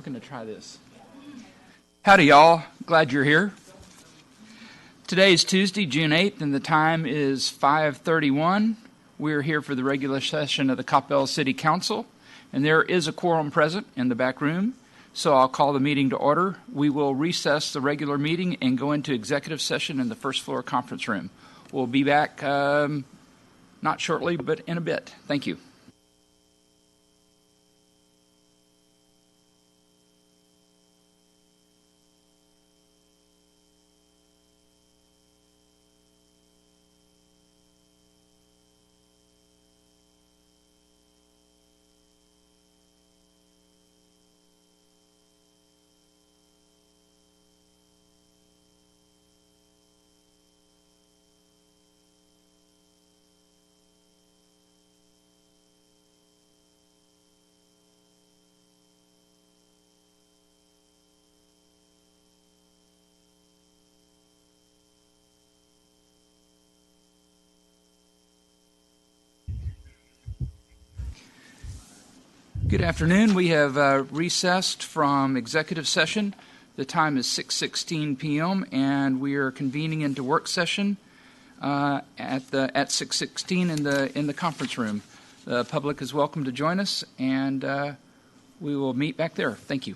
We're going to try this. Howdy, y'all. Glad you're here. Today is Tuesday, June 8th, and the time is 5:31. We're here for the regular session of the Coppell City Council, and there is a quorum present in the back room, so I'll call the meeting to order. We will recess the regular meeting and go into executive session in the first floor conference room. We'll be back not shortly, but in a bit. Thank you. Good afternoon. We have recessed from executive session. The time is 6:16 p.m. and we are convening into work session at 6:16 in the conference room. The public is welcome to join us, and we will meet back there. Thank you.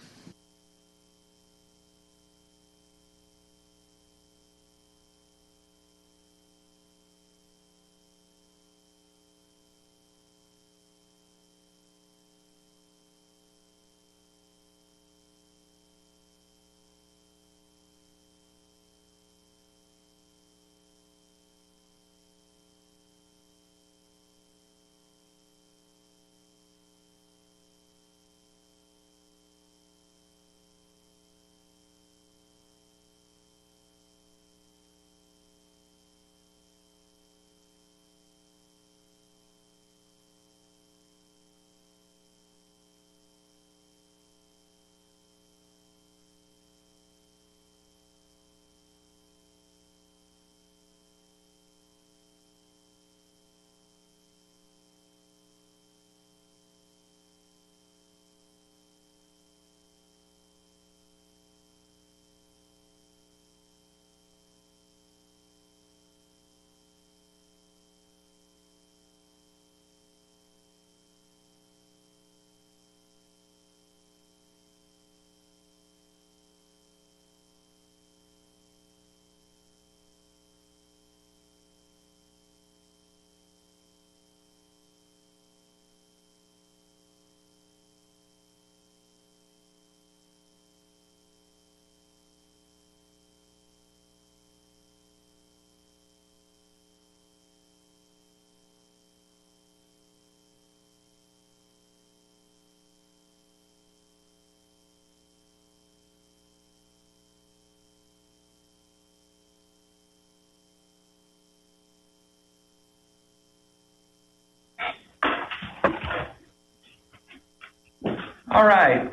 All right,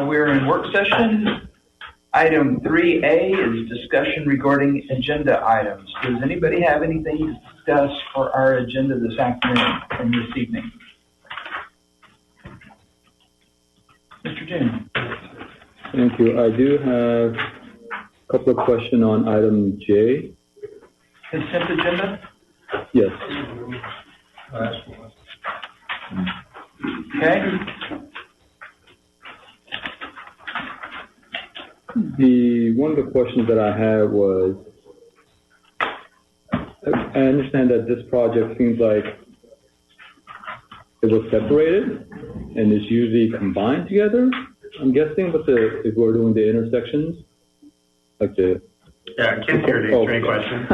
we're in work session. Item 3A is discussion regarding agenda items. Does anybody have anything to discuss for our agenda this afternoon and this evening? Mr. June. Thank you. I do have a couple of questions on item J. Consent agenda? Yes. Okay. One of the questions that I had was, I understand that this project seems like it was separated and is usually combined together. I'm guessing, but if we're doing the intersections, like the. Yeah, Kent's here to answer any question.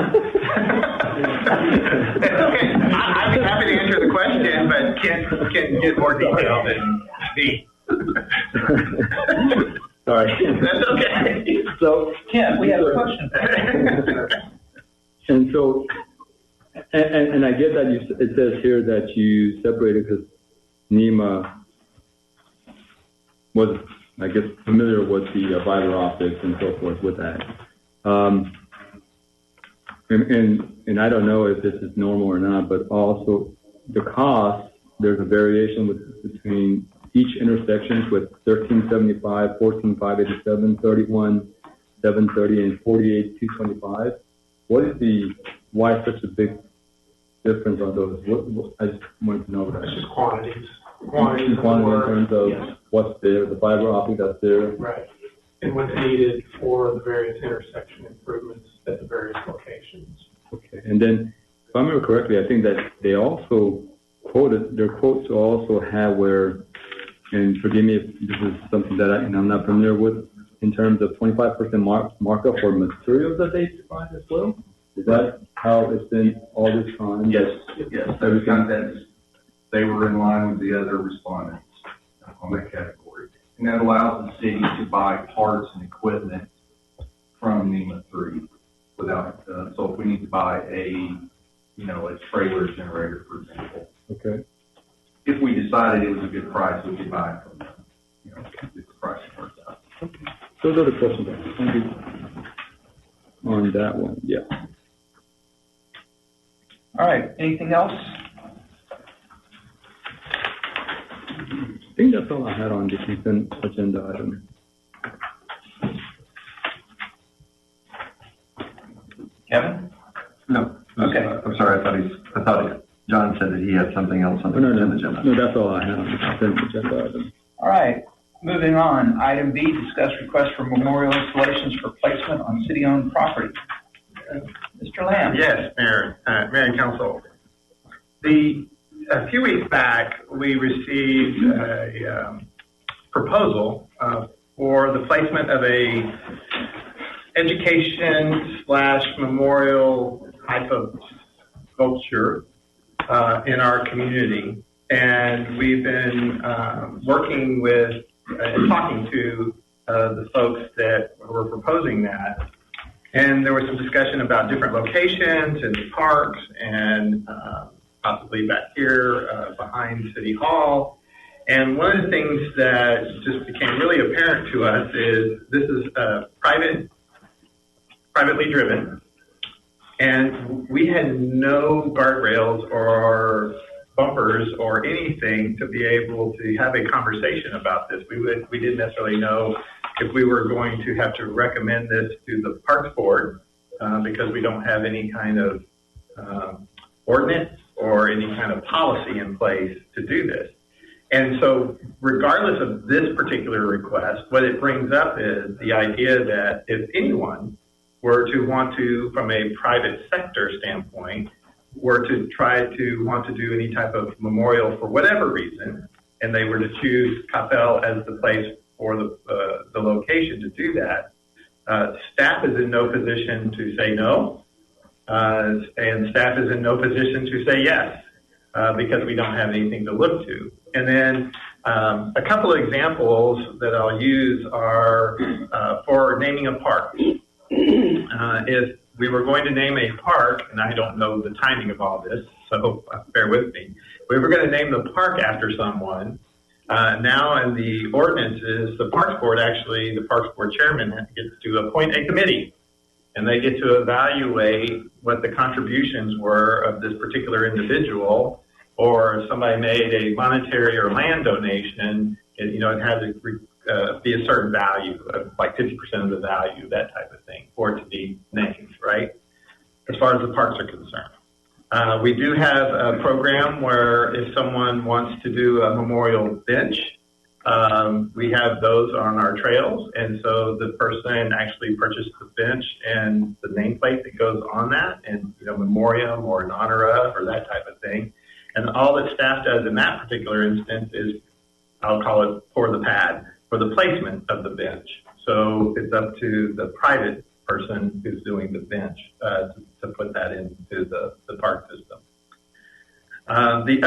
Okay. I'd be happy to answer the question, but Kent can get more detail than me. Sorry. That's okay. So, Kent, we have a question. And so, and I get that it says here that you separated because NEMA was, I guess, familiar with the fiber optics and so forth with that. And I don't know if this is normal or not, but also the cost, there's a variation between each intersections with 1375, 14587, 31730, and 48225. Why such a big difference on those? I just wanted to know that. It's just quantities. Quantity in terms of what's there, the fiber optic that's there. Right. And what's needed for the various intersection improvements at the various locations. Okay. And then, if I remember correctly, I think that they also quoted, their quotes also have where, and forgive me if this is something that I'm not familiar with, in terms of 25% markup for materials that they provide as well? Is that how it's been all this time? Yes. Those contents, they were in line with the other respondents on that category. And that allows the city to buy parts and equipment from NEMA 3 without, so if we need to buy a trailer generator, for example. Okay. If we decided it was a good price, we could buy it from them. If the price works out. Okay. Those are the questions. Thank you. On that one, yeah. All right, anything else? I think that's all I had on the consent agenda item. Kevin? No. Okay. I'm sorry. I thought John said that he had something else on the consent agenda. No, that's all I had on the consent agenda item. All right, moving on. Item B, discuss request for memorial installations for placement on city-owned property. Mr. Lamb. Yes, Mayor and Council. A few weeks back, we received a proposal for the placement of a education/memorial type of sculpture in our community. And we've been working with and talking to the folks that were proposing that. And there was some discussion about different locations and parks and possibly back here behind City Hall. And one of the things that just became really apparent to us is this is privately driven. And we had no guardrails or bumpers or anything to be able to have a conversation about this. We didn't necessarily know if we were going to have to recommend this to the Parks Board because we don't have any kind of ordinance or any kind of policy in place to do this. And so regardless of this particular request, what it brings up is the idea that if anyone were to want to, from a private sector standpoint, were to try to want to do any type of memorial for whatever reason, and they were to choose Coppell as the place for the location to do that, staff is in no position to say no, and staff is in no position to say yes, because we don't have anything to look to. And then a couple of examples that I'll use are for naming a park. If we were going to name a park, and I don't know the timing of all this, so bear with me. We were going to name the park after someone. Now in the ordinances, the Parks Board actually, the Parks Board chairman gets to appoint a committee, and they get to evaluate what the contributions were of this particular individual, or if somebody made a monetary or land donation, it has to be a certain value, like 50% of the value, that type of thing, for it to be named, right? As far as the parks are concerned. We do have a program where if someone wants to do a memorial bench, we have those on our trails. And so the person actually purchased the bench and the nameplate that goes on that, and memoriam or in honor of, or that type of thing. And all that staff does in that particular instance is, I'll call it pour the pad for the placement of the bench. So it's up to the private person who's doing the bench to put that into the park system. The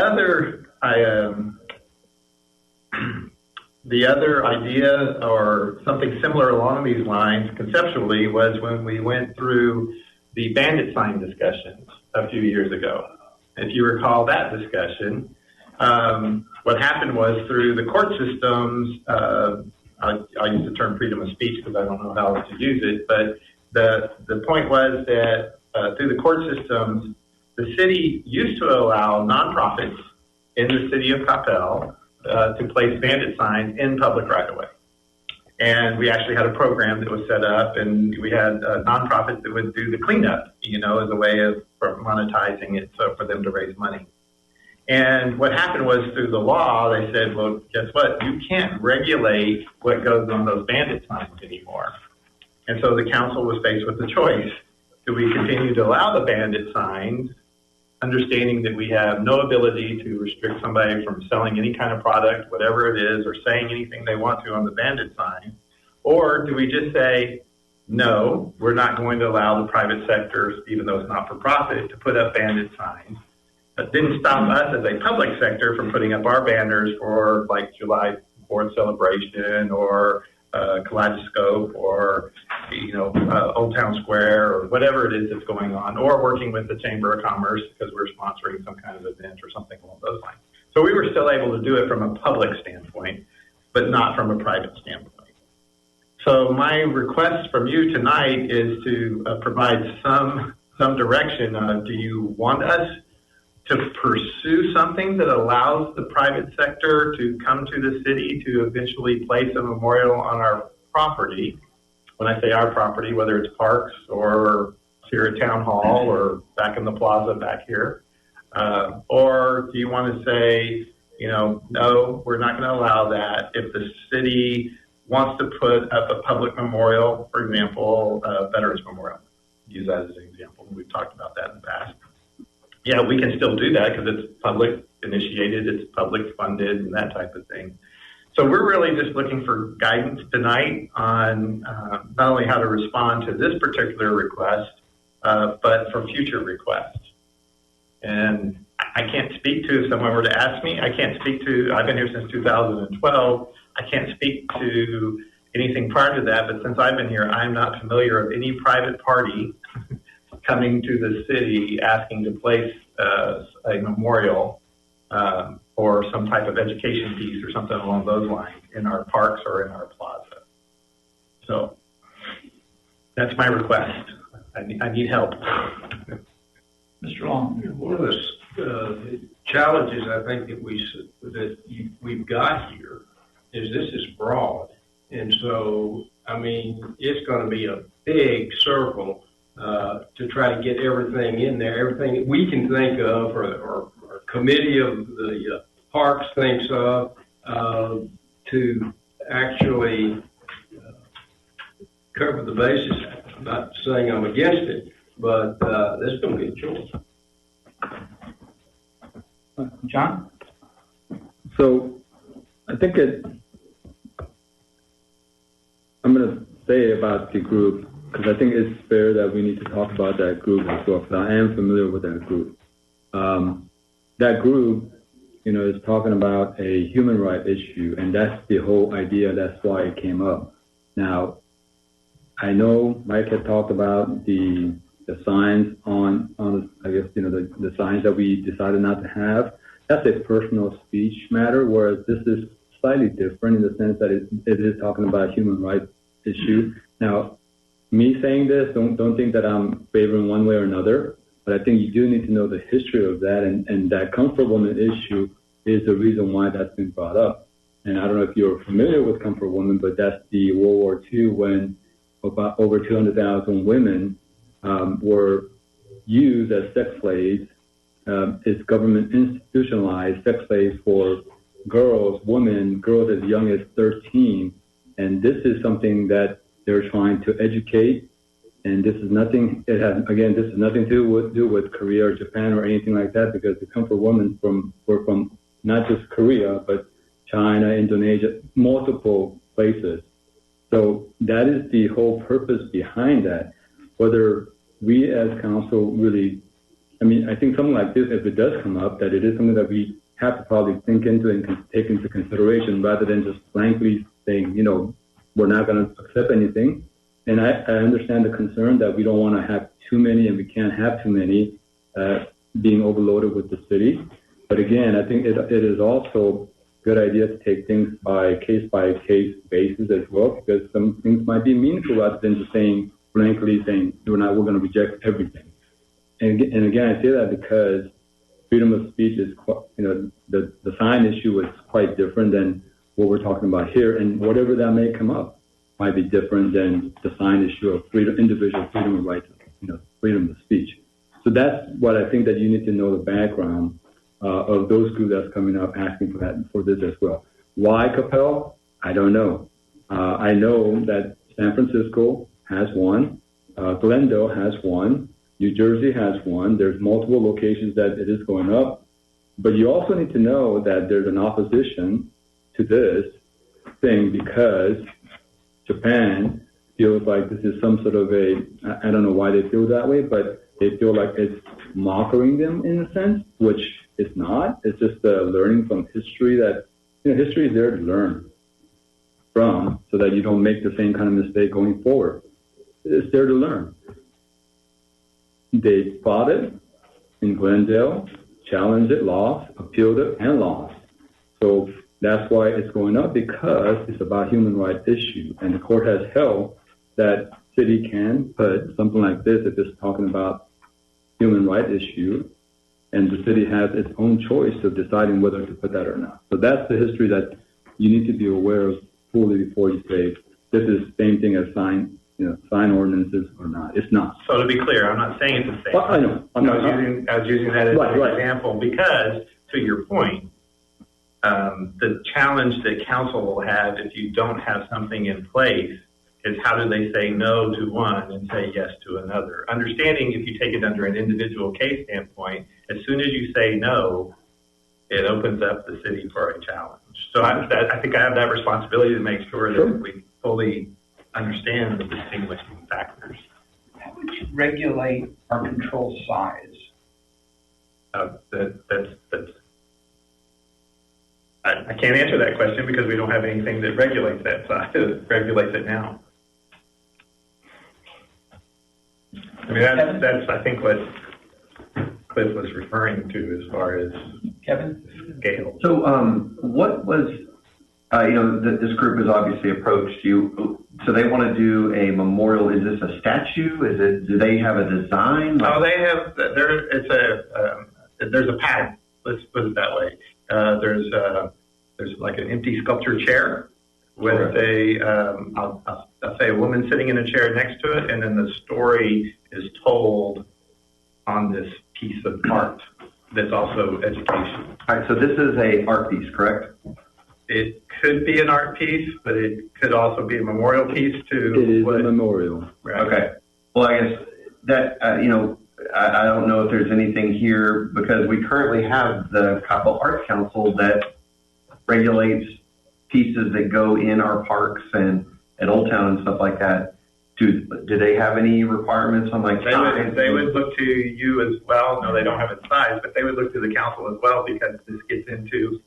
other idea, or something similar along these lines conceptually, was when we went through the bandit sign discussions a few years ago. If you recall that discussion, what happened was through the court systems, I'll use the term freedom of speech because I don't know how to use it, but the point was that through the court systems, the city used to allow nonprofits in the city of Coppell to place bandit signs in public right-of-way. And we actually had a program that was set up, and we had nonprofits that would do the cleanup, as a way of monetizing it, so for them to raise money. And what happened was, through the law, they said, well, guess what? You can't regulate what goes on those bandit signs anymore. And so the council was faced with the choice. Do we continue to allow the bandit signs, understanding that we have no ability to restrict somebody from selling any kind of product, whatever it is, or saying anything they want to on the bandit sign? Or do we just say, no, we're not going to allow the private sector, even though it's not for profit, to put up bandit signs? That didn't stop us as a public sector from putting up our banners for like July 4th celebration or Kaleidoscope or, Old Town Square or whatever it is that's going on, or working with the Chamber of Commerce because we're sponsoring some kind of event or something along those lines. So we were still able to do it from a public standpoint, but not from a private standpoint. So my request from you tonight is to provide some direction. Do you want us to pursue something that allows the private sector to come to the city to eventually place a memorial on our property? When I say our property, whether it's parks or here at Town Hall or back in the plaza back here, or do you want to say, no, we're not going to allow that. If the city wants to put up a public memorial, for example, Veterans Memorial, use that as an example. We've talked about that in the past. Yeah, we can still do that because it's public initiated, it's public funded, and that type of thing. So we're really just looking for guidance tonight on not only how to respond to this particular request, but for future requests. And I can't speak to, if someone were to ask me, I've been here since 2012, I can't speak to anything prior to that, but since I've been here, I'm not familiar of any private party coming to the city asking to place a memorial or some type of education piece or something along those lines in our parks or in our plaza. So that's my request. I need help. Mr. Long. One of the challenges I think that we've got here is this is broad. And so, it's going to be a big circle to try to get everything in there, everything that we can think of, or committee of the parks thinks of, to actually cover the bases. I'm not saying I'm against it, but this is going to be a choice. John? So I think I'm going to say about the group, because I think it's fair that we need to talk about that group as well, because I am familiar with that group. That group, is talking about a human rights issue, and that's the whole idea. That's why it came up. Now, I know Mike had talked about the signs on I guess, the signs that we decided not to have. That's a personal speech matter, whereas this is slightly different in the sense that it is talking about a human rights issue. Now, me saying this, don't think that I'm favoring one way or another, but I think you do need to know the history of that, and that comfort woman issue is the reason why that's been brought up. And I don't know if you're familiar with comfort woman, but that's the World War II when about over 200,000 women were used as sex slaves. It's government institutionalized sex slaves for girls as young as 13. And this is something that they're trying to educate. And this is nothing, this is nothing to do with Korea or Japan or anything like that, because the comfort women were from not just Korea, but China, Indonesia, multiple places. So that is the whole purpose behind that. Whether we as council really, I think something like this, if it does come up, that it is something that we have to probably think into and take into consideration rather than just blankly saying, we're not going to accept anything. And I understand the concern that we don't want to have too many and we can't have too many being overloaded with the city. But again, I think it is also a good idea to take things by case basis as well, because some things might be meaningful rather than just blankly saying we're going to reject everything. And again, I say that because freedom of speech is, the sign issue is quite different than what we're talking about here, and whatever that may come up might be different than the sign issue of individual freedom of right, freedom of speech. So that's what I think that you need to know the background of those groups that's coming up asking for this as well. Why Coppell? I don't know. I know that San Francisco has one, Glendale has one, New Jersey has one. There's multiple locations that it is going up, but you also need to know that there's an opposition to this thing because Japan feels like this is some sort of I don't know why they feel that way, but they feel like it's mocking them in a sense, which it's not. It's just learning from history that, history is there to learn from so that you don't make the same kind of mistake going forward. It's there to learn. They fought it in Glendale, challenged it, lost, appealed it, and lost. So that's why it's going up, because it's about human rights issue. And the court has held that city can put something like this if it's talking about human rights issue, and the city has its own choice of deciding whether to put that or not. So that's the history that you need to be aware of fully before you say this is the same thing as sign ordinances or not. It's not. So to be clear, I'm not saying it's the same. Well, I know. I was using that as an example because, to your point, the challenge that council will have if you don't have something in place is how do they say no to one and say yes to another. Understanding if you take it under an individual case standpoint, as soon as you say no, it opens up the city for a challenge. So I think I have that responsibility to make sure that we fully understand the distinguishing factors. How would you regulate or control size? I can't answer that question because we don't have anything that regulates that size, regulates it now. I mean, that's I think what Cliff was referring to as far as Kevin scale. So, what was, this group has obviously approached you. So they want to do a memorial. Is this a statue? Do they have a design? Oh, they have. There's a pattern. Let's put it that way. There's like an empty sculpture chair with I'll say a woman sitting in a chair next to it, and then the story is told on this piece of art that's also education. All right, so this is a art piece, correct? It could be an art piece, but it could also be a memorial piece to. It is a memorial. Right. Okay. Well, I guess that I don't know if there's anything here because we currently have the Coppell Arts Council that regulates pieces that go in our parks and at Old Town and stuff like that. Do they have any requirements on like size? They would look to you as well. No, they don't have its size, but they would look to the council as well because this gets into.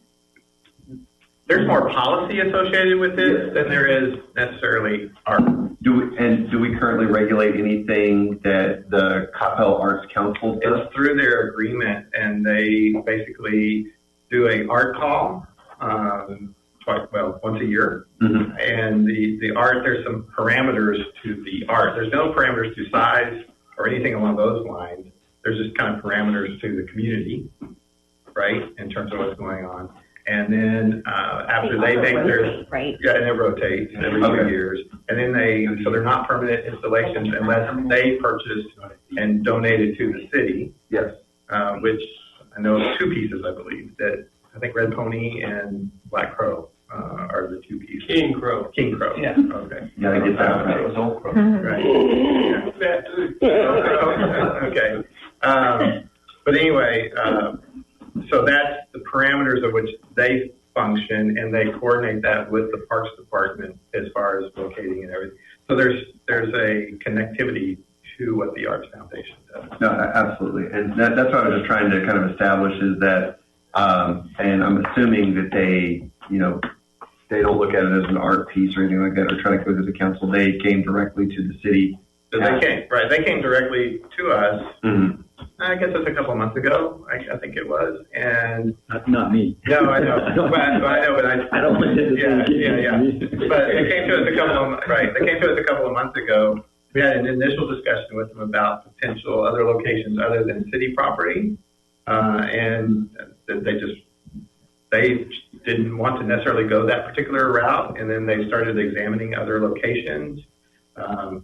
There's more policy associated with this than there is necessarily art. Do we currently regulate anything that the Coppell Arts Council does? It's through their agreement, and they basically do a art call. Once a year. Mm-hmm. And the art, there's some parameters to the art. There's no parameters to size or anything along those lines. There's just kind of parameters to the community, right, in terms of what's going on. And then after they make their, right? Yeah, and it rotates every 2 years. And then so they're not permanent installations unless they purchase and donate it to the city. Yes. Which I know of two pieces, I believe, that I think Red Pony and Black Crow are the two pieces. King Crow. Yeah. Okay. Yeah, I get that. That was Old Crow. Right. Yeah. Okay. But anyway, so that's the parameters of which they function, and they coordinate that with the Parks Department as far as locating and everything. So there's a connectivity to what the Arts Foundation does. No, absolutely, and that's what I was just trying to kind of establish is that. And I'm assuming that they don't look at it as an art piece or anything like that, or try to go to the council. They came directly to the city. So they came directly to us. Mm-hmm. I guess it's a couple of months ago. I think it was, and not me. No, I know. I don't want to. Yeah. But they came to us a couple of months ago. We had an initial discussion with them about potential other locations other than city property. and they didn't want to necessarily go that particular route, and then they started examining other locations,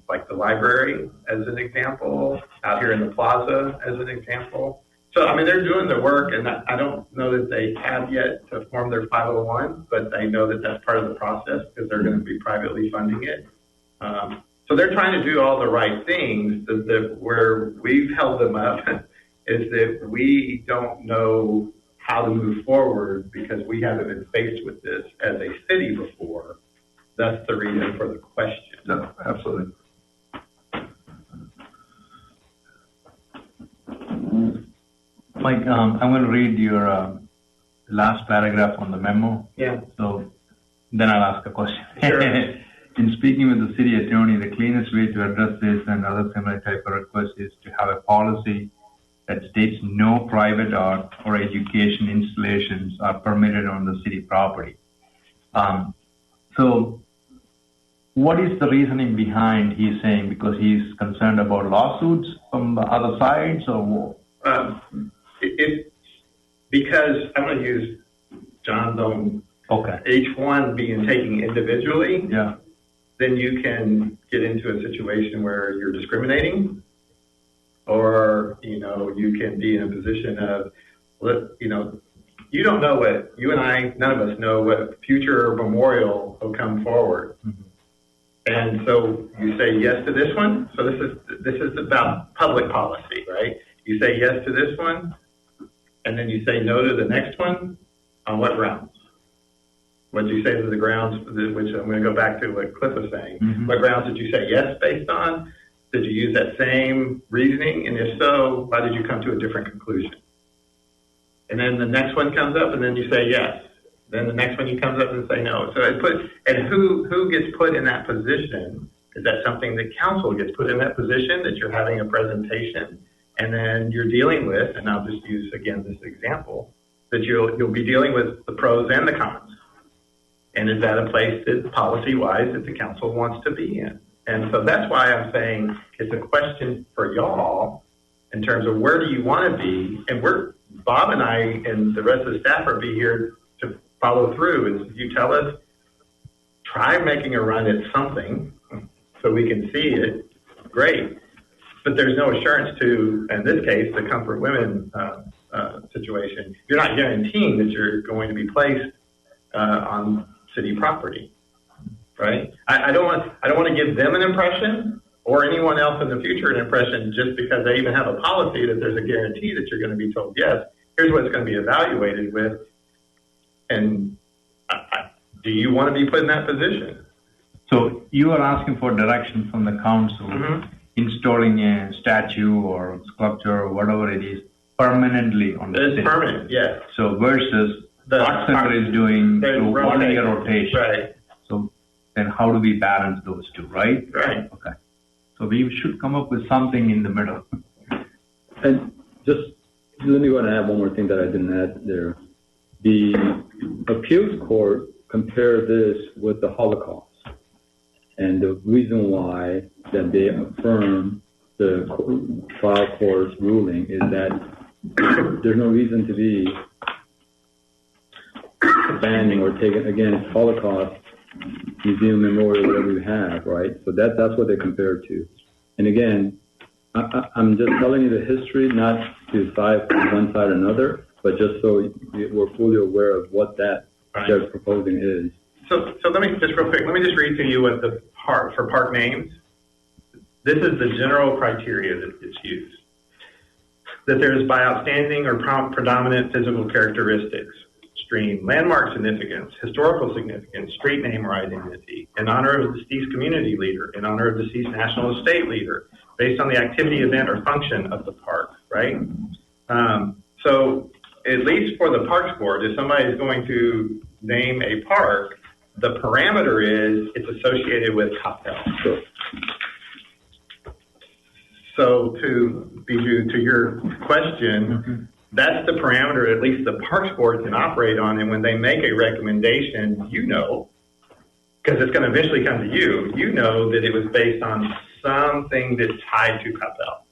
like the library as an example, out here in the plaza as an example. So, I mean, they're doing the work, and I don't know that they have yet to form their 501, but they know that that's part of the process because they're going to be privately funding it. So they're trying to do all the right things. Where we've held them up is that we don't know how to move forward because we haven't been faced with this as a city before. That's the reason for the question. No, absolutely. Mike, I'm going to read your last paragraph on the memo. Yeah. So then I'll ask a question. Sure. In speaking with the city attorney, the cleanest way to address this and other similar type of requests is to have a policy that states no private art or education installations are permitted on the city property. So what is the reasoning behind he's saying? Because he's concerned about lawsuits from the other sides, or because I'm going to use John's own, each one being taken individually, yeah, then you can get into a situation where you're discriminating, or, you can be in a position of, you don't know what, you and I, none of us know what future memorial will come forward. Mm-hmm. And so you say yes to this one. So this is about public policy, right? You say yes to this one, and then you say no to the next one. On what grounds? What did you say to the grounds, which I'm going to go back to what Cliff was saying. Mm-hmm. What grounds did you say yes based on? Did you use that same reasoning? And if so, why did you come to a different conclusion? And then the next one comes up, and then you say yes. Then the next one you comes up and say no. So who gets put in that position? Is that something that council gets put in that position, that you're having a presentation and then you're dealing with, and I'll just use again this example, that you'll be dealing with the pros and the cons. And is that a place that policy-wise that the council wants to be in? And so that's why I'm saying it's a question for y'all in terms of where do you want to be? And Bob and I and the rest of the staff are here to follow through. Is you tell us, try making a run at something so we can see it, great. But there's no assurance to, in this case, the Comfort Women situation. You're not guaranteeing that you're going to be placed on city property, right? I don't want to give them an impression or anyone else in the future an impression just because they even have a policy that there's a guarantee that you're going to be told, yes, here's what it's going to be evaluated with. And do you want to be put in that position? So you are asking for direction from the council, Mm-hmm. installing a statue or sculpture or whatever it is permanently on the city. It's permanent, yes. So versus The Art Center is doing There's through 1 year rotation. Right. So then how do we balance those two, right? Right. Okay. So we should come up with something in the middle. And just let me go and add one more thing that I didn't add there. The appeals court compared this with the Holocaust. And the reason why that they affirm the trial court's ruling is that there's no reason to be banning or taking, again, it's Holocaust Museum Memorial, whatever we have, right? So that's what they compare to. And again, I'm just telling you the history, not to side one side or another, but just so we're fully aware of what that they're proposing is. So let me just real quick, let me just read to you what the for park names. This is the general criteria that gets used. That there is by outstanding or predominant physical characteristics, stream, landmark significance, historical significance, street name or identity, in honor of the deceased community leader, in honor of deceased national estate leader, based on the activity, event, or function of the park, right? So at least for the Parks Board, if somebody is going to name a park, the parameter is it's associated with Coppell. Sure. So to your question, that's the parameter at least the Parks Board can operate on. And when they make a recommendation, because it's going to eventually come to you, that it was based on something that's tied to Coppell.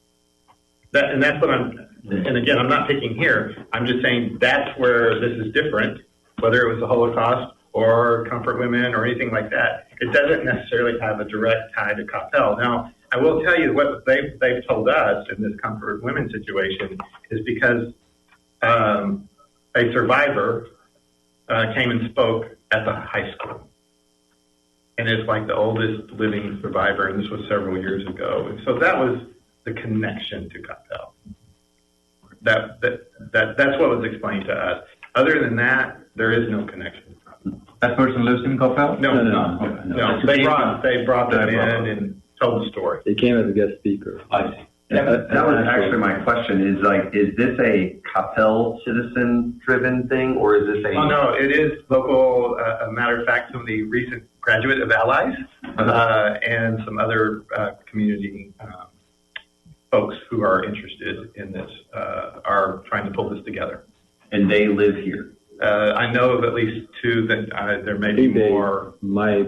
and that's what and again, I'm not picking here. I'm just saying that's where this is different, whether it was the Holocaust or Comfort Women or anything like that. It doesn't necessarily have a direct tie to Coppell. Now, I will tell you what they've told us in this Comfort Women situation is because a survivor came and spoke at the high school. And it's like the oldest living survivor, and this was several years ago. And so that was the connection to Coppell. That's what was explained to us. Other than that, there is no connection. That person lives in Coppell? No. They brought them in them. and told the story. They came as a guest speaker. I see. That was actually my question is this a Coppell citizen-driven thing, or is this a... Oh, no, it is local. A matter of fact, some of the recent graduate of Allies and some other community folks who are interested in this are trying to pull this together. And they live here? I know of at least two that there may be more. I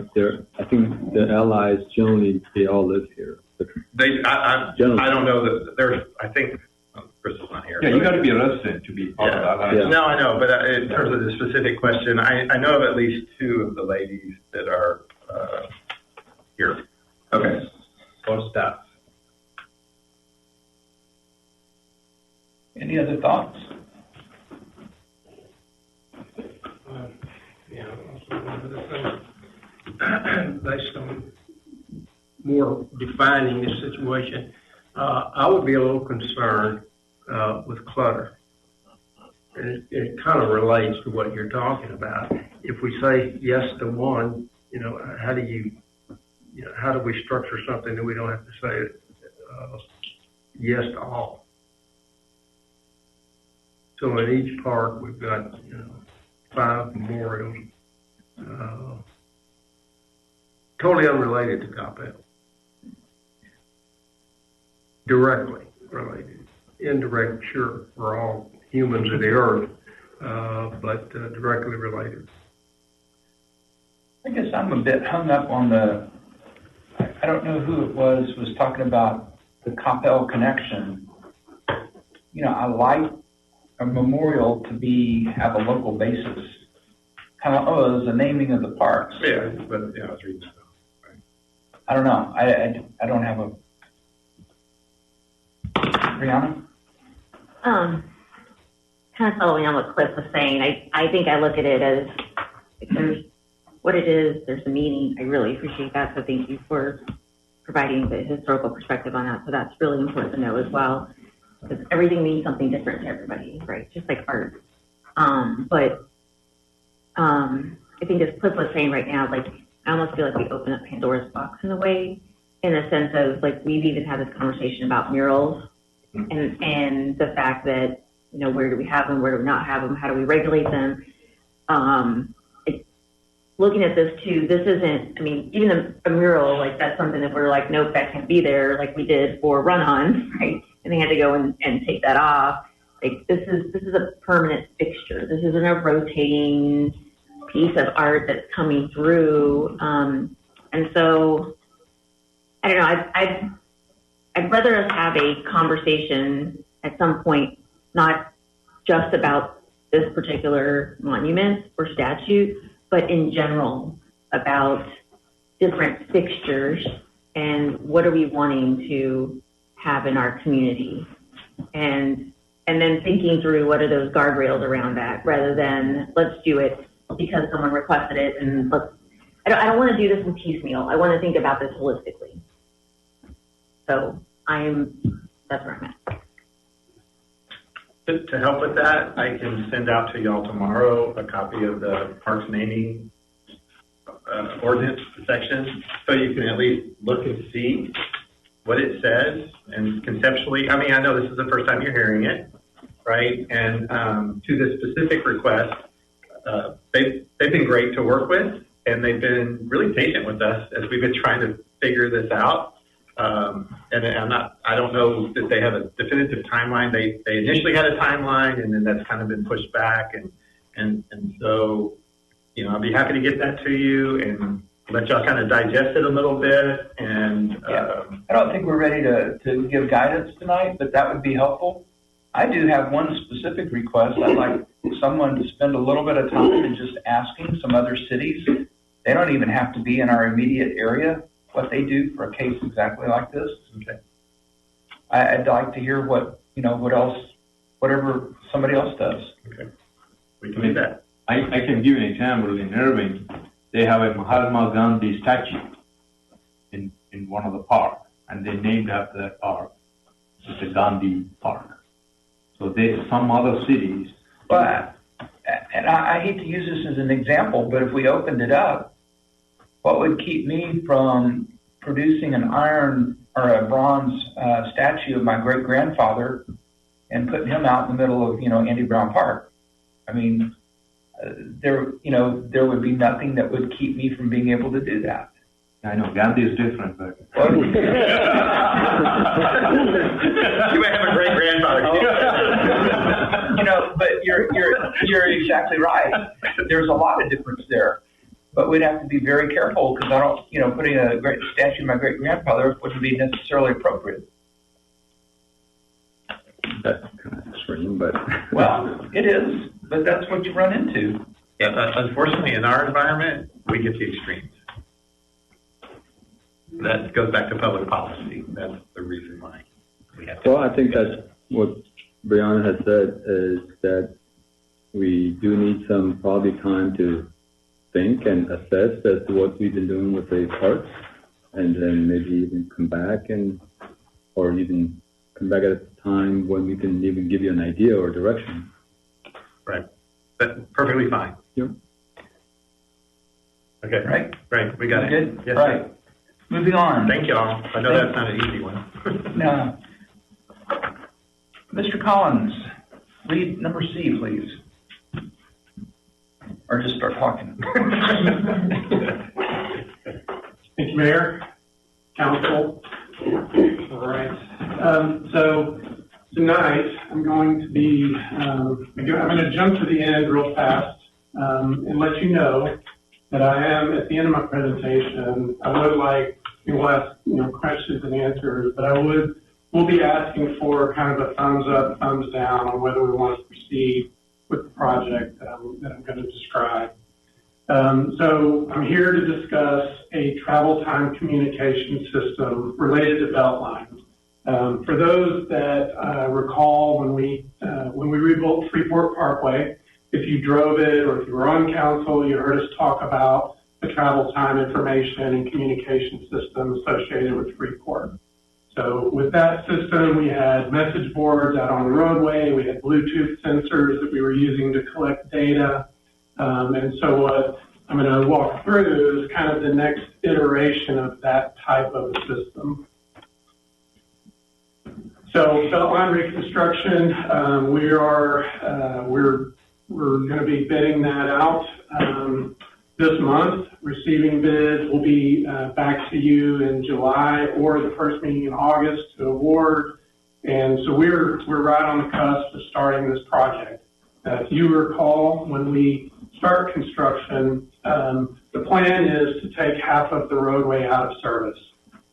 think the Allies generally, they all live here. I don't know that there's, I think, Chris is not here. Yeah, you got to be a resident to be part of that. Yeah. No, I know, but in terms of the specific question, I know of at least two of the ladies that are here. Okay. For staff. Any other thoughts? Based on more defining the situation, I would be a little concerned with clutter. And it kind of relates to what you're talking about. If we say yes to one, how do we structure something that we don't have to say yes to all? So in each park, we've got 5 memorials, totally unrelated to Coppell. Directly related. Indirect, sure, we're all humans of the earth, but directly related. I guess I'm a bit hung up on I don't know who it was talking about the Coppell connection. I like a memorial to have a local basis. Kind of, it was the naming of the parks. Yeah, but I was reading that. Right. I don't know. I don't have a... Brianna? Kind of following on what Cliff was saying, I think I look at it as there's what it is, there's a meaning. I really appreciate that, so thank you for providing the historical perspective on that. So that's really important to know as well, because everything means something different to everybody, right? Just like art. I think as Cliff was saying right now, I almost feel like we open up Pandora's box in a way, in a sense of we've even had this conversation about murals and the fact that, where do we have them, where do we not have them, how do we regulate them? Looking at this too, this isn't, even a mural, that's something that we're nope, that can't be there, like we did for Run-On, right? And they had to go and take that off. This is a permanent fixture. This isn't a rotating piece of art that's coming through. And so, I don't know, I'd rather us have a conversation at some point, not just about this particular monument or statute, but in general about different fixtures and what are we wanting to have in our community. And then thinking through what are those guardrails around that, rather than let's do it because someone requested it and I don't want to do this in piecemeal. I want to think about this holistically. So that's where I'm at. To help with that, I can send out to y'all tomorrow a copy of the parks naming ordinance section, so you can at least look and see what it says and conceptually. I know this is the first time you're hearing it, right? And to the specific request, they've been great to work with, and they've been really patient with us as we've been trying to figure this out. And I don't know that they have a definitive timeline. They initially had a timeline, and then that's kind of been pushed back. And so, I'll be happy to get that to you. And let y'all kind of digest it a little bit, and I don't think we're ready to give guidance tonight, but that would be helpful. I do have one specific request. I'd like someone to spend a little bit of time in just asking some other cities. They don't even have to be in our immediate area, what they do for a case exactly like this. okay. I'd like to hear what else, whatever somebody else does. Okay, we can do that. I can give an example. In Irving, they have a Mahatma Gandhi statue in one of the park, and they named after that park. It's the Gandhi Park. So some other cities. But, and I hate to use this as an example, but if we opened it up, what would keep me from producing an iron or a bronze statue of my great-grandfather and putting him out in the middle of, Andy Brown Park? I mean, there would be nothing that would keep me from being able to do that. I know Gandhi is different, but You may have a great grandfather. But you're exactly right. There's a lot of difference there, but we'd have to be very careful because I don't, putting a great statue of my great grandfather wouldn't be necessarily appropriate. That's kind of extreme, but. Well, it is, but that's what you run into. Yeah, unfortunately, in our environment, we get the extremes. That goes back to public policy. That's the reason why we have to. Well, I think that's what Brianna has said, is that we do need some probably time to think and assess as to what we've been doing with the parks, and then maybe even come back or even come back at a time when we can even give you an idea or direction. Right. That's perfectly fine. Yep. Okay. Right. We got it. Good? Yes, right. sir. Moving on. Thank you all. I know that's not an easy one. No. Mr. Collins, read number C, please. Or just start talking. Thank you, Mayor, Council. All right. So tonight I'm going to be, I'm going to jump to the end real fast and let you know that I am at the end of my presentation. I would like, we'll ask questions and answers, but we'll be asking for kind of a thumbs up, thumbs down on whether we want to proceed with the project that I'm going to describe. So I'm here to discuss a travel time communication system related to Beltline. For those that recall when we rebuilt Freeport Parkway, if you drove it or if you were on council, you heard us talk about the travel time information and communication system associated with Freeport. So with that system, we had message boards out on the roadway. We had Bluetooth sensors that we were using to collect data. And so what I'm going to walk through is kind of the next iteration of that type of a system. So Beltline Reconstruction, we're going to be bidding that out this month. Receiving bids will be back to you in July or the first meeting in August to award. And so we're right on the cusp of starting this project. If you recall, when we start construction, the plan is to take half of the roadway out of service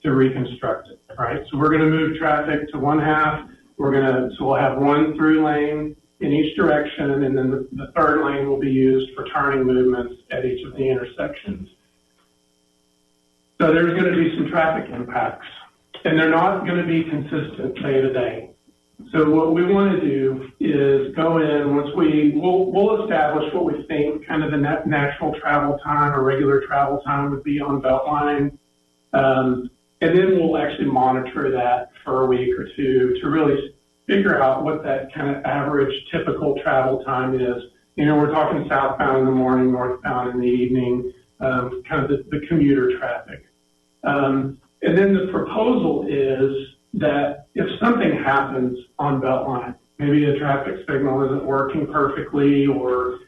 to reconstruct it, right? So we're going to move traffic to one half. So we'll have one through lane in each direction, and then the third lane will be used for turning movements at each of the intersections. So there's going to be some traffic impacts, and they're not going to be consistent day to day. So what we want to do is go in, we'll establish what we think kind of the natural travel time or regular travel time would be on Beltline. And then we'll actually monitor that for a week or two to really figure out what that kind of average typical travel time is. We're talking southbound in the morning, northbound in the evening, kind of the commuter traffic. And then the proposal is that if something happens on Beltline, maybe a traffic signal isn't working perfectly, or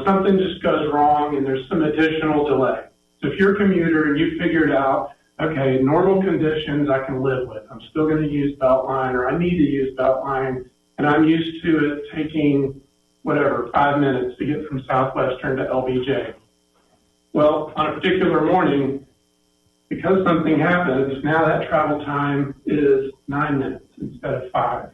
something just goes wrong and there's some additional delay. So if you're a commuter and you figured out, okay, normal conditions I can live with, I'm still going to use Beltline, or I need to use Beltline, and I'm used to it taking 5 minutes to get from Southwestern to LBJ. Well, on a particular morning, because something happens, now that travel time is 9 minutes instead of 5.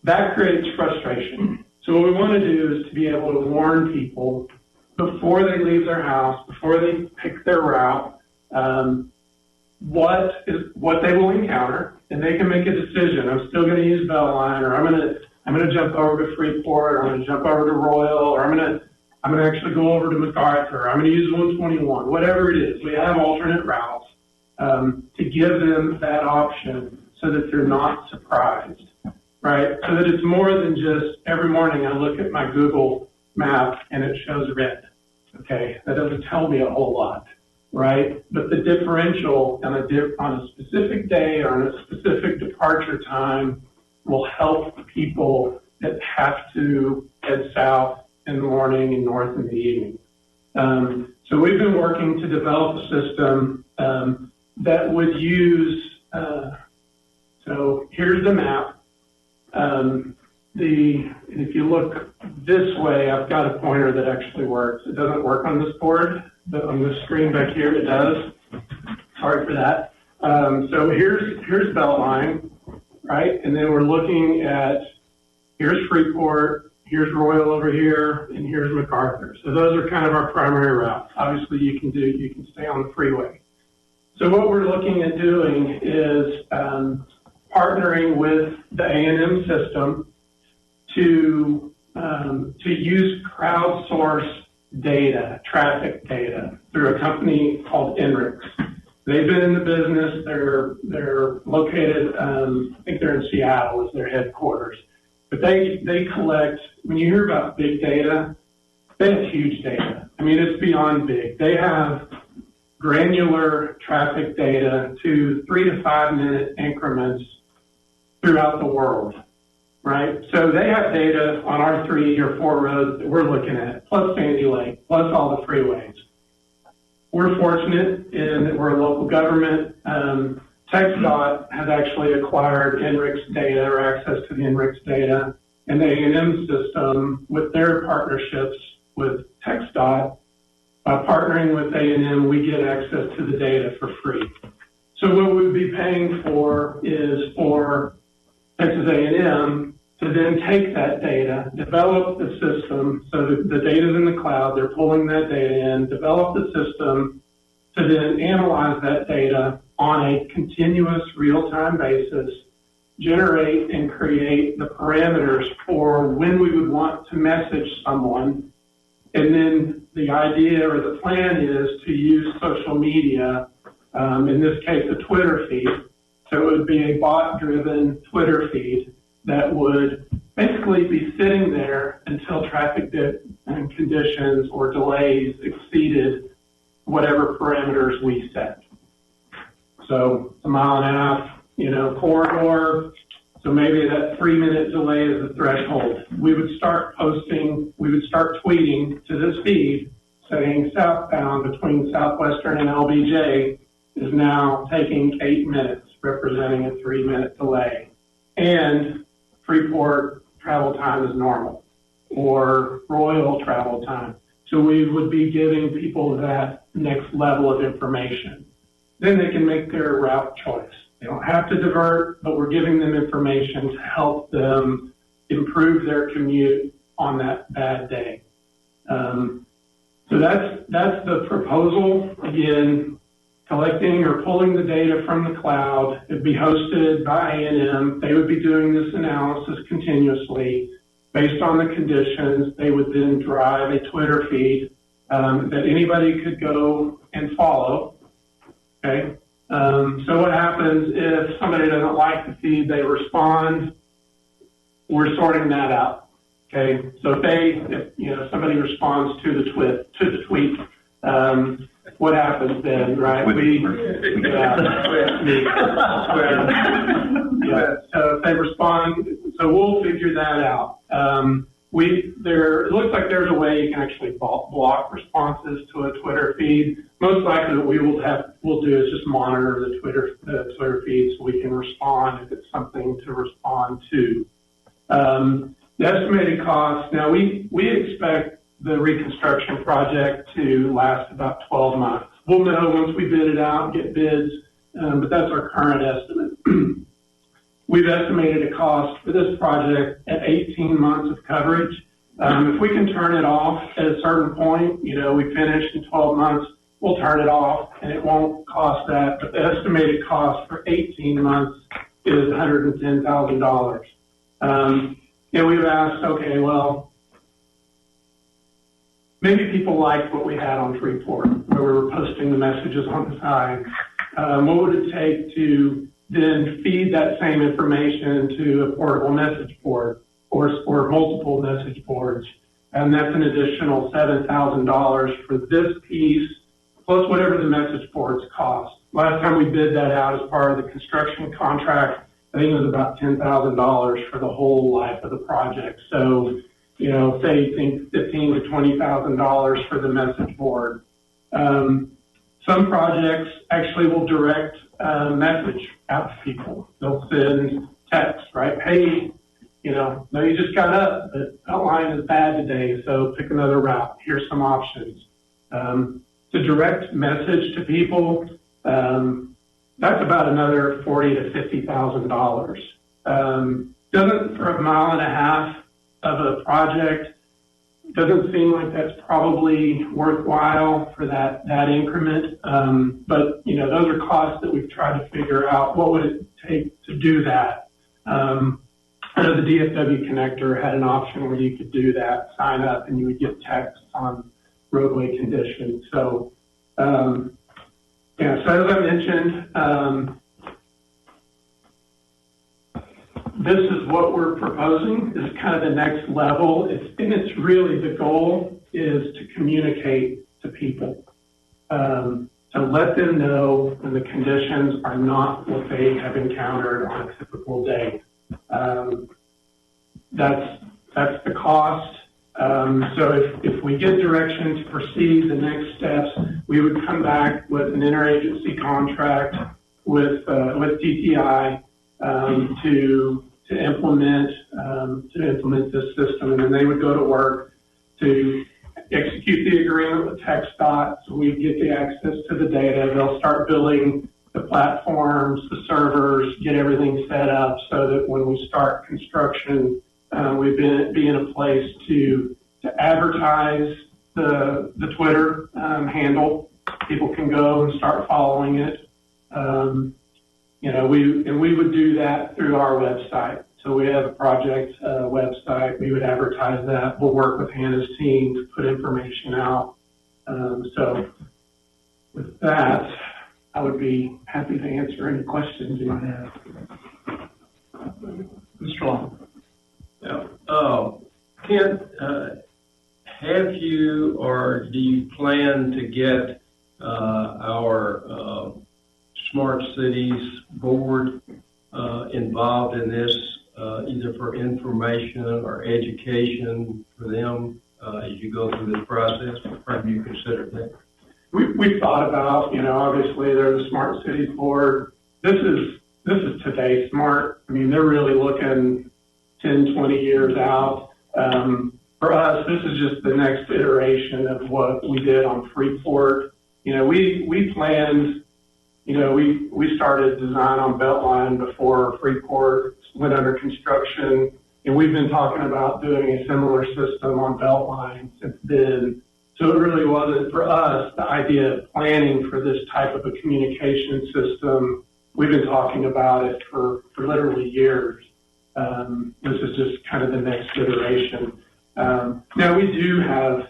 That creates frustration. So what we want to do is to be able to warn people before they leave their house, before they pick their route, what they will encounter, and they can make a decision. I'm still going to use Beltline, or I'm going to jump over to Freeport, or I'm going to jump over to Royal, or I'm going to actually go over to MacArthur. I'm going to use 121, whatever it is. We have alternate routes to give them that option so that they're not surprised, right? So that it's more than just every morning I look at my Google map and it shows red. Okay, that doesn't tell me a whole lot, right? But the differential on a specific day or on a specific departure time will help people that have to head south in the morning and north in the evening. So we've been working to develop a system that would use, so here's the map. If you look this way, I've got a pointer that actually works. It doesn't work on this board, but on this screen back here, it does. Sorry for that. So here's Beltline, right? And then we're looking at, here's Freeport, here's Royal over here, and here's MacArthur. So those are kind of our primary routes. Obviously, you can stay on the freeway. So what we're looking at doing is partnering with the A&M system to use crowdsourced data, traffic data, through a company called INRIX. They've been in the business. They're located, I think they're in Seattle is their headquarters. But they collect, when you hear about big data, they have huge data. I mean, it's beyond big. They have granular traffic data to 3 to 5 minute increments throughout the world, right? So they have data on our 3 or 4 roads that we're looking at, plus Sandy Lake, plus all the freeways. We're fortunate in that we're a local government. TxDOT has actually acquired INRIX data or access to the INRIX data, and the A&M system with their partnerships with TxDOT, partnering with A&M, we get access to the data for free. So what we'd be paying for is for Texas A&M to then take that data, develop the system, so that the data's in the cloud, they're pulling that data in, develop the system to then analyze that data on a continuous real-time basis, generate and create the parameters for when we would want to message someone. And then the idea or the plan is to use social media, in this case, a Twitter feed. So it would be a bot-driven Twitter feed that would basically be sitting there until traffic conditions or delays exceeded whatever parameters we set. So it's a 1.5 mile, corridor. So maybe that 3 minute delay is the threshold. We would start tweeting to this feed saying southbound between Southwestern and LBJ is now taking 8 minutes, representing a 3 minute delay. And Freeport travel time is normal, or Royal travel time. So we would be giving people that next level of information. Then they can make their route choice. They don't have to divert, but we're giving them information to help them improve their commute on that bad day. So that's the proposal. Again, collecting or pulling the data from the cloud. It'd be hosted by A&M. They would be doing this analysis continuously based on the conditions. They would then drive a Twitter feed that anybody could go and follow. Okay. So what happens if somebody doesn't like the feed, they respond, we're sorting that out. Okay. So if somebody responds to the tweet, what happens then, right? So if they respond, so we'll figure that out. It looks like there's a way you can actually block responses to a Twitter feed. Most likely what we'll do is just monitor the Twitter feed so we can respond if it's something to respond to. The estimated cost, now we expect the reconstruction project to last about 12 months. We'll know once we bid it out, get bids, but that's our current estimate. We've estimated a cost for this project at 18 months of coverage. If we can turn it off at a certain point, we finish in 12 months, we'll turn it off and it won't cost that. But the estimated cost for 18 months is $110,000. We've asked, okay, well, maybe people liked what we had on Freeport, where we were posting the messages on the side. What would it take to then feed that same information to a portable message board or multiple message boards? And that's an additional $7,000 for this piece, plus whatever the message boards cost. Last time we bid that out as part of the construction contract, I think it was about $10,000 for the whole life of the project. So, say think $15,000 to $20,000 for the message board. Some projects actually will direct message out to people. They'll send text, right? Hey, no, you just got up, but outline is bad today, so pick another route. Here's some options. To direct message to people, that's about another $40,000 to $50,000. Doesn't, for a mile and a half of a project, doesn't seem like that's probably worthwhile for that increment. But those are costs that we've tried to figure out. What would it take to do that? I know the DFW connector had an option where you could do that, sign up, and you would get texts on roadway conditions. So, so as I mentioned, this is what we're proposing. This is kind of the next level. It's really the goal is to communicate to people, to let them know when the conditions are not what they have encountered on a typical day. That's the cost. So if we get direction to proceed the next steps, we would come back with an interagency contract with TTI to implement this system, and then they would go to work to execute the agreement with TxDOT, so we get the access to the data. They'll start building the platforms, the servers, get everything set up so that when we start construction, we'd be in a place to advertise the Twitter handle. People can go and start following it. We would do that through our website. So we have a project website. We would advertise that. We'll work with Hannah's team to put information out. So with that, I would be happy to answer any questions you might have. Mr. Long. Yeah. Ken, have you or do you plan to get our Smart Cities board involved in this, either for information or education for them as you go through this process? Have you considered that? We thought about, obviously there's a Smart Cities board. This is today smart. I mean, they're really looking 10, 20 years out. For us, this is just the next iteration of what we did on Freeport. We planned, we started design on Beltline before Freeport went under construction, and we've been talking about doing a similar system on Beltline since then. So it really wasn't for us the idea of planning for this type of a communication system. We've been talking about it for literally years. This is just kind of the next iteration. Now we do have,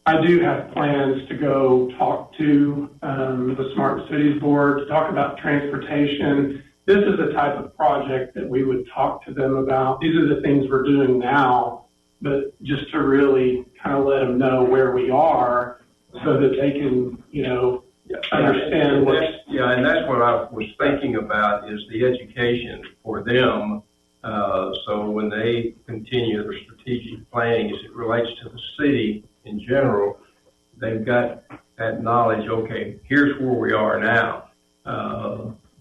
I do have plans to go talk to the Smart Cities Board to talk about transportation. This is the type of project that we would talk to them about. These are the things we're doing now, but just to really kind of let them know where we are so that they can, understand what. Yeah, and that's what I was thinking about is the education for them. So when they continue their strategic planning as it relates to the city in general, they've got that knowledge, okay, here's where we are now.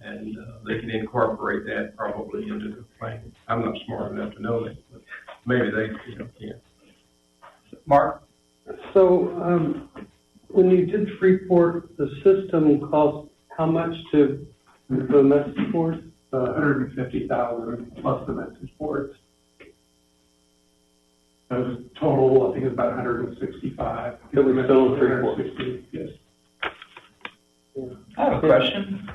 And they can incorporate that probably into the planning. I'm not smart enough to know that, but maybe they can. Mark? So, when you did Freeport, the system cost how much to the message boards? 150,000 plus the message boards. That was total, I think it's about 165. That was still in Freeport. 160, yes. I have a question.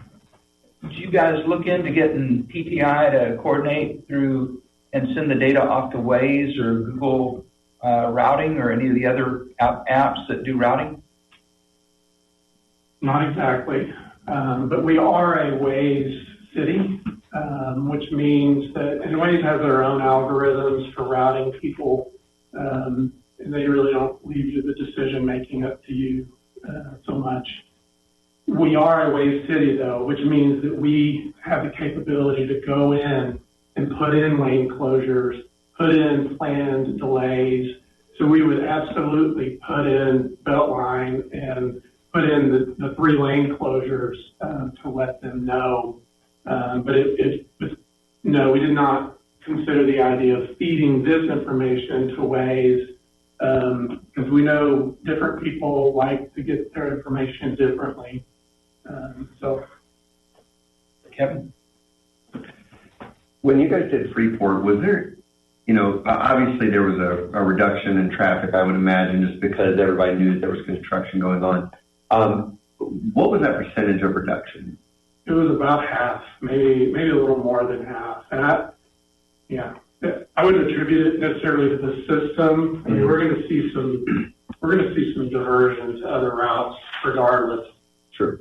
Did you guys look into getting PTI to coordinate through and send the data off to Waze or Google routing or any of the other apps that do routing? Not exactly, but we are a Waze city, which means that, and Waze has their own algorithms for routing people, and they really don't leave you the decision making up to you so much. We are a Waze city though, which means that we have the capability to go in and put in lane closures, put in planned delays. So we would absolutely put in Beltline and put in the 3 lane closures to let them know. But no, we did not consider the idea of feeding this information to Waze because we know different people like to get their information differently. Kevin? When you guys did Freeport, was there, obviously there was a reduction in traffic, I would imagine, just because everybody knew that there was construction going on. What was that percentage of reduction? It was about half, maybe a little more than half. And I wouldn't attribute it necessarily to the system. I mean, we're going to see some diversion to other routes regardless. Sure.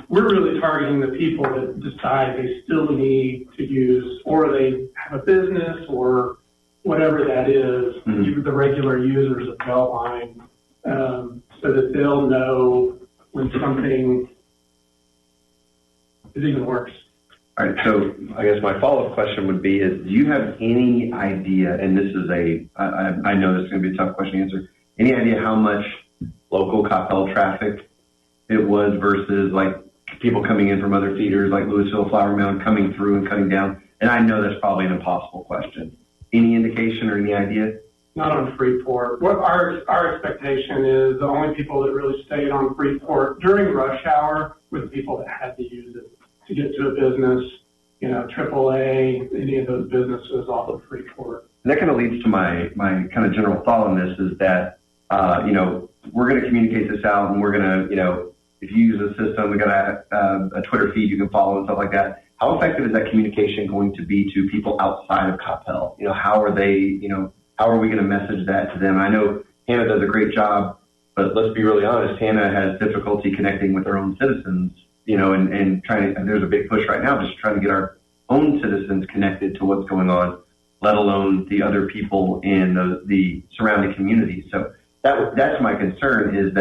We're really targeting the people that decide they still need to use, or they have a business or whatever that is, even the regular users of Beltline, so that they'll know when something is even worse. All right, so I guess my follow-up question would be is, do you have any idea, and this is I know this is going to be a tough question to answer, any idea how much local Coppell traffic it was versus like people coming in from other feeders like Louisville, Flower Mound, coming through and cutting down? And I know that's probably an impossible question. Any indication or any idea? Not on Freeport. What our expectation is, the only people that really stayed on Freeport during rush hour were the people that had to use it to get to a business, AAA, any of those businesses off of Freeport. And that kind of leads to my kind of general thought on this is that, we're going to communicate this out and we're going to, if you use a system, we got a Twitter feed you can follow and stuff like that. How effective is that communication going to be to people outside of Coppell? How are they, how are we going to message that to them? I know Hannah does a great job, but let's be really honest, Hannah has difficulty connecting with her own citizens, and there's a big push right now just trying to get our own citizens connected to what's going on, let alone the other people in the surrounding communities. So that's my concern is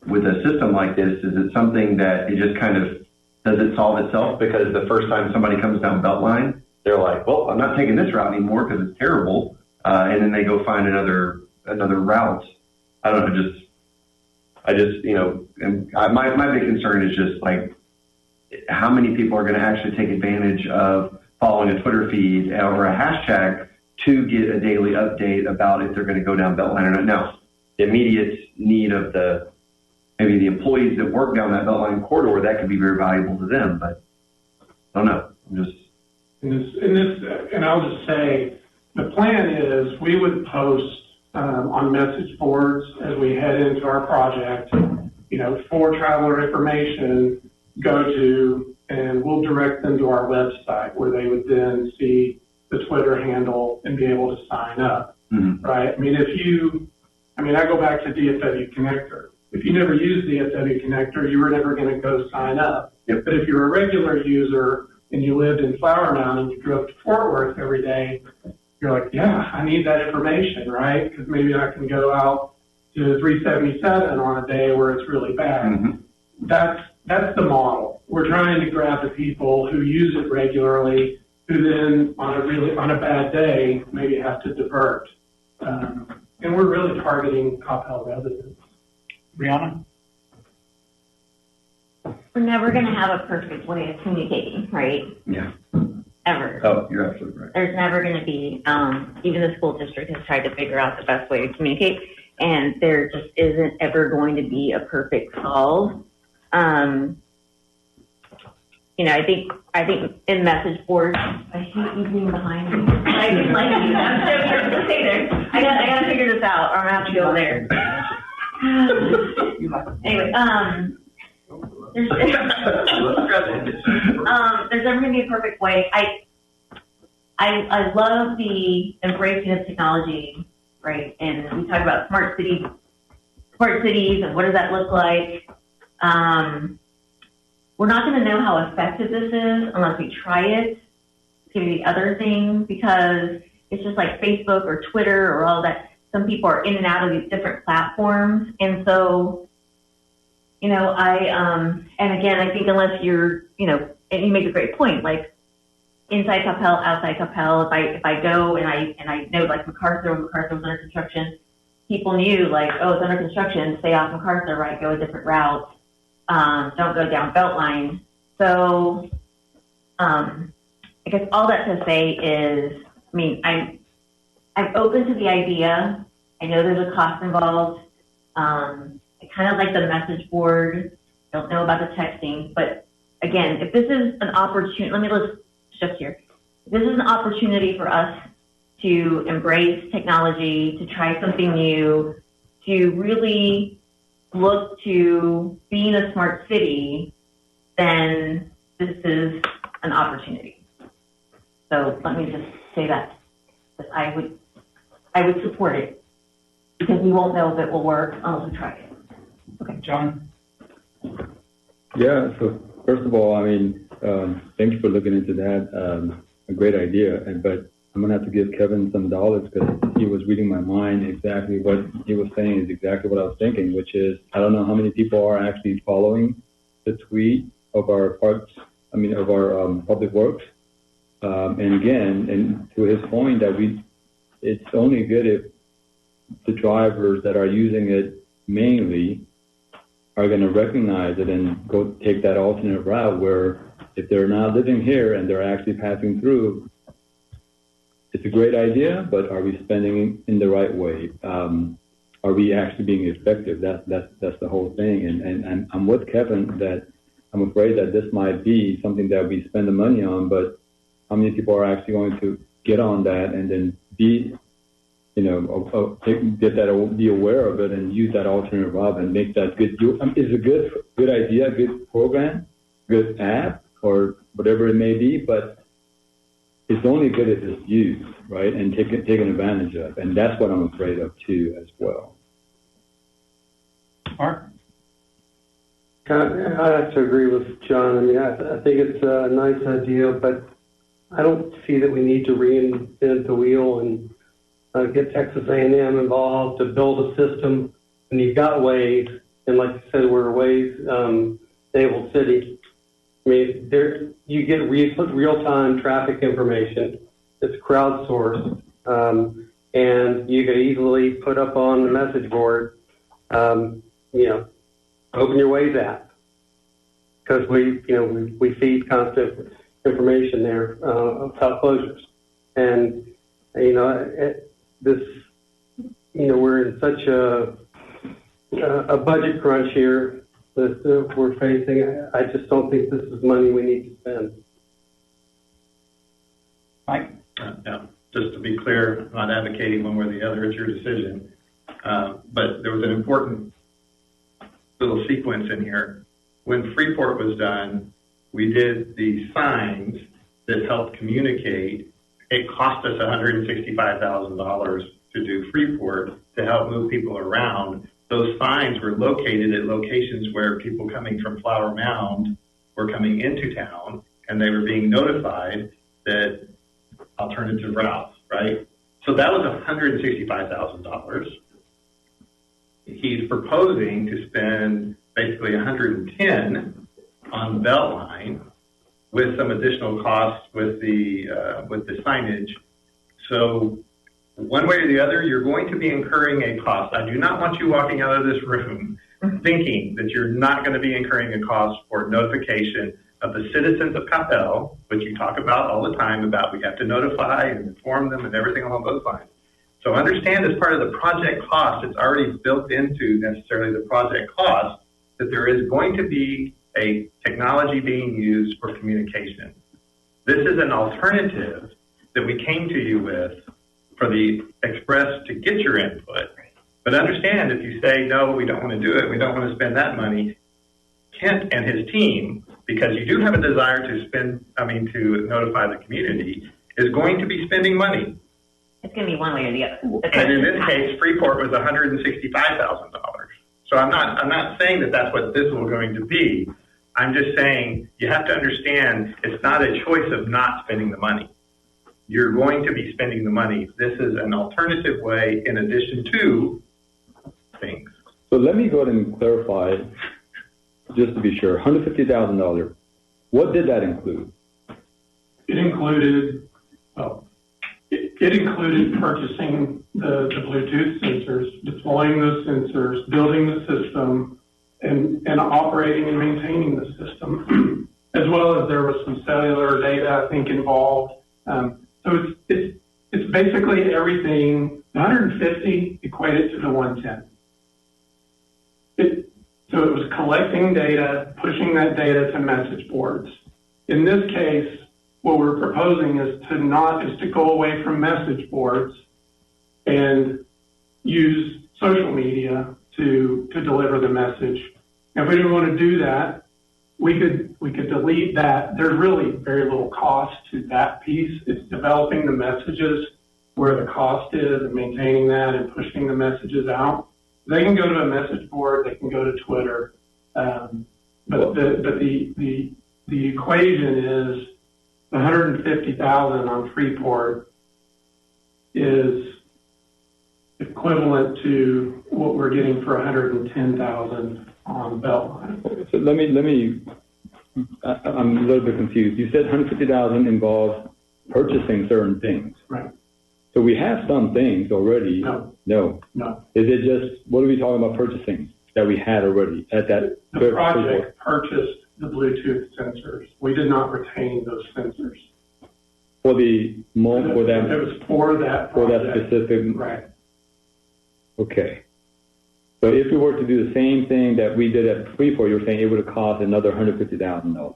with a system like this, is it something that it just kind of, does it solve itself? Because the first time somebody comes down Beltline, they're like, well, I'm not taking this route anymore because it's terrible. And then they go find another route. I don't know, and my big concern is just like, how many people are going to actually take advantage of following a Twitter feed or a hashtag to get a daily update about if they're going to go down Beltline or not. Now, the immediate need of maybe the employees that work down that Beltline corridor, that could be very valuable to them, but I don't know. And I'll just say, the plan is we would post on message boards as we head into our project, for traveler information, go to, and we'll direct them to our website where they would then see the Twitter handle and be able to sign up, right? I go back to DFW Connector. If you never used DFW Connector, you were never going to go sign up. Yep. But if you're a regular user and you lived in Flower Mound and you drove to Fort Worth every day, you're like, yeah, I need that information, right? Because maybe I can go out to 377 on a day where it's really bad. That's the model. We're trying to grab the people who use it regularly, who then on a bad day maybe have to divert. And we're really targeting Coppell residents. Brianna? We're never going to have a perfect way of communicating, right? Yeah. ever. Oh, you're absolutely right. There's never going to be, even the school district has tried to figure out the best way to communicate, and there just isn't ever going to be a perfect solve. You know, I think in message boards, I hate you being behind me. I didn't like you. I'm so here to stay there. I gotta figure this out, or I'm gonna have to go there. Anyway, there's never gonna be a perfect way. I love the embracing of technology, right? And we talk about smart cities, and what does that look like? We're not going to know how effective this is unless we try it. It's going to be the other thing, because it's just like Facebook or Twitter or all that. Some people are in and out of these different platforms. And so, you know, and again, I think unless you're, you know, and you make a great point, like inside Coppell, outside Coppell, if I go and I know like MacArthur was under construction, people knew like, oh, it's under construction, stay off MacArthur, right? Go a different route. Don't go down Beltline. So, I guess all that to say is, I mean, I'm open to the idea. I know there's a cost involved. I kind of like the message board. Don't know about the texting, but again, if this is an opportunity, let's shift here. If this is an opportunity for us to embrace technology, to try something new, to really look to being a smart city, then this is an opportunity. So let me just say that I would support it, because we won't know if it will work unless we try it. Okay, John? Yeah, so first of all, I mean, thank you for looking into that. A great idea, but I'm going to have to give Kevin some dollars, because he was reading my mind. Exactly what he was saying is exactly what I was thinking, which is, I don't know how many people are actually following the tweet of our parks, of our public works. And again, and to his point, that it's only good if the drivers that are using it mainly are going to recognize it and go take that alternate route, where if they're not living here and they're actually passing through, it's a great idea, but are we spending in the right way? Are we actually being effective? That's the whole thing. And I'm with Kevin that I'm afraid that this might be something that we spend the money on, but how many people are actually going to get on that and then be, be aware of it and use that alternate route and make that good? It's a good idea, good program, good app, or whatever it may be, but it's only good if it's used, right, and taken advantage of. And that's what I'm afraid of, too, as well. Mark? I have to agree with John. I mean, I think it's a nice idea, but I don't see that we need to reinvent the wheel and get Texas A&M involved to build a system. And you've got Waze, and like you said, we're a Waze-enabled city. I mean, you get real-time traffic information. It's crowdsourced, and you could easily put up on the message board, open your Waze app, because we feed constant information there about closures, and we're in such a budget crunch here that we're facing. I just don't think this is money we need to spend. Mike? No, just to be clear, I'm not advocating one way or the other. It's your decision. But there was an important little sequence in here. When Freeport was done, we did the signs that helped communicate. It cost us $165,000 to do Freeport to help move people around. Those signs were located at locations where people coming from Flower Mound were coming into town, and they were being notified that alternative routes, right? So that was $165,000. He's proposing to spend basically $110 on the Beltline with some additional costs with the signage. So one way or the other, you're going to be incurring a cost. I do not want you walking out of this room thinking that you're not going to be incurring a cost for notification of the citizens of Coppell, which you talk about all the time about we have to notify and inform them and everything along those lines. So understand as part of the project cost, it's already built into necessarily the project cost that there is going to be a technology being used for communication. This is an alternative that we came to you with for the express to get your input. But understand if you say, no, we don't want to do it, we don't want to spend that money, Kent and his team, because you do have a desire to notify the community, is going to be spending money. It's going to be one way or the other. And in this case, Freeport was $165,000. So I'm not saying that that's what this is going to be. I'm just saying you have to understand it's not a choice of not spending the money. You're going to be spending the money. This is an alternative way in addition to things. So let me go ahead and clarify, just to be sure, $150,000. What did that include? It included, it included purchasing the Bluetooth sensors, deploying those sensors, building the system, and operating and maintaining the system, as well as there was some cellular data, I think, involved. So it's basically everything. 150 equated to the 110. So it was collecting data, pushing that data to message boards. In this case, what we're proposing is to go away from message boards and use social media to deliver the message. Now, if we didn't want to do that, we could delete that. There's really very little cost to that piece. It's developing the messages where the cost is and maintaining that and pushing the messages out. They can go to a message board. They can go to Twitter. But the equation is the 150,000 on Freeport is equivalent to what we're getting for 110,000 on Beltline. So let me. I'm a little bit confused. You said 150,000 involves purchasing certain things. Right. So we have some things already. No. Is it just, what are we talking about purchasing that we had already at that? The project purchased the Bluetooth sensors. We did not retain those sensors. For the for that. It was for that project. For that specific. Right. Okay. So if we were to do the same thing that we did at Freeport, you're saying it would have cost another $150,000,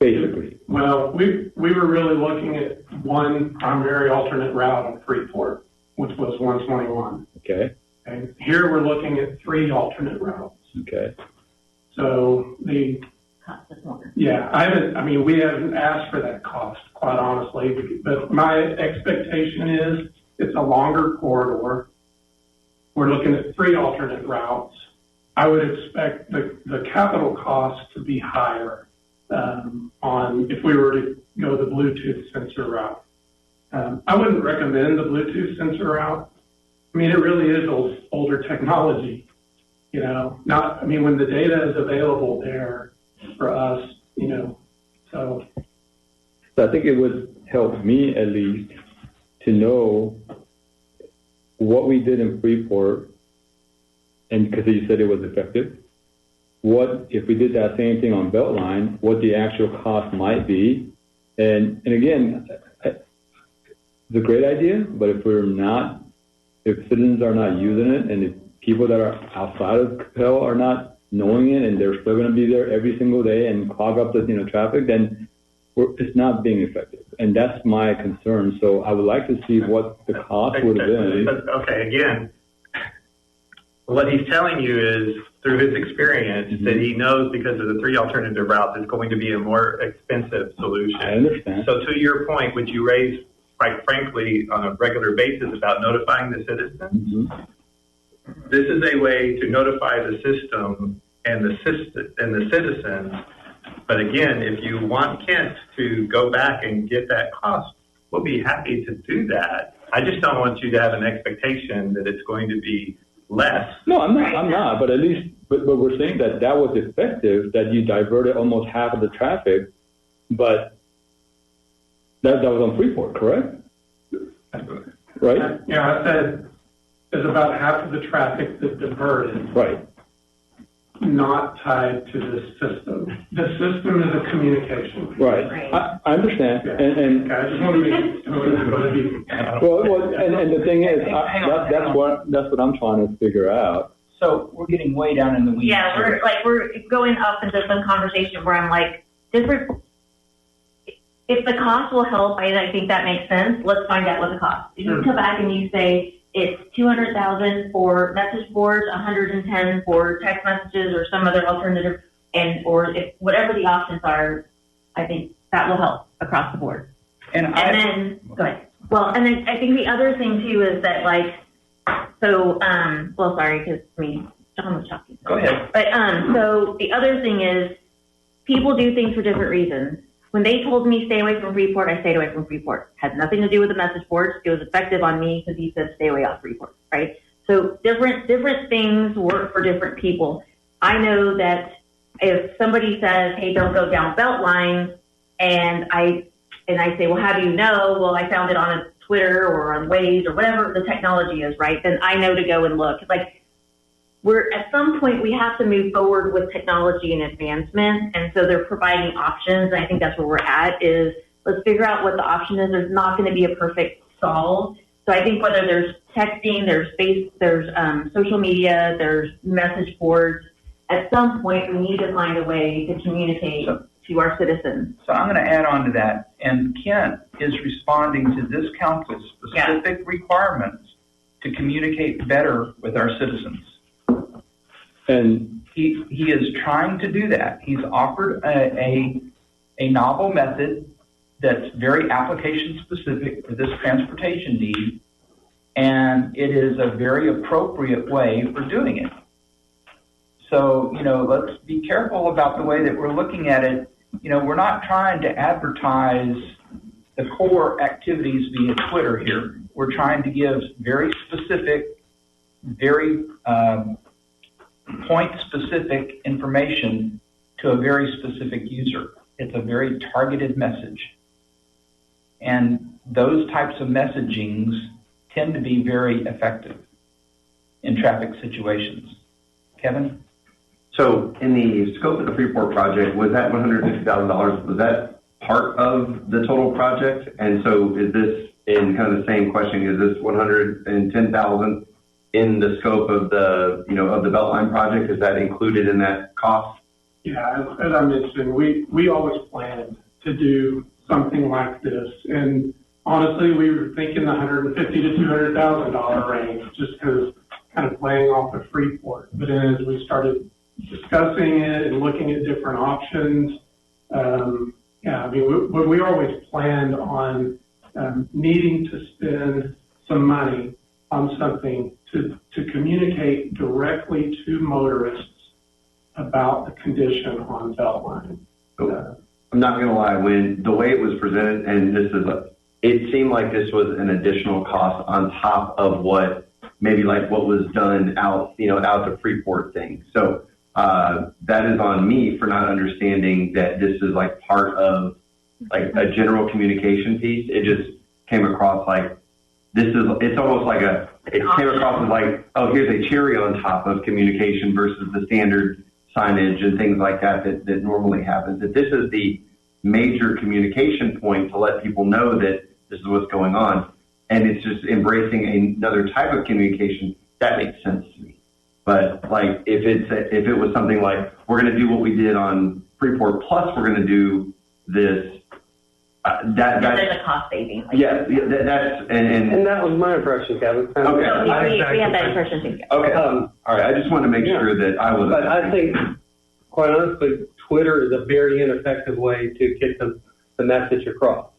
basically. Well, we were really looking at one primary alternate route on Freeport, which was 121. Okay. And here we're looking at 3 alternate routes. Okay. So the cost is more. Yeah, we haven't asked for that cost, quite honestly, but my expectation is it's a longer corridor. We're looking at 3 alternate routes. I would expect the capital cost to be higher if we were to go the Bluetooth sensor route. I wouldn't recommend the Bluetooth sensor route. I mean, it really is older technology. When the data is available there for us, so. So I think it would help me at least to know what we did in Freeport, and because you said it was effective, what if we did that same thing on Beltline, what the actual cost might be. And again, it's a great idea, but if citizens are not using it, and if people that are outside of Coppell are not knowing it, and they're still going to be there every single day and clog up the traffic, then it's not being effective. And that's my concern. So I would like to see what the cost would have been. Okay, again, what he's telling you is, through his experience, that he knows because of the 3 alternative routes, it's going to be a more expensive solution. I understand. So to your point, which you raise, quite frankly, on a regular basis about notifying the citizens, this is a way to notify the system and the citizens. But again, if you want Kent to go back and get that cost, we'll be happy to do that. I just don't want you to have an expectation that it's going to be less. No, I'm not. But at least, but we're saying that was effective, that you diverted almost half of the traffic, but that was on Freeport, correct? Right? Yeah, I said there's about half of the traffic that diverted. Right. not tied to the system. The system is a communication piece. Right. I understand. Yeah. And Okay, I just want to be. and the thing is, Hang on. that's what I'm trying to figure out. So we're getting way down in the weeds. Yeah, here. we're going up into some conversation where I'm like, if the cost will help, I think that makes sense. Let's find out what the cost. If you come back and you say it's $200,000 for message boards, $110 for text messages or some other alternative, or if whatever the options are, I think that will help across the board. And then go ahead. Well, and then I think the other thing too is that sorry, because John was talking. Go ahead. But so the other thing is, people do things for different reasons. When they told me stay away from Freeport, I stayed away from Freeport. Had nothing to do with the message boards. It was effective on me because he said stay away off Freeport, right? So different things work for different people. I know that if somebody says, hey, don't go down Beltline, and I say, well, how do you know? Well, I found it on a Twitter or on Waze or whatever the technology is, right? Then I know to go and look. Like, at some point we have to move forward with technology and advancement, and so they're providing options. And I think that's where we're at, is let's figure out what the option is. There's not going to be a perfect solve. So I think whether there's texting, there's social media, there's message boards, at some point we need to find a way to communicate to our citizens. So I'm going to add on to that. And Kent is responding to this council's specific requirements to communicate better with our citizens. And he is trying to do that. He's offered a novel method that's very application specific for this transportation need, and it is a very appropriate way for doing it. So, let's be careful about the way that we're looking at it. We're not trying to advertise the core activities via Twitter here. We're trying to give very specific, very point-specific information to a very specific user. It's a very targeted message. And those types of messagings tend to be very effective in traffic situations. Kevin? So in the scope of the Freeport project, was that $150,000, was that part of the total project? And so is this, in kind of the same question, is this $110,000 in the scope of the, of the Beltline project? Is that included in that cost? Yeah, as I mentioned, we always planned to do something like this. And honestly, we were thinking the $150,000 to $200,000 range, just because kind of playing off of Freeport. But then as we started discussing it and looking at different options, we always planned on needing to spend some money on something to communicate directly to motorists about the condition on Beltline. I'm not going to lie, when the way it was presented, and it seemed like this was an additional cost on top of what was done out the Freeport thing. So that is on me for not understanding that this is like part of like a general communication piece. It just came across like it's almost like it came across as like, oh, here's a cherry on top of communication versus the standard signage and things like that normally happens. If this is the major communication point to let people know that this is what's going on, and it's just embracing another type of communication, that makes sense to me. But like if it was something like, we're going to do what we did on Freeport plus we're going to do this, that's there's a cost saving. And that was my impression, Kevin. Okay. So we had that impression too. Okay. All right. I just want to make sure that I was. But I think, quite honestly, Twitter is a very ineffective way to get the message across.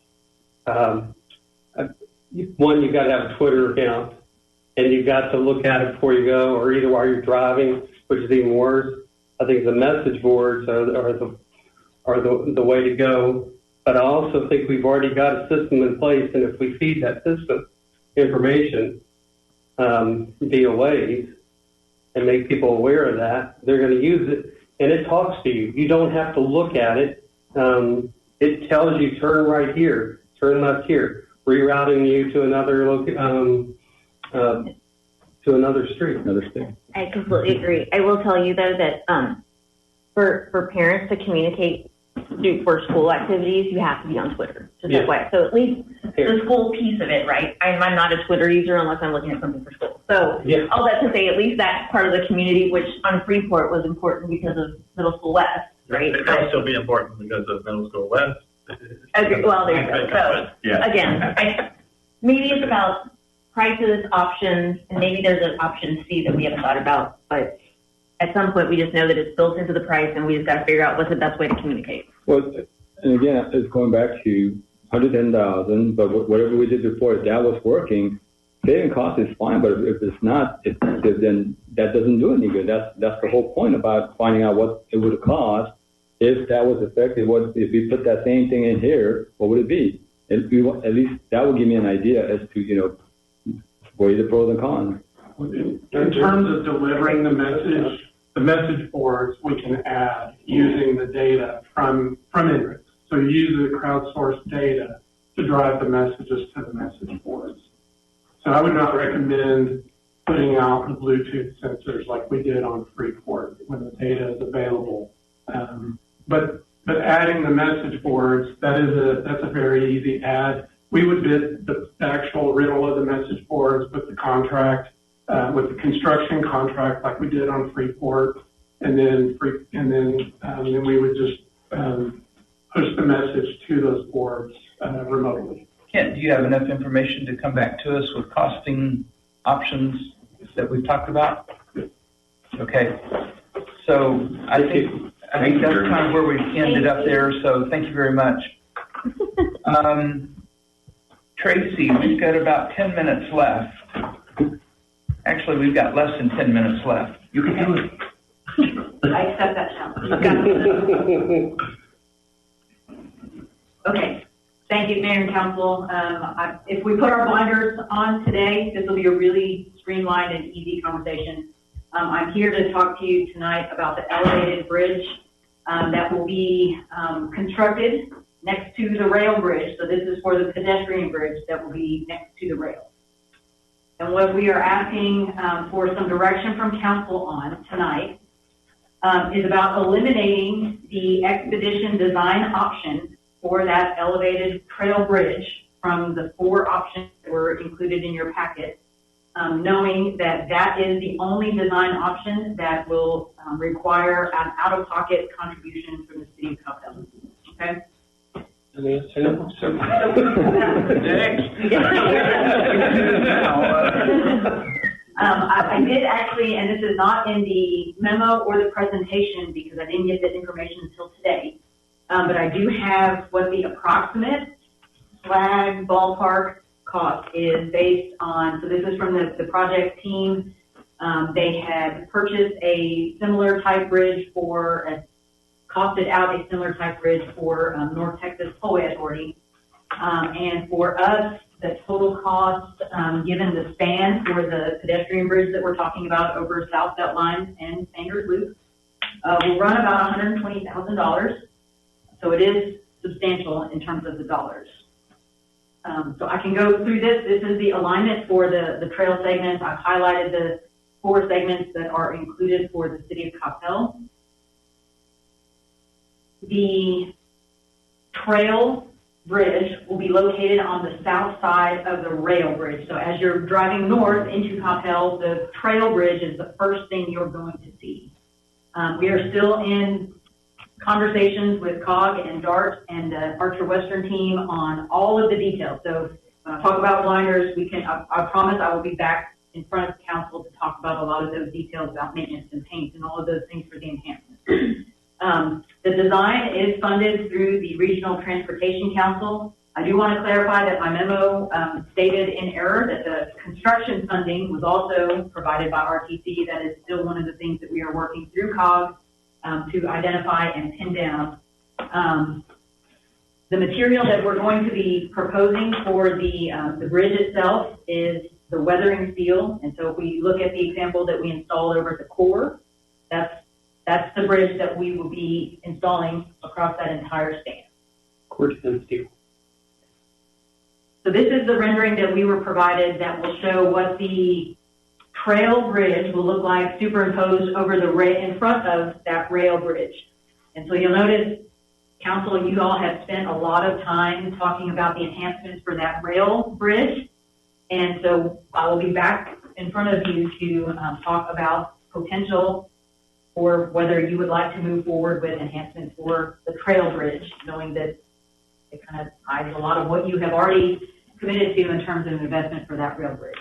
One, you've got to have a Twitter account, and you've got to look at it before you go, or either while you're driving, which is even worse. I think the message boards are the way to go. But I also think we've already got a system in place, and if we feed that system information via Waze and make people aware of that, they're going to use it, and it talks to you. You don't have to look at it. It tells you turn right here, turn left here, rerouting you to another to another street. I completely agree. I will tell you though that for parents to communicate for school activities, you have to be on Twitter. Just that way. So at least the school piece of it, right? I'm not a Twitter user unless I'm looking at something for school. So all that to say, at least that part of the community, which on Freeport was important because of Middle School West, right? It'll still be important because of Middle School West. Well, there you go. So again, maybe it's about prices, options, and maybe there's an option C that we haven't thought about, but at some point we just know that it's built into the price and we just got to figure out what's the best way to communicate. Well, and again, it's going back to 110,000, but whatever we did before, if that was working, saving cost is fine, but if it's not effective, then that doesn't do any good. That's the whole point about finding out what it would cost. If that was effective, if we put that same thing in here, what would it be? At least that would give me an idea as to, weigh the pros and cons. In terms of delivering the message boards we can add using the data from INRIX. So you use the crowdsourced data to drive the messages to the message boards. So I would not recommend putting out the Bluetooth sensors like we did on Freeport when the data is available. But adding the message boards, that's a very easy add. We would bid the actual rental of the message boards with the contract, with the construction contract like we did on Freeport, and then we would just push the message to those boards remotely. Kent, do you have enough information to come back to us with costing options that we've talked about? Okay. So I think that's kind of where we ended up there. So thank you very much. Tracy, we've got about 10 minutes left. Actually, we've got less than 10 minutes left. You can do it. I accept that challenge. Okay. Thank you, Mayor and Council. If we put our blinders on today, this will be a really streamlined and easy conversation. I'm here to talk to you tonight about the elevated bridge that will be constructed next to the rail bridge. So this is for the pedestrian bridge that will be next to the rail. And what we are asking for some direction from council on tonight is about eliminating the expedition design option for that elevated trail bridge from the 4 options that were included in your packet, knowing that that is the only design option that will require an out-of-pocket contribution from the city of Coppell. Okay? I did actually, and this is not in the memo or the presentation because I didn't get this information until today, but I do have what the approximate flag ballpark cost is based on. So this is from the project team. They had purchased a similar type bridge costed out a similar type bridge for North Texas Tollway Authority. And for us, the total cost, given the span for the pedestrian bridge that we're talking about over South Belt Line and Sanders Loop, will run about $120,000. So it is substantial in terms of the dollars. So I can go through this. This is the alignment for the trail segments. I've highlighted the 4 segments that are included for the city of Coppell. The trail bridge will be located on the south side of the rail bridge. So as you're driving north into Coppell, the trail bridge is the first thing you're going to see. We are still in conversations with COG and DART and the Archer Western team on all of the details. So when I talk about blinders, I promise I will be back in front of council to talk about a lot of those details about maintenance and paint and all of those things for the enhancements. The design is funded through the Regional Transportation Council. I do want to clarify that my memo stated in error that the construction funding was also provided by RTC. That is still one of the things that we are working through COG to identify and pin down. The material that we're going to be proposing for the bridge itself is the weathering steel. And so if we look at the example that we installed over at the core, that's the bridge that we will be installing across that entire span. Corten steel. So this is the rendering that we were provided that will show what the trail bridge will look like superimposed over the in front of that rail bridge. And so you'll notice, council, you all have spent a lot of time talking about the enhancements for that rail bridge. And so I will be back in front of you to talk about potential or whether you would like to move forward with enhancements for the trail bridge, knowing that it kind of ties a lot of what you have already committed to in terms of investment for that rail bridge.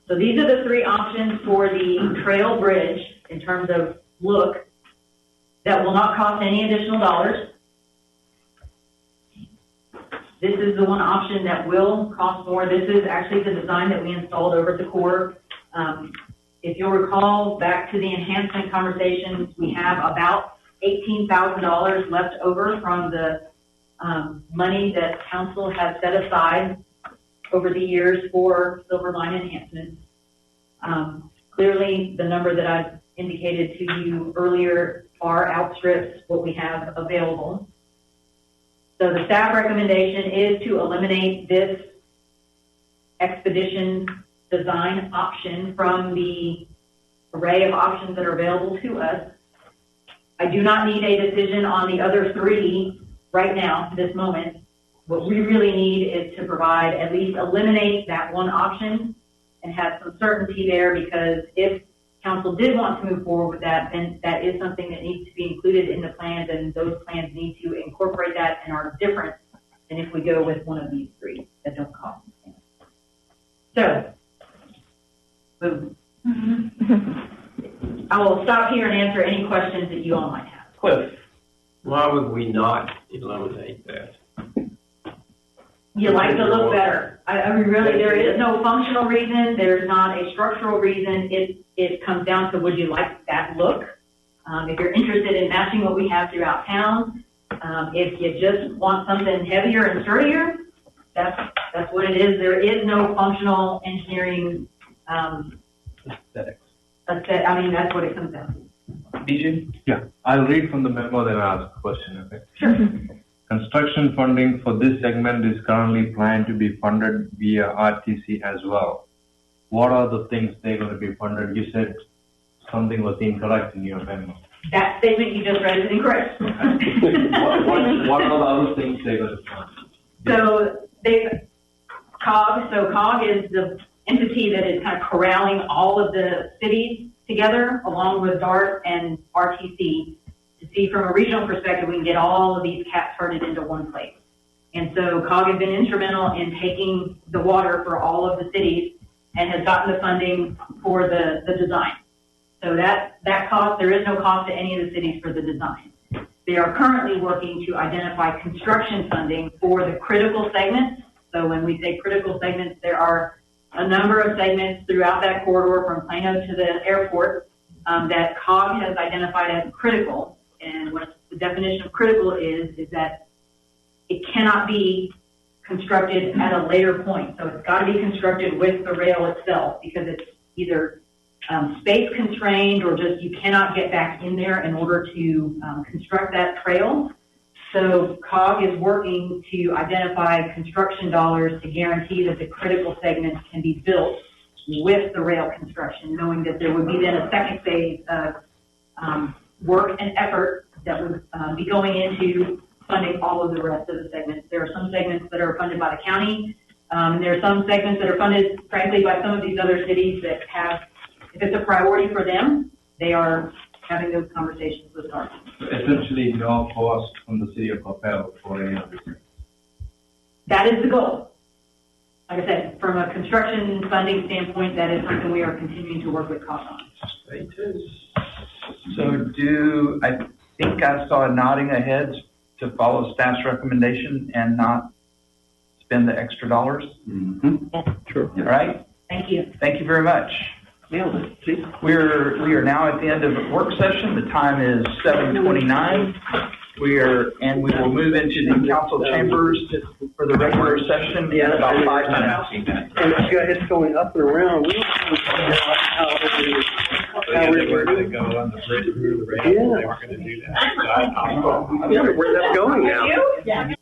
So these are the three options for the trail bridge in terms of look that will not cost any additional dollars. This is the one option that will cost more. This is actually the design that we installed over at the Corps. If you'll recall, back to the enhancement conversations, we have about $18,000 left over from the money that council has set aside over the years for silver line enhancements. Clearly, the number that I've indicated to you earlier far outstrips what we have available. So the staff recommendation is to eliminate this expedition design option from the array of options that are available to us. I do not need a decision on the other three right now, this moment. What we really need is to provide, at least eliminate that one option and have some certainty there, because if council did want to move forward with that, then that is something that needs to be included in the plans, and those plans need to incorporate that and are different than if we go with one of these three that don't cost. So, boom. I will stop here and answer any questions that you all might have. Cliff, why would we not eliminate that? You like to look better. I mean, really, there is no functional reason. There's not a structural reason. It comes down to, would you like that look? If you're interested in matching what we have throughout town, if you just want something heavier and sturdier, that's what it is. There is no functional engineering Aesthetics. I mean, that's what it comes down to. DJ? Yeah, I'll read from the memo, then I'll ask a question, okay? Sure. Construction funding for this segment is currently planned to be funded via RTC as well. What are the things they're going to be funded? You said something was incorrect in your memo. That statement you just read is incorrect. what are the other things they're going to fund? So COG is the entity that is kind of corralling all of the cities together, along with DART and RTC, to see from a regional perspective we can get all of these cats herded into one place. And so COG has been instrumental in taking the water for all of the cities and has gotten the funding for the design. So that cost, there is no cost to any of the cities for the design. They are currently working to identify construction funding for the critical segments. So when we say critical segments, there are a number of segments throughout that corridor from Plano to the airport that COG has identified as critical. And what the definition of critical is that it cannot be constructed at a later point. So it's got to be constructed with the rail itself, because it's either space constrained or just you cannot get back in there in order to construct that trail. So COG is working to identify construction dollars to guarantee that the critical segments can be built with the rail construction, knowing that there would be then a second phase of work and effort that would be going into funding all of the rest of the segments. There are some segments that are funded by the county, and there are some segments that are funded, frankly, by some of these other cities that have, if it's a priority for them, they are having those conversations with us. Essentially, no cost from the city of Coppell for any of this. That is the goal. Like I said, from a construction funding standpoint, that is something we are continuing to work with COG on. Stay tuned. So I think I saw a nodding ahead to follow staff's recommendation and not spend the extra dollars. Mm-hmm. Sure. All right. Thank you. Thank you very much. Nailed it. See? We are now at the end of the work session. The time is 7:29. We will move into the council chambers for the regular session in about 5 minutes. And you got it going up and around. We don't know how Where they go on the bridge through the rail, they weren't going to do that. yeah, where that's going now. Yeah.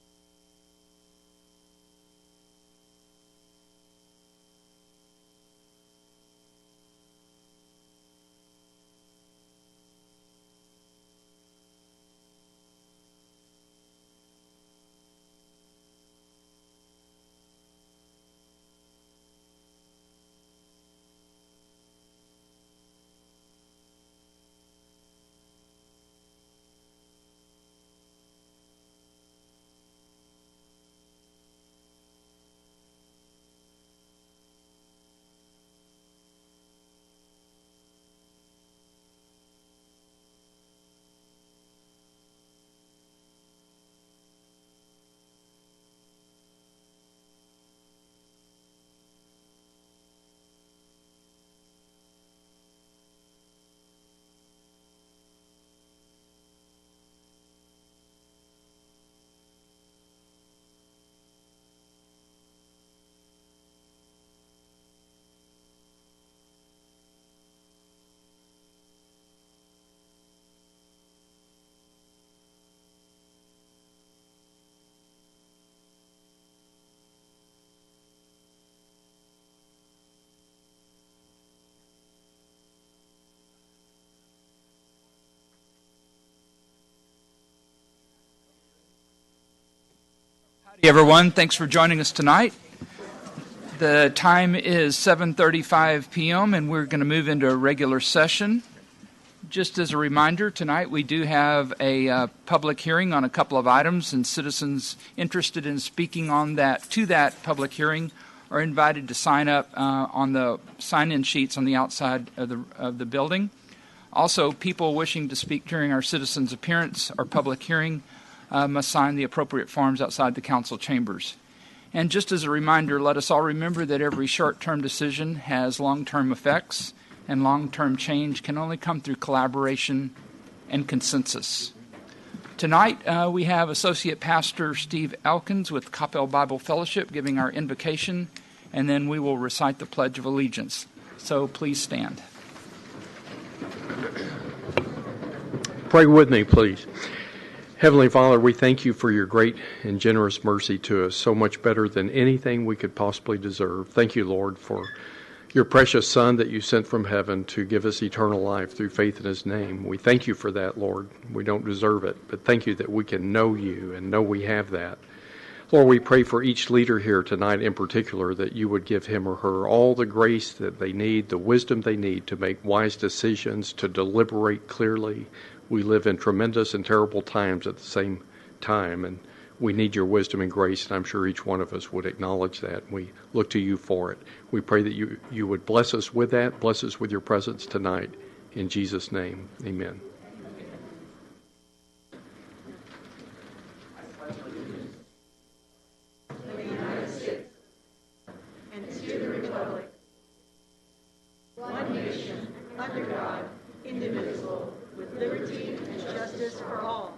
Hey everyone, thanks for joining us tonight. The time is 7:35 p.m. and we're going to move into a regular session. Just as a reminder, tonight we do have a public hearing on a couple of items, and citizens interested in speaking on that public hearing are invited to sign up on the sign-in sheets on the outside of the building. Also, people wishing to speak during our citizens' appearance or public hearing must sign the appropriate forms outside the council chambers. And just as a reminder, let us all remember that every short-term decision has long-term effects, and long-term change can only come through collaboration and consensus. Tonight, we have Associate Pastor Steve Elkins with Coppell Bible Fellowship giving our invocation, and then we will recite the Pledge of Allegiance. So please stand. Pray with me, please. Heavenly Father, we thank you for your great and generous mercy to us, so much better than anything we could possibly deserve. Thank you, Lord, for your precious Son that you sent from heaven to give us eternal life through faith in his name. We thank you for that, Lord. We don't deserve it, but thank you that we can know you and know we have that. Lord, we pray for each leader here tonight in particular that you would give him or her all the grace that they need, the wisdom they need to make wise decisions, to deliberate clearly. We live in tremendous and terrible times at the same time, and we need your wisdom and grace, and I'm sure each one of us would acknowledge that. We look to you for it. We pray that you would bless us with that, bless us with your presence tonight. In Jesus' name, amen. The United States and to the republic, one nation, under God, indivisible, with liberty and justice for all.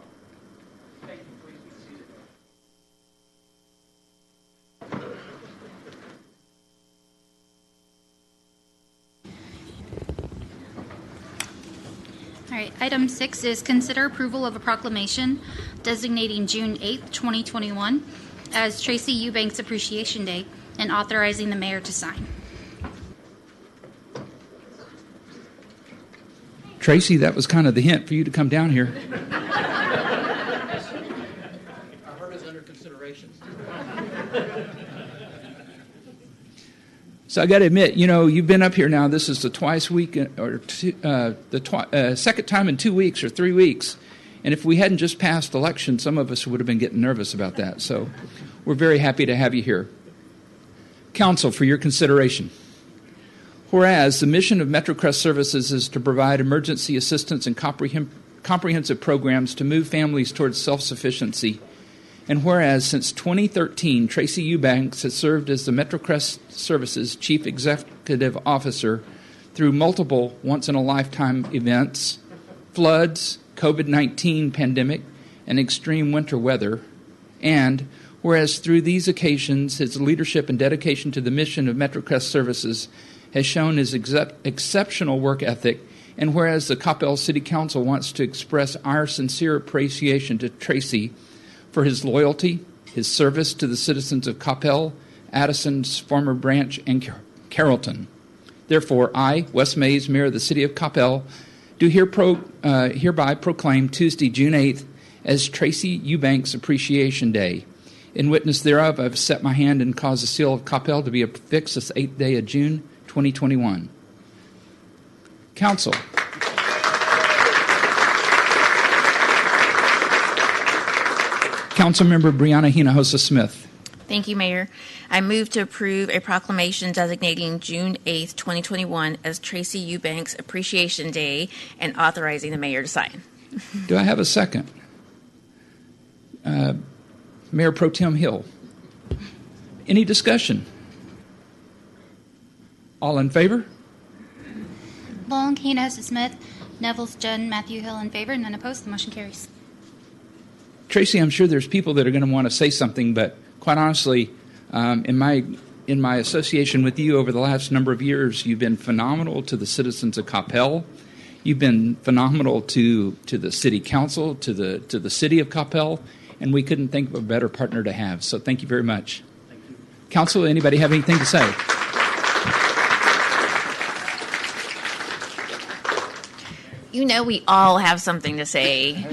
All right, item 6 is consider approval of a proclamation designating June 8th, 2021 as Tracy Eubank's Appreciation Day and authorizing the mayor to sign. Tracy, that was kind of the hint for you to come down here. I heard it's under consideration. So I got to admit, you've been up here now. This is the second time in 2 weeks or 3 weeks. And if we hadn't just passed election, some of us would have been getting nervous about that. So we're very happy to have you here. Council, for your consideration. Whereas the mission of MetroCrest Services is to provide emergency assistance and comprehensive programs to move families towards self-sufficiency. And whereas since 2013, Tracy Eubank has served as the MetroCrest Services Chief Executive Officer through multiple once-in-a-lifetime events, floods, COVID-19 pandemic, and extreme winter weather. And whereas through these occasions, his leadership and dedication to the mission of MetroCrest Services has shown his exceptional work ethic, and whereas the Coppell City Council wants to express our sincere appreciation to Tracy for his loyalty, his service to the citizens of Coppell, Addison's former branch, and Carrollton. Therefore, I, Wes Mays, Mayor of the City of Coppell, do hereby proclaim Tuesday, June 8th, as Tracy Eubank's Appreciation Day. In witness thereof, I've set my hand and caused the seal of Coppell to be affixed this 8th day of June, 2021. Council. Councilmember Brianna Hinojosa-Smith. Thank you, Mayor. I move to approve a proclamation designating June 8th, 2021 as Tracy Eubank's Appreciation Day and authorizing the mayor to sign. Do I have a second? Mayor Pro Tem Hill. Any discussion? All in favor? Long, Hinojosa-Smith, Neville's Judd, Matthew Hill in favor, none opposed. The motion carries. Tracy, I'm sure there's people that are going to want to say something, but quite honestly, in my association with you over the last number of years, you've been phenomenal to the citizens of Coppell. You've been phenomenal to the city council, to the city of Coppell, and we couldn't think of a better partner to have. So thank you very much. Thank you. Council, anybody have anything to say? You know we all have something to say.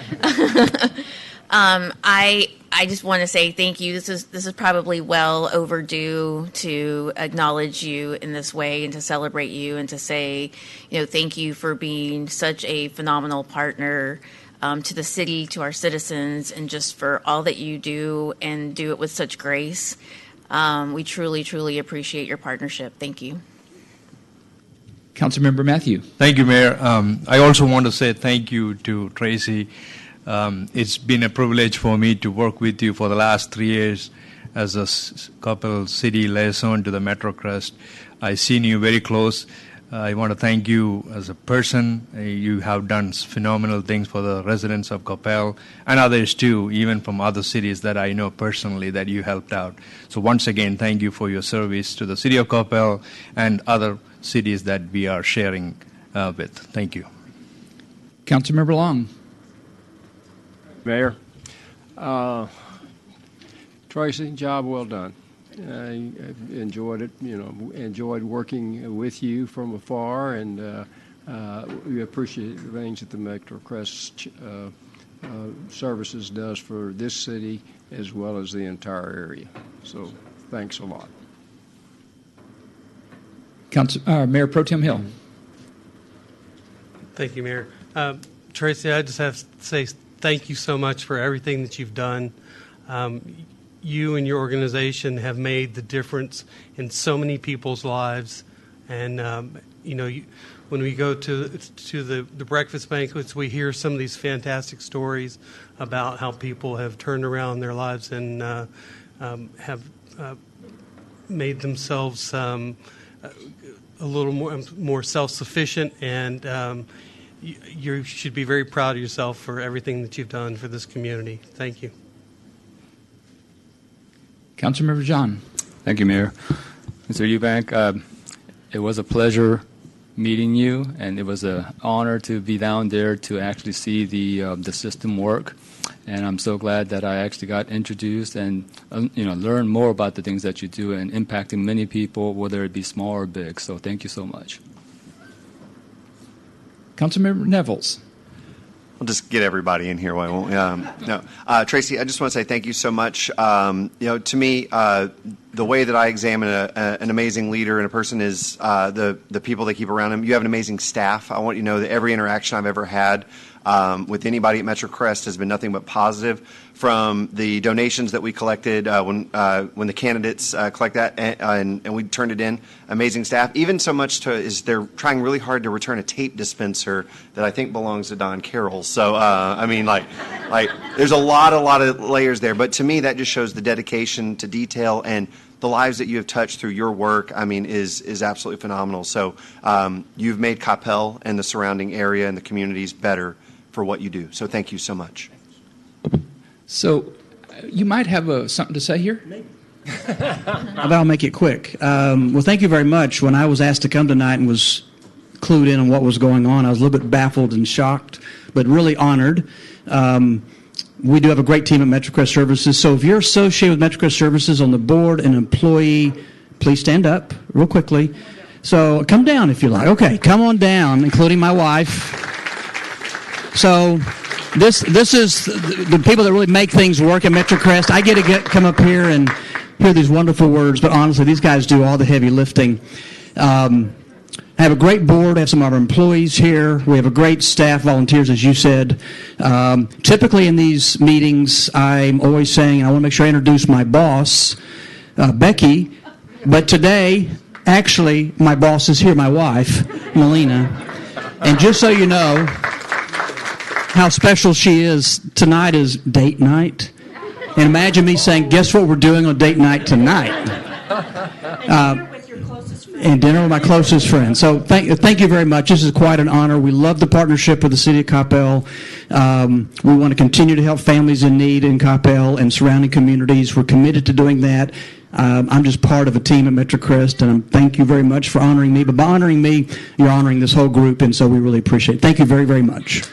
I just want to say thank you. This is probably well overdue to acknowledge you in this way and to celebrate you and to say, thank you for being such a phenomenal partner to the city, to our citizens, and just for all that you do and do it with such grace. We truly, truly appreciate your partnership. Thank you. Councilmember Matthew. Thank you, Mayor. I also want to say thank you to Tracy. It's been a privilege for me to work with you for the last 3 years as a Coppell City liaison to the MetroCrest. I've seen you very close. I want to thank you as a person. You have done phenomenal things for the residents of Coppell and others too, even from other cities that I know personally that you helped out. So once again, thank you for your service to the city of Coppell and other cities that we are sharing with. Thank you. Councilmember Long. Mayor, Tracy, job well done. I enjoyed it. Enjoyed working with you from afar, and we appreciate the things that the MetroCrest Services does for this city as well as the entire area. So, thanks a lot. Mayor Pro Tem Hill. Thank you, Mayor. Tracy, I just have to say thank you so much for everything that you've done. You and your organization have made the difference in so many people's lives. And, when we go to the breakfast banquets, we hear some of these fantastic stories about how people have turned around their lives and have made themselves a little more self-sufficient. And you should be very proud of yourself for everything that you've done for this community. Thank you. Councilmember John. Thank you, Mayor. Mr. Eubank, it was a pleasure meeting you, and it was an honor to be down there to actually see the system work. And I'm so glad that I actually got introduced and learn more about the things that you do and impacting many people, whether it be small or big. So thank you so much. Councilmember Nevels. I'll just get everybody in here. Why won't we? No, Tracy, I just want to say thank you so much. To me, the way that I examine an amazing leader and a person is the people they keep around him. You have an amazing staff. I want you to know that every interaction I've ever had with anybody at MetroCrest has been nothing but positive. From the donations that we collected when the candidates collect that and we turned it in, amazing staff. Even so much is they're trying really hard to return a tape dispenser that I think belongs to Don Carroll. So there's a lot of layers there. But to me, that just shows the dedication to detail and the lives that you have touched through your work. Is absolutely phenomenal. So you've made Coppell and the surrounding area and the communities better for what you do. So thank you so much. So you might have something to say here? Maybe. But I'll make it quick. Well, thank you very much. When I was asked to come tonight and was clued in on what was going on, I was a little bit baffled and shocked, but really honored. We do have a great team at MetroCrest Services. So if you're associated with MetroCrest Services on the board, an employee, please stand up real quickly. So come down if you like. Okay, come on down, including my wife. So this is the people that really make things work at MetroCrest. I get to come up here and hear these wonderful words, but honestly, these guys do all the heavy lifting. I have a great board. I have some of our employees here. We have a great staff, volunteers, as you said. Typically in these meetings, I'm always saying, I want to make sure I introduce my boss, Becky. But today, actually, my boss is here, my wife, Melina. And just so you know how special she is, tonight is date night. And imagine me saying, guess what we're doing on date night tonight? And dinner with my closest friend. So thank you very much. This is quite an honor. We love the partnership with the city of Coppell. We want to continue to help families in need in Coppell and surrounding communities. We're committed to doing that. I'm just part of a team at MetroCrest, and thank you very much for honoring me. But by honoring me, you're honoring this whole group, and so we really appreciate it. Thank you very, very much.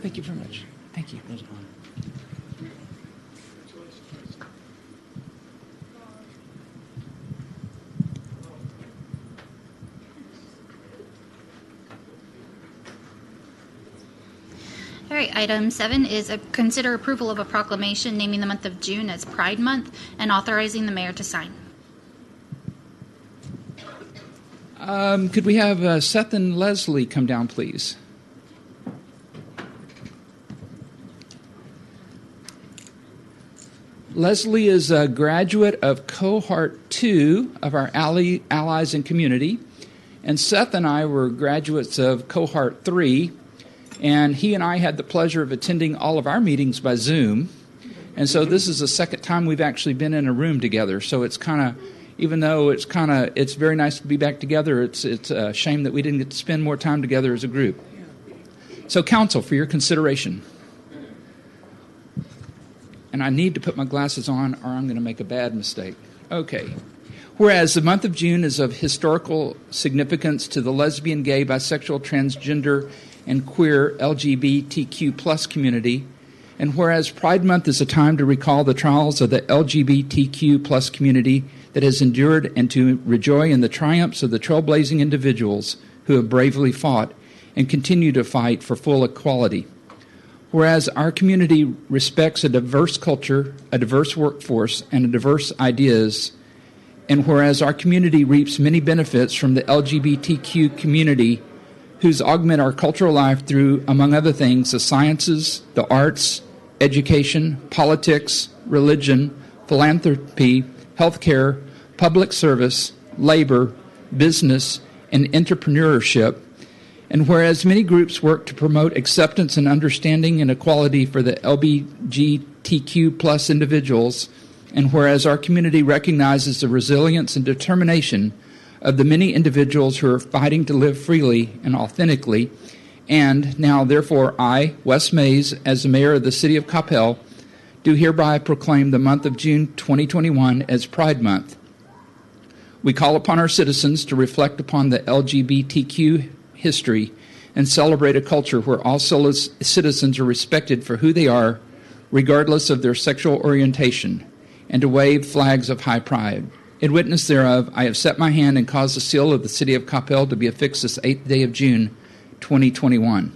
Thank you very much. Thank you. All right, item 7 is consider approval of a proclamation naming the month of June as Pride Month and authorizing the mayor to sign. Could we have Seth and Leslie come down, please? Leslie is a graduate of Cohort 2 of our Allies and Community, and Seth and I were graduates of Cohort 3, and he and I had the pleasure of attending all of our meetings by Zoom, and so this is the second time we've actually been in a room together, so it's kind of, even though it's very nice to be back together, it's a shame that we didn't get to spend more time together as a group. So council, for your consideration. And I need to put my glasses on or I'm going to make a bad mistake. Okay. Whereas the month of June is of historical significance to the lesbian, gay, bisexual, transgender, and queer LGBTQ plus community, and whereas Pride Month is a time to recall the trials of the LGBTQ plus community that has endured and to rejoice in the triumphs of the trailblazing individuals who have bravely fought and continue to fight for full equality. Whereas our community respects a diverse culture, a diverse workforce, and diverse ideas, and whereas our community reaps many benefits from the LGBTQ community, whose augment our cultural life through, among other things, the sciences, the arts, education, politics, religion, philanthropy, healthcare, public service, labor, business, and entrepreneurship. And whereas many groups work to promote acceptance and understanding and equality for the LGBTQ plus individuals, and whereas our community recognizes the resilience and determination of the many individuals who are fighting to live freely and authentically, and now, therefore, I, Wes Mays, as the mayor of the city of Coppell, do hereby proclaim the month of June 2021 as Pride Month. We call upon our citizens to reflect upon the LGBTQ history and celebrate a culture where all citizens are respected for who they are, regardless of their sexual orientation, and to wave flags of high pride. In witness thereof, I have set my hand and caused the seal of the city of Coppell to be affixed this 8th day of June, 2021.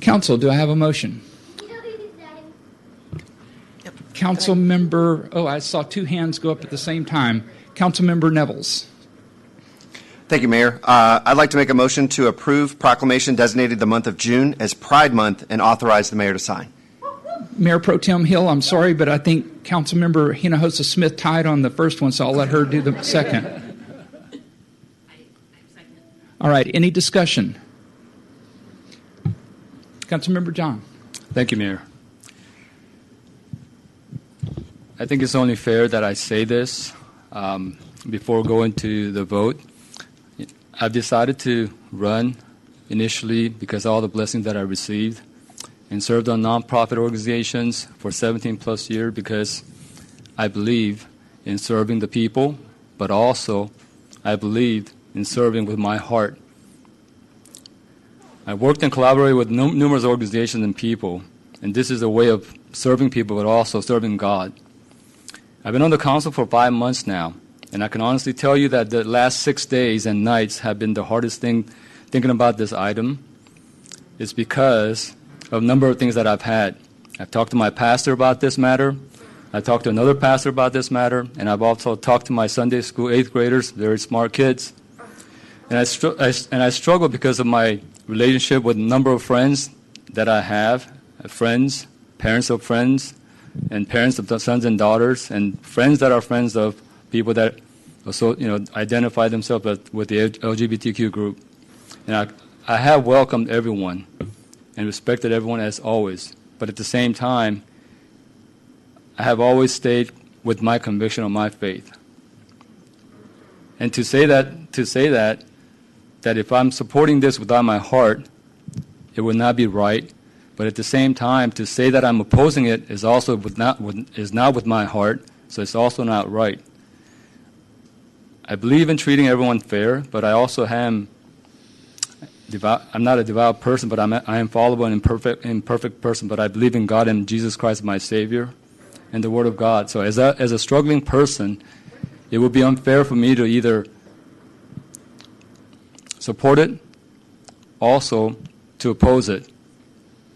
Council, do I have a motion? Council member, I saw two hands go up at the same time. Council member Nevels. Thank you, Mayor. I'd like to make a motion to approve proclamation designated the month of June as Pride Month and authorize the mayor to sign. Mayor Pro Tem Hill, I'm sorry, but I think Council member Hinojosa Smith tied on the first one, so I'll let her do the second. All right, any discussion? Councilmember John. Thank you, Mayor. I think it's only fair that I say this before going to the vote. I've decided to run initially because of all the blessings that I received and served on nonprofit organizations for 17 plus years because I believe in serving the people, but also I believe in serving with my heart. I worked and collaborated with numerous organizations and people, and this is a way of serving people, but also serving God. I've been on the council for 5 months now, and I can honestly tell you that the last 6 days and nights have been the hardest thing thinking about this item. It's because of a number of things that I've had. I've talked to my pastor about this matter. I talked to another pastor about this matter, and I've also talked to my Sunday school 8th graders, very smart kids. And I struggle because of my relationship with a number of friends that I have, friends, parents of friends, and parents of sons and daughters, and friends that are friends of people that also, identify themselves with the LGBTQ group. And I have welcomed everyone and respected everyone as always, but at the same time, I have always stayed with my conviction on my faith. And to say that if I'm supporting this without my heart, it would not be right. But at the same time, to say that I'm opposing it is also not with my heart, so it's also not right. I believe in treating everyone fair, but I also am devout. I'm not a devout person, but I am fallible and imperfect person. But I believe in God and Jesus Christ, my Savior. and the Word of God. So as a struggling person, it would be unfair for me to either support it, also to oppose it.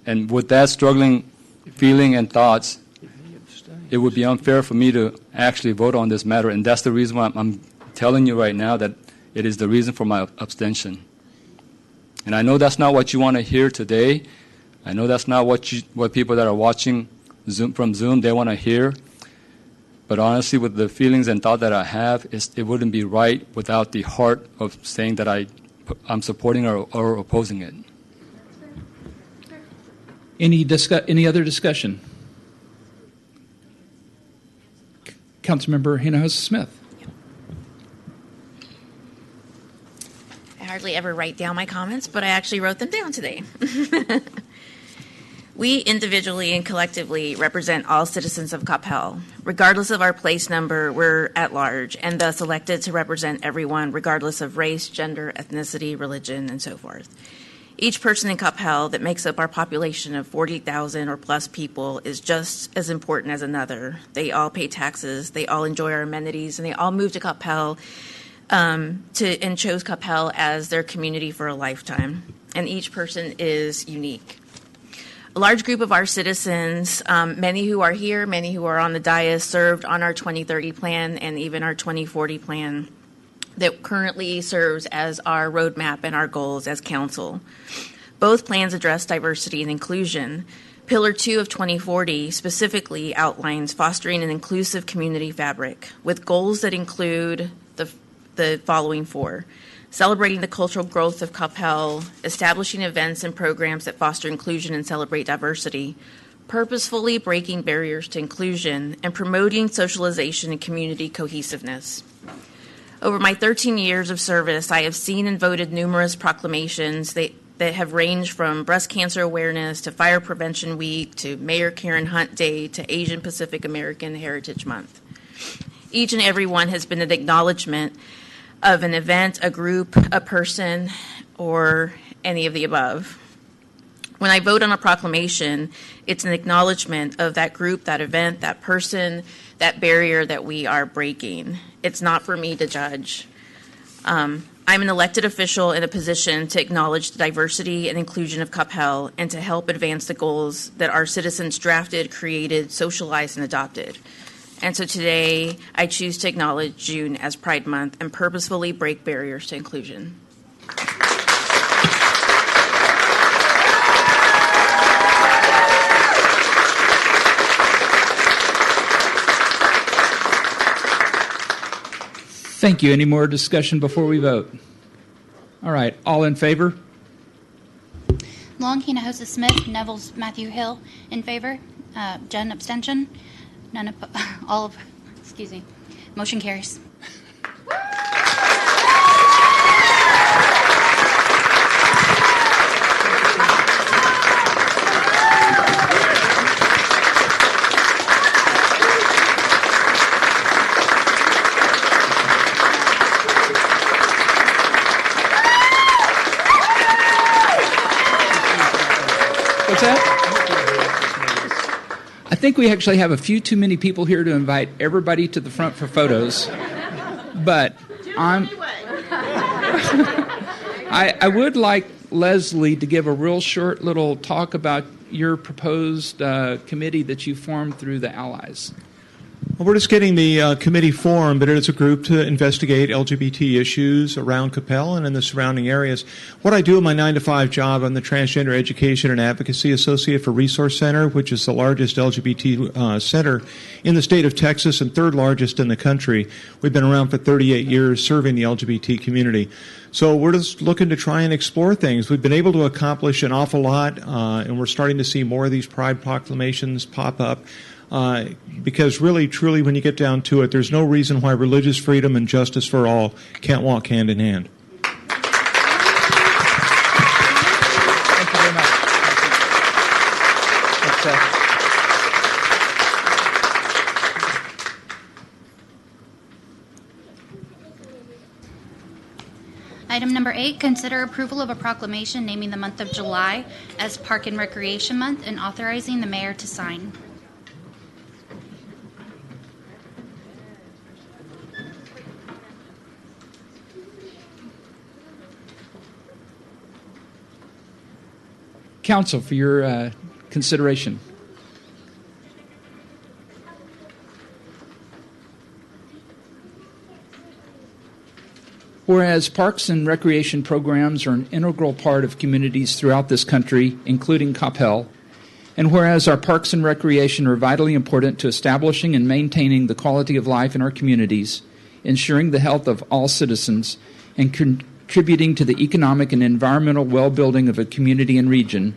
And with that struggling feeling and thoughts, it would be unfair for me to actually vote on this matter. And that's the reason why I'm telling you right now that it is the reason for my abstention. And I know that's not what you want to hear today. I know that's not what people that are watching from Zoom, they want to hear. But honestly, with the feelings and thought that I have, it wouldn't be right without the heart of saying that I'm supporting or opposing it. Any other discussion? Councilmember Hinojosa-Smith. I hardly ever write down my comments, but I actually wrote them down today. We individually and collectively represent all citizens of Coppell. Regardless of our place number, we're at large and thus elected to represent everyone regardless of race, gender, ethnicity, religion, and so forth. Each person in Coppell that makes up our population of 40,000 or plus people is just as important as another. They all pay taxes, they all enjoy our amenities, and they all move to Coppell and chose Coppell as their community for a lifetime. And each person is unique. A large group of our citizens, many who are here, many who are on the dais, served on our 2030 plan and even our 2040 plan that currently serves as our roadmap and our goals as council. Both plans address diversity and inclusion. Pillar 2 of 2040 specifically outlines fostering an inclusive community fabric with goals that include the following 4. Celebrating the cultural growth of Coppell, establishing events and programs that foster inclusion and celebrate diversity, purposefully breaking barriers to inclusion, and promoting socialization and community cohesiveness. Over my 13 years of service, I have seen and voted numerous proclamations that have ranged from breast cancer awareness to Fire Prevention Week to Mayor Karen Hunt Day to Asian Pacific American Heritage Month. Each and every one has been an acknowledgement of an event, a group, a person, or any of the above. When I vote on a proclamation, it's an acknowledgement of that group, that event, that person, that barrier that we are breaking. It's not for me to judge. I'm an elected official in a position to acknowledge the diversity and inclusion of Coppell and to help advance the goals that our citizens drafted, created, socialized, and adopted. And so today, I choose to acknowledge June as Pride Month and purposefully break barriers to inclusion. Thank you. Any more discussion before we vote? All right. All in favor? Long, Hinojosa-Smith, Neville's Matthew Hill in favor. Jen, abstention. None. Excuse me. Motion carries. What's that? I think we actually have a few too many people here to invite everybody to the front for photos. But I would like Leslie to give a real short little talk about your proposed committee that you formed through the Allies. Well, we're just getting the committee formed, but it is a group to investigate LGBT issues around Coppell and in the surrounding areas. What I do in my 9-to-5 job, I'm the Transgender Education and Advocacy Associate for Resource Center, which is the largest LGBT center in the state of Texas and third largest in the country. We've been around for 38 years serving the LGBT community. So we're just looking to try and explore things. We've been able to accomplish an awful lot, and we're starting to see more of these Pride proclamations pop up. Because really, truly, when you get down to it, there's no reason why religious freedom and justice for all can't walk hand in hand. Thank you very much. Item number 8, consider approval of a proclamation naming the month of July as Park and Recreation Month and authorizing the mayor to sign. Council for your consideration. Whereas parks and recreation programs are an integral part of communities throughout this country, including Coppell, and whereas our parks and recreation are vitally important to establishing and maintaining the quality of life in our communities, ensuring the health of all citizens, and contributing to the economic and environmental well-being of a community and region,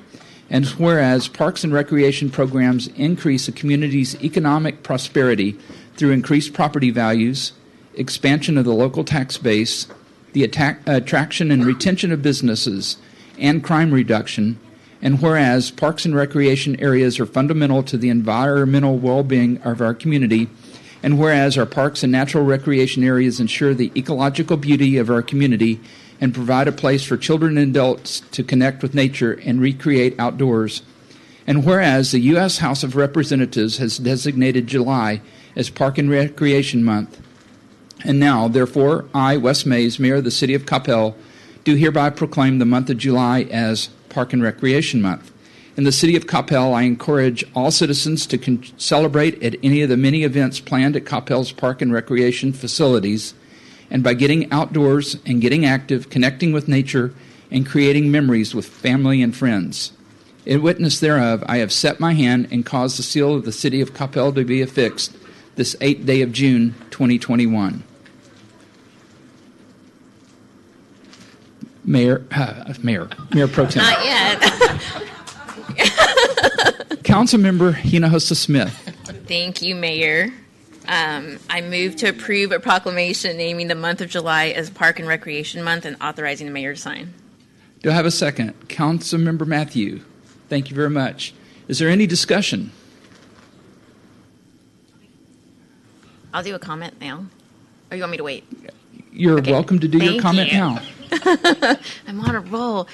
and whereas parks and recreation programs increase a community's economic prosperity through increased property values, expansion of the local tax base, the attraction and retention of businesses, and crime reduction, and whereas parks and recreation areas are fundamental to the environmental well-being of our community, and whereas our parks and natural recreation areas ensure the ecological beauty of our community and provide a place for children and adults to connect with nature and recreate outdoors, and whereas the U.S. House of Representatives has designated July as Park and Recreation Month. And now, therefore, I, Wes Mays, Mayor of the City of Coppell, do hereby proclaim the month of July as Park and Recreation Month. In the City of Coppell, I encourage all citizens to celebrate at any of the many events planned at Coppell's Park and Recreation facilities, and by getting outdoors and getting active, connecting with nature, and creating memories with family and friends. In witness thereof, I have set my hand and caused the seal of the City of Coppell to be affixed this 8th day of June, 2021. Mayor Pro Tem. Not yet. Councilmember Hinojosa Smith. Thank you, Mayor. I move to approve a proclamation naming the month of July as Park and Recreation Month and authorizing the mayor to sign. Do I have a second? Councilmember Matthew. Thank you very much. Is there any discussion? I'll do a comment now. Or you want me to wait? You're welcome to do your comment now. I'm on a roll.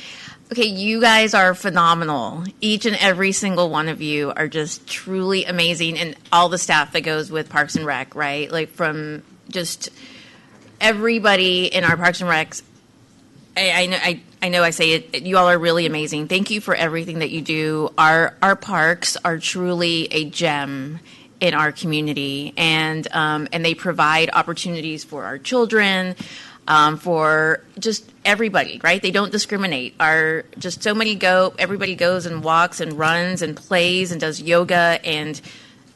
Okay, you guys are phenomenal. Each and every single one of you are just truly amazing, and all the staff that goes with Parks and Rec, right? Like from just everybody in our Parks and Recs. I know I say it. You all are really amazing. Thank you for everything that you do. Our parks are truly a gem in our community, and they provide opportunities for our children. For just everybody, right? They don't discriminate. Everybody goes and walks and runs and plays and does yoga and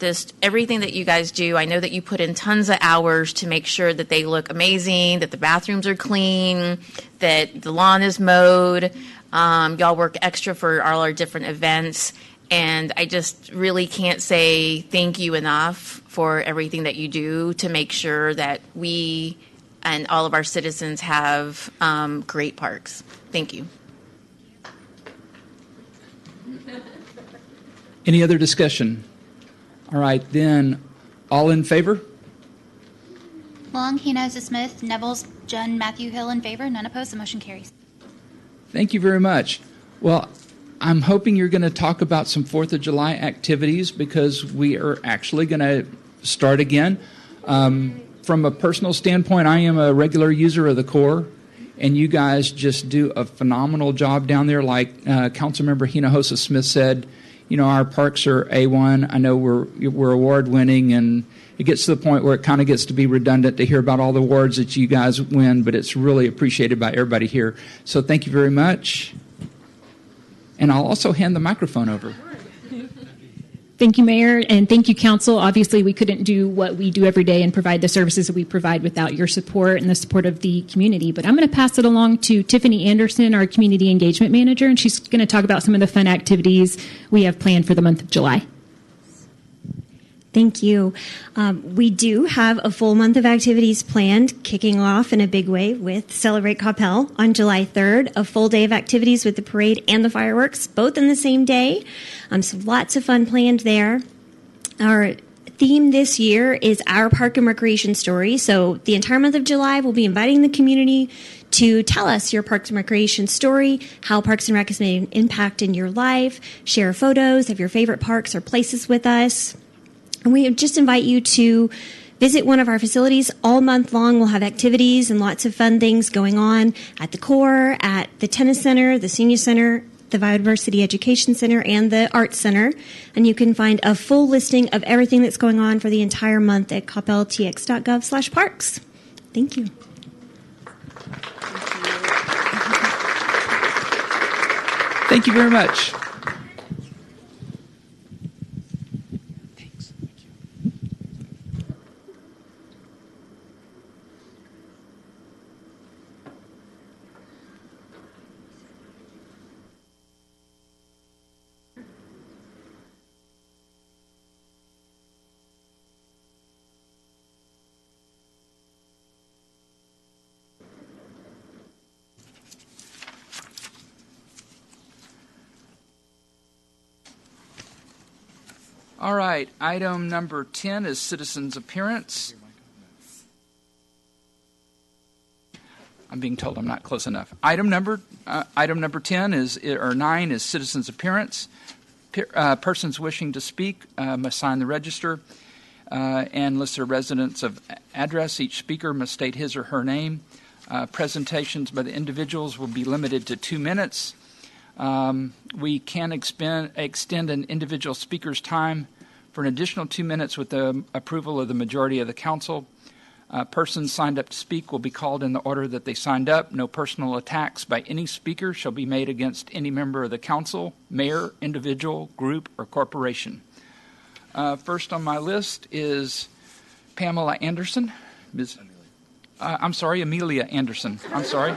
just everything that you guys do. I know that you put in tons of hours to make sure that they look amazing, that the bathrooms are clean, that the lawn is mowed. Y'all work extra for all our different events. And I just really can't say thank you enough for everything that you do to make sure that we and all of our citizens have great parks. Thank you. Any other discussion? All right, then, all in favor? Long, Hinojosa Smith, Neville's, Junn, Matthew Hill in favor, none opposed, the motion carries. Thank you very much. Well, I'm hoping you're going to talk about some 4th of July activities because we are actually going to start again. From a personal standpoint, I am a regular user of the Corps, and you guys just do a phenomenal job down there. Like Councilmember Hinojosa Smith said, you know, our parks are A1. I know we're award-winning, and it gets to the point where it kind of gets to be redundant to hear about all the awards that you guys win, but it's really appreciated by everybody here. So thank you very much. And I'll also hand the microphone over. Thank you, Mayor, and thank you, Council. Obviously, we couldn't do what we do every day and provide the services that we provide without your support and the support of the community. But I'm going to pass it along to Tiffany Anderson, our Community Engagement Manager, and she's going to talk about some of the fun activities we have planned for the month of July. Thank you. We do have a full month of activities planned, kicking off in a big way with Celebrate Coppell on July 3rd, a full day of activities with the parade and the fireworks, both in the same day. So lots of fun planned there. Our theme this year is our Park and Recreation story. So the entire month of July, we'll be inviting the community to tell us your Parks and Recreation story, how Parks and Rec has made an impact in your life, share photos of your favorite parks or places with us. And we just invite you to visit one of our facilities all month long. We'll have activities and lots of fun things going on at the Corps, at the Tennis Center, the Senior Center, the Biodiversity Education Center and the Arts Center. And you can find a full listing of everything that's going on for the entire month at coppelltx.gov/parks. Thank you. Thank you very much. All right, item number 10 is citizens' appearance. I'm being told I'm not close enough. Item number 10 or 9 is citizens' appearance. Persons wishing to speak must sign the register and list their residence of address. Each speaker must state his or her name. Presentations by the individuals will be limited to 2 minutes. We can extend an individual speaker's time for an additional 2 minutes with the approval of the majority of the council. Persons signed up to speak will be called in the order that they signed up. No personal attacks by any speaker shall be made against any member of the council, mayor, individual, group, or corporation. First on my list is Pamela Anderson. Amelia Anderson. I'm sorry.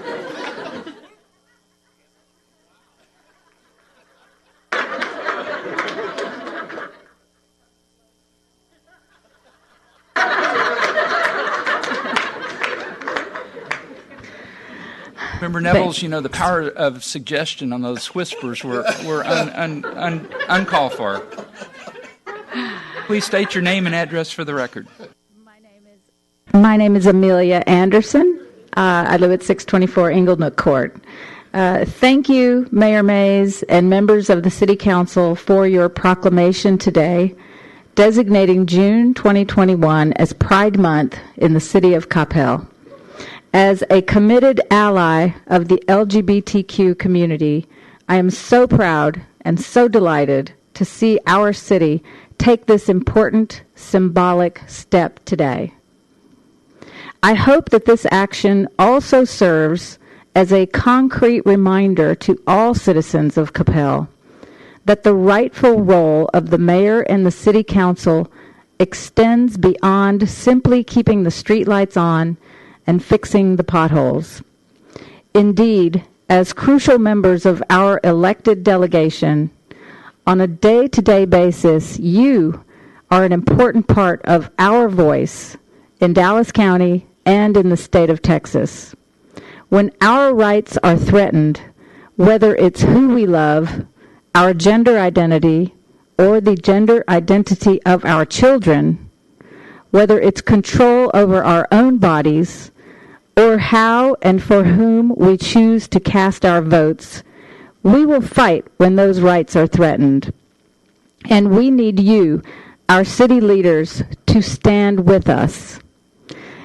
Remember, Neville's, the power of suggestion on those whispers were uncalled for. Please state your name and address for the record. My name is Amelia Anderson. I live at 624 Inglenook Court. Thank you, Mayor Mays and members of the City Council, for your proclamation today, designating June 2021 as Pride Month in the city of Coppell. As a committed ally of the LGBTQ community, I am so proud and so delighted to see our city take this important symbolic step today. I hope that this action also serves as a concrete reminder to all citizens of Coppell that the rightful role of the mayor and the city council extends beyond simply keeping the streetlights on and fixing the potholes. Indeed, as crucial members of our elected delegation, on a day-to-day basis, you are an important part of our voice in Dallas County and in the state of Texas. When our rights are threatened, whether it's who we love, our gender identity, or the gender identity of our children, whether it's control over our own bodies, or how and for whom we choose to cast our votes, we will fight when those rights are threatened. And we need you, our city leaders, to stand with us.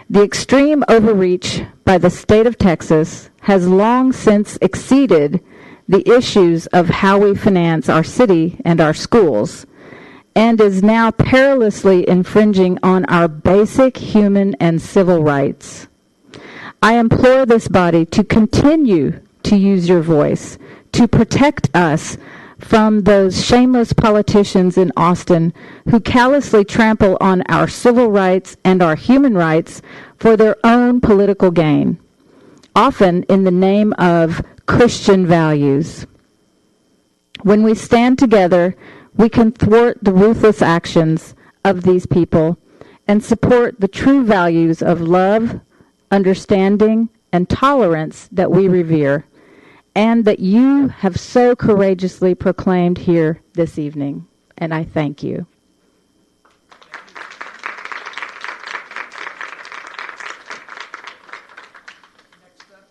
The extreme overreach by the state of Texas has long since exceeded the issues of how we finance our city and our schools, and is now perilously infringing on our basic human and civil rights. I implore this body to continue to use your voice to protect us from those shameless politicians in Austin who callously trample on our civil rights and our human rights for their own political gain, often in the name of Christian values. When we stand together, we can thwart the ruthless actions of these people and support the true values of love, understanding, and tolerance that we revere, and that you have so courageously proclaimed here this evening. And I thank you.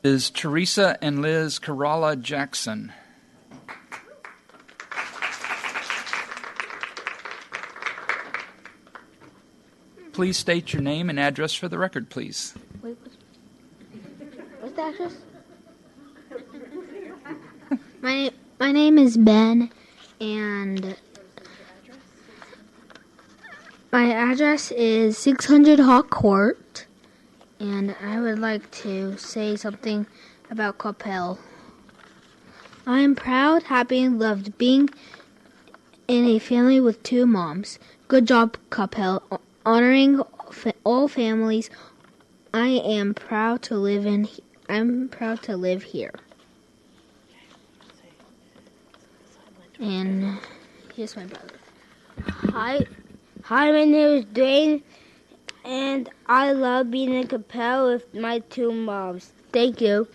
Is Teresa and Liz Kerala Jackson. Please state your name and address for the record, please. Wait, what's the address? My My name is Ben, and my address is 600 Hawk Court, and I would like to say something about Coppell. I am proud, happy, and loved being in a family with two moms. Good job, Coppell, honoring all families. I am proud to live here. And here's my brother. Hi, my name is Dwayne, and I love being in Coppell with my two moms. Thank you.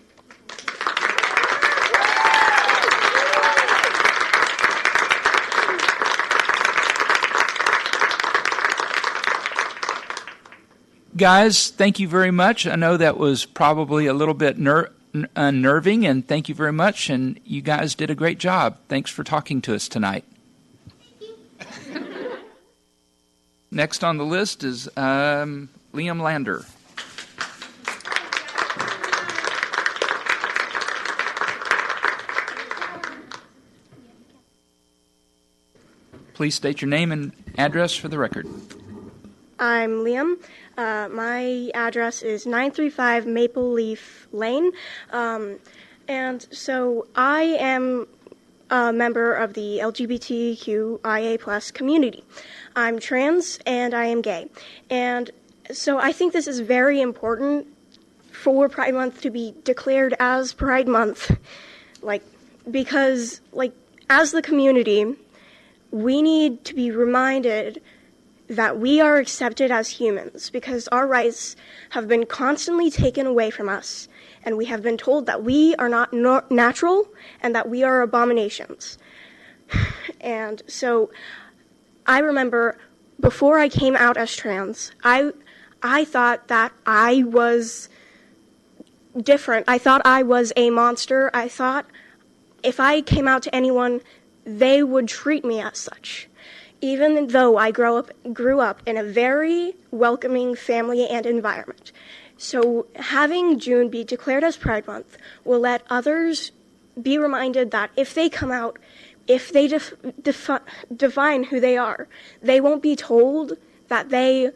Guys, thank you very much. I know that was probably a little bit unnerving, and thank you very much, and you guys did a great job. Thanks for talking to us tonight. Next on the list is Liam Lander. Please state your name and address for the record. I'm Liam. My address is 935 Maple Leaf Lane. And so I am a member of the LGBTQIA+ community. I'm trans and I am gay. And so I think this is very important for Pride Month to be declared as Pride Month. Because as the community, we need to be reminded that we are accepted as humans because our rights have been constantly taken away from us, and we have been told that we are not natural and that we are abominations. And so I remember before I came out as trans, I thought that I was different. I thought I was a monster. I thought if I came out to anyone, they would treat me as such. Even though I grew up in a very welcoming family and environment. So having June be declared as Pride Month will let others be reminded that if they come out, if they define who they are, they won't be told that they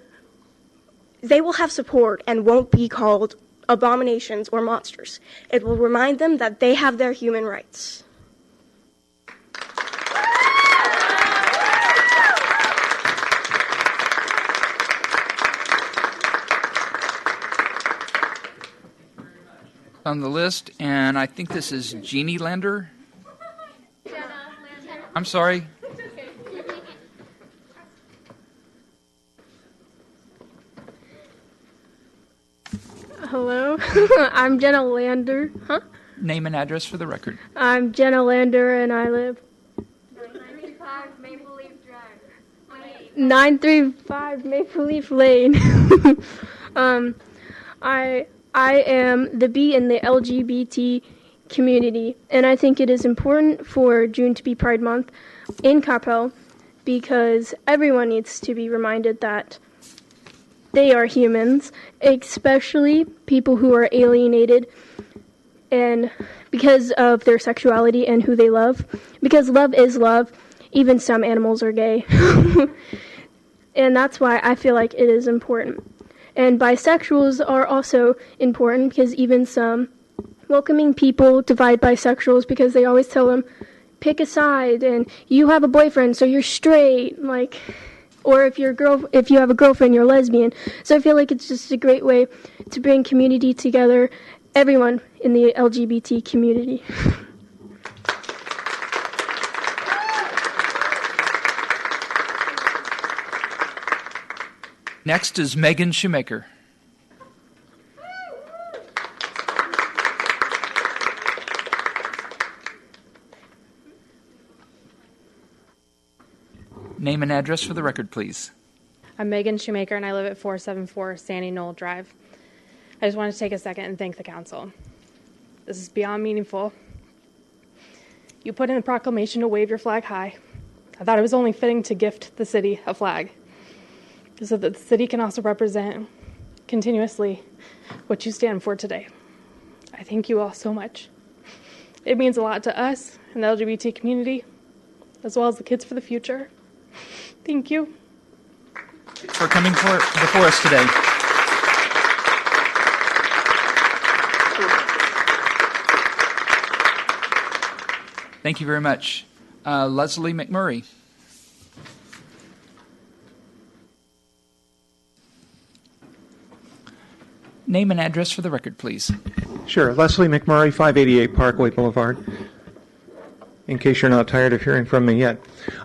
will have support and won't be called abominations or monsters. It will remind them that they have their human rights. On the list, and I think this is Jeannie Lander. I'm sorry. Hello, I'm Jenna Lander. Name and address for the record. I'm Jenna Lander, and I live 935 Maple Leaf Drive. 935 Maple Leaf Lane. I am the B in the LGBT community, and I think it is important for June to be Pride Month in Coppell because everyone needs to be reminded that they are humans, especially people who are alienated and because of their sexuality and who they love. Because love is love, even some animals are gay. And that's why I feel like it is important. And bisexuals are also important because even some welcoming people divide bisexuals because they always tell them, pick a side and you have a boyfriend so you're straight, or if you have a girlfriend you're lesbian. So I feel like it's just a great way to bring community together, everyone in the LGBT community. Next is Megan Shoemaker. Name and address for the record, please. I'm Megan Shoemaker, and I live at 474 Sandy Knoll Drive. I just want to take a second and thank the council. This is beyond meaningful. You put in a proclamation to wave your flag high. I thought it was only fitting to gift the city a flag, so that the city can also represent continuously what you stand for today. I thank you all so much. It means a lot to us and the LGBT community, as well as the kids for the future. Thank you. For coming before us today. Thank you very much. Leslie McMurray. Name and address for the record, please. Sure. Leslie McMurray, 588 Parkway Boulevard. In case you're not tired of hearing from me yet.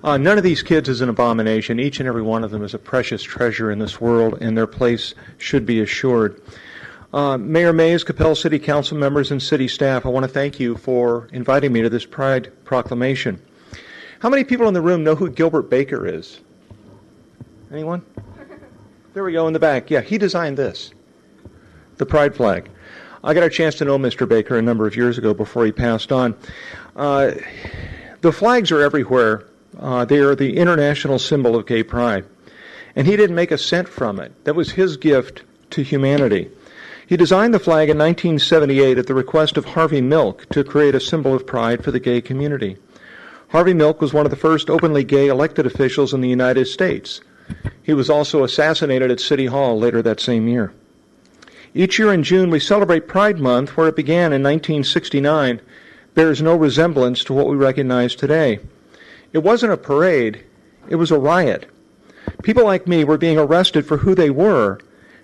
None of these kids is an abomination. Each and every one of them is a precious treasure in this world, and their place should be assured. Mayor Mays, Coppell City Council members, and city staff, I want to thank you for inviting me to this Pride Proclamation. How many people in the room know who Gilbert Baker is? Anyone? There we go in the back. Yeah, he designed this, the Pride flag. I got a chance to know Mr. Baker a number of years ago before he passed on. The flags are everywhere. They are the international symbol of gay pride. And he didn't make a cent from it. That was his gift to humanity. He designed the flag in 1978 at the request of Harvey Milk to create a symbol of pride for the gay community. Harvey Milk was one of the first openly gay elected officials in the United States. He was also assassinated at City Hall later that same year. Each year in June, we celebrate Pride Month, where it began in 1969, bears no resemblance to what we recognize today. It wasn't a parade, it was a riot. People like me were being arrested for who they were,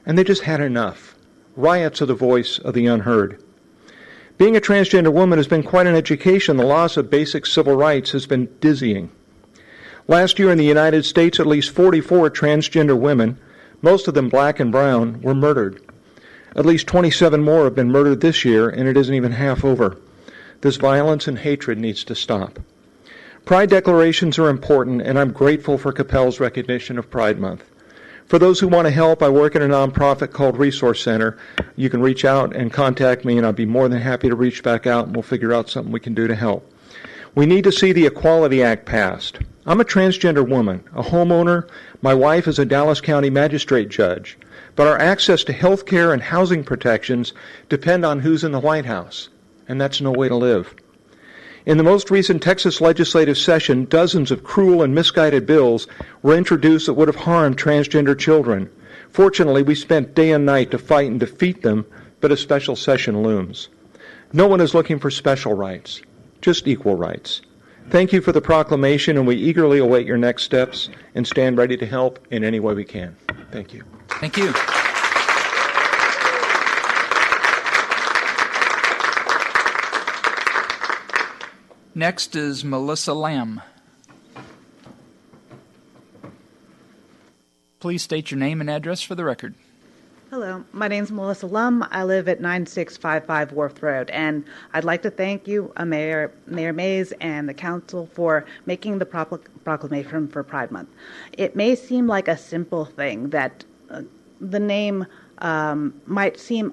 and they just had enough. Riots are the voice of the unheard. Being a transgender woman has been quite an education. The loss of basic civil rights has been dizzying. Last year in the United States, at least 44 transgender women, most of them black and brown, were murdered. At least 27 more have been murdered this year, and it isn't even half over. This violence and hatred needs to stop. Pride declarations are important, and I'm grateful for Coppell's recognition of Pride Month. For those who want to help, I work at a nonprofit called Resource Center. You can reach out and contact me, and I'll be more than happy to reach back out, and we'll figure out something we can do to help. We need to see the Equality Act passed. I'm a transgender woman, a homeowner. My wife is a Dallas County magistrate judge. But our access to health care and housing protections depend on who's in the White House, and that's no way to live. In the most recent Texas legislative session, dozens of cruel and misguided bills were introduced that would have harmed transgender children. Fortunately, we spent day and night to fight and defeat them, but a special session looms. No one is looking for special rights, just equal rights. Thank you for the proclamation, and we eagerly await your next steps and stand ready to help in any way we can. Thank you. Thank you. Next is Melissa Lamb. Please state your name and address for the record. Hello, my name is Melissa Lum. I live at 9655 Wharf Road, and I'd like to thank you, Mayor Mays, and the council for making the proclamation for Pride Month. It may seem like a simple thing that the name might seem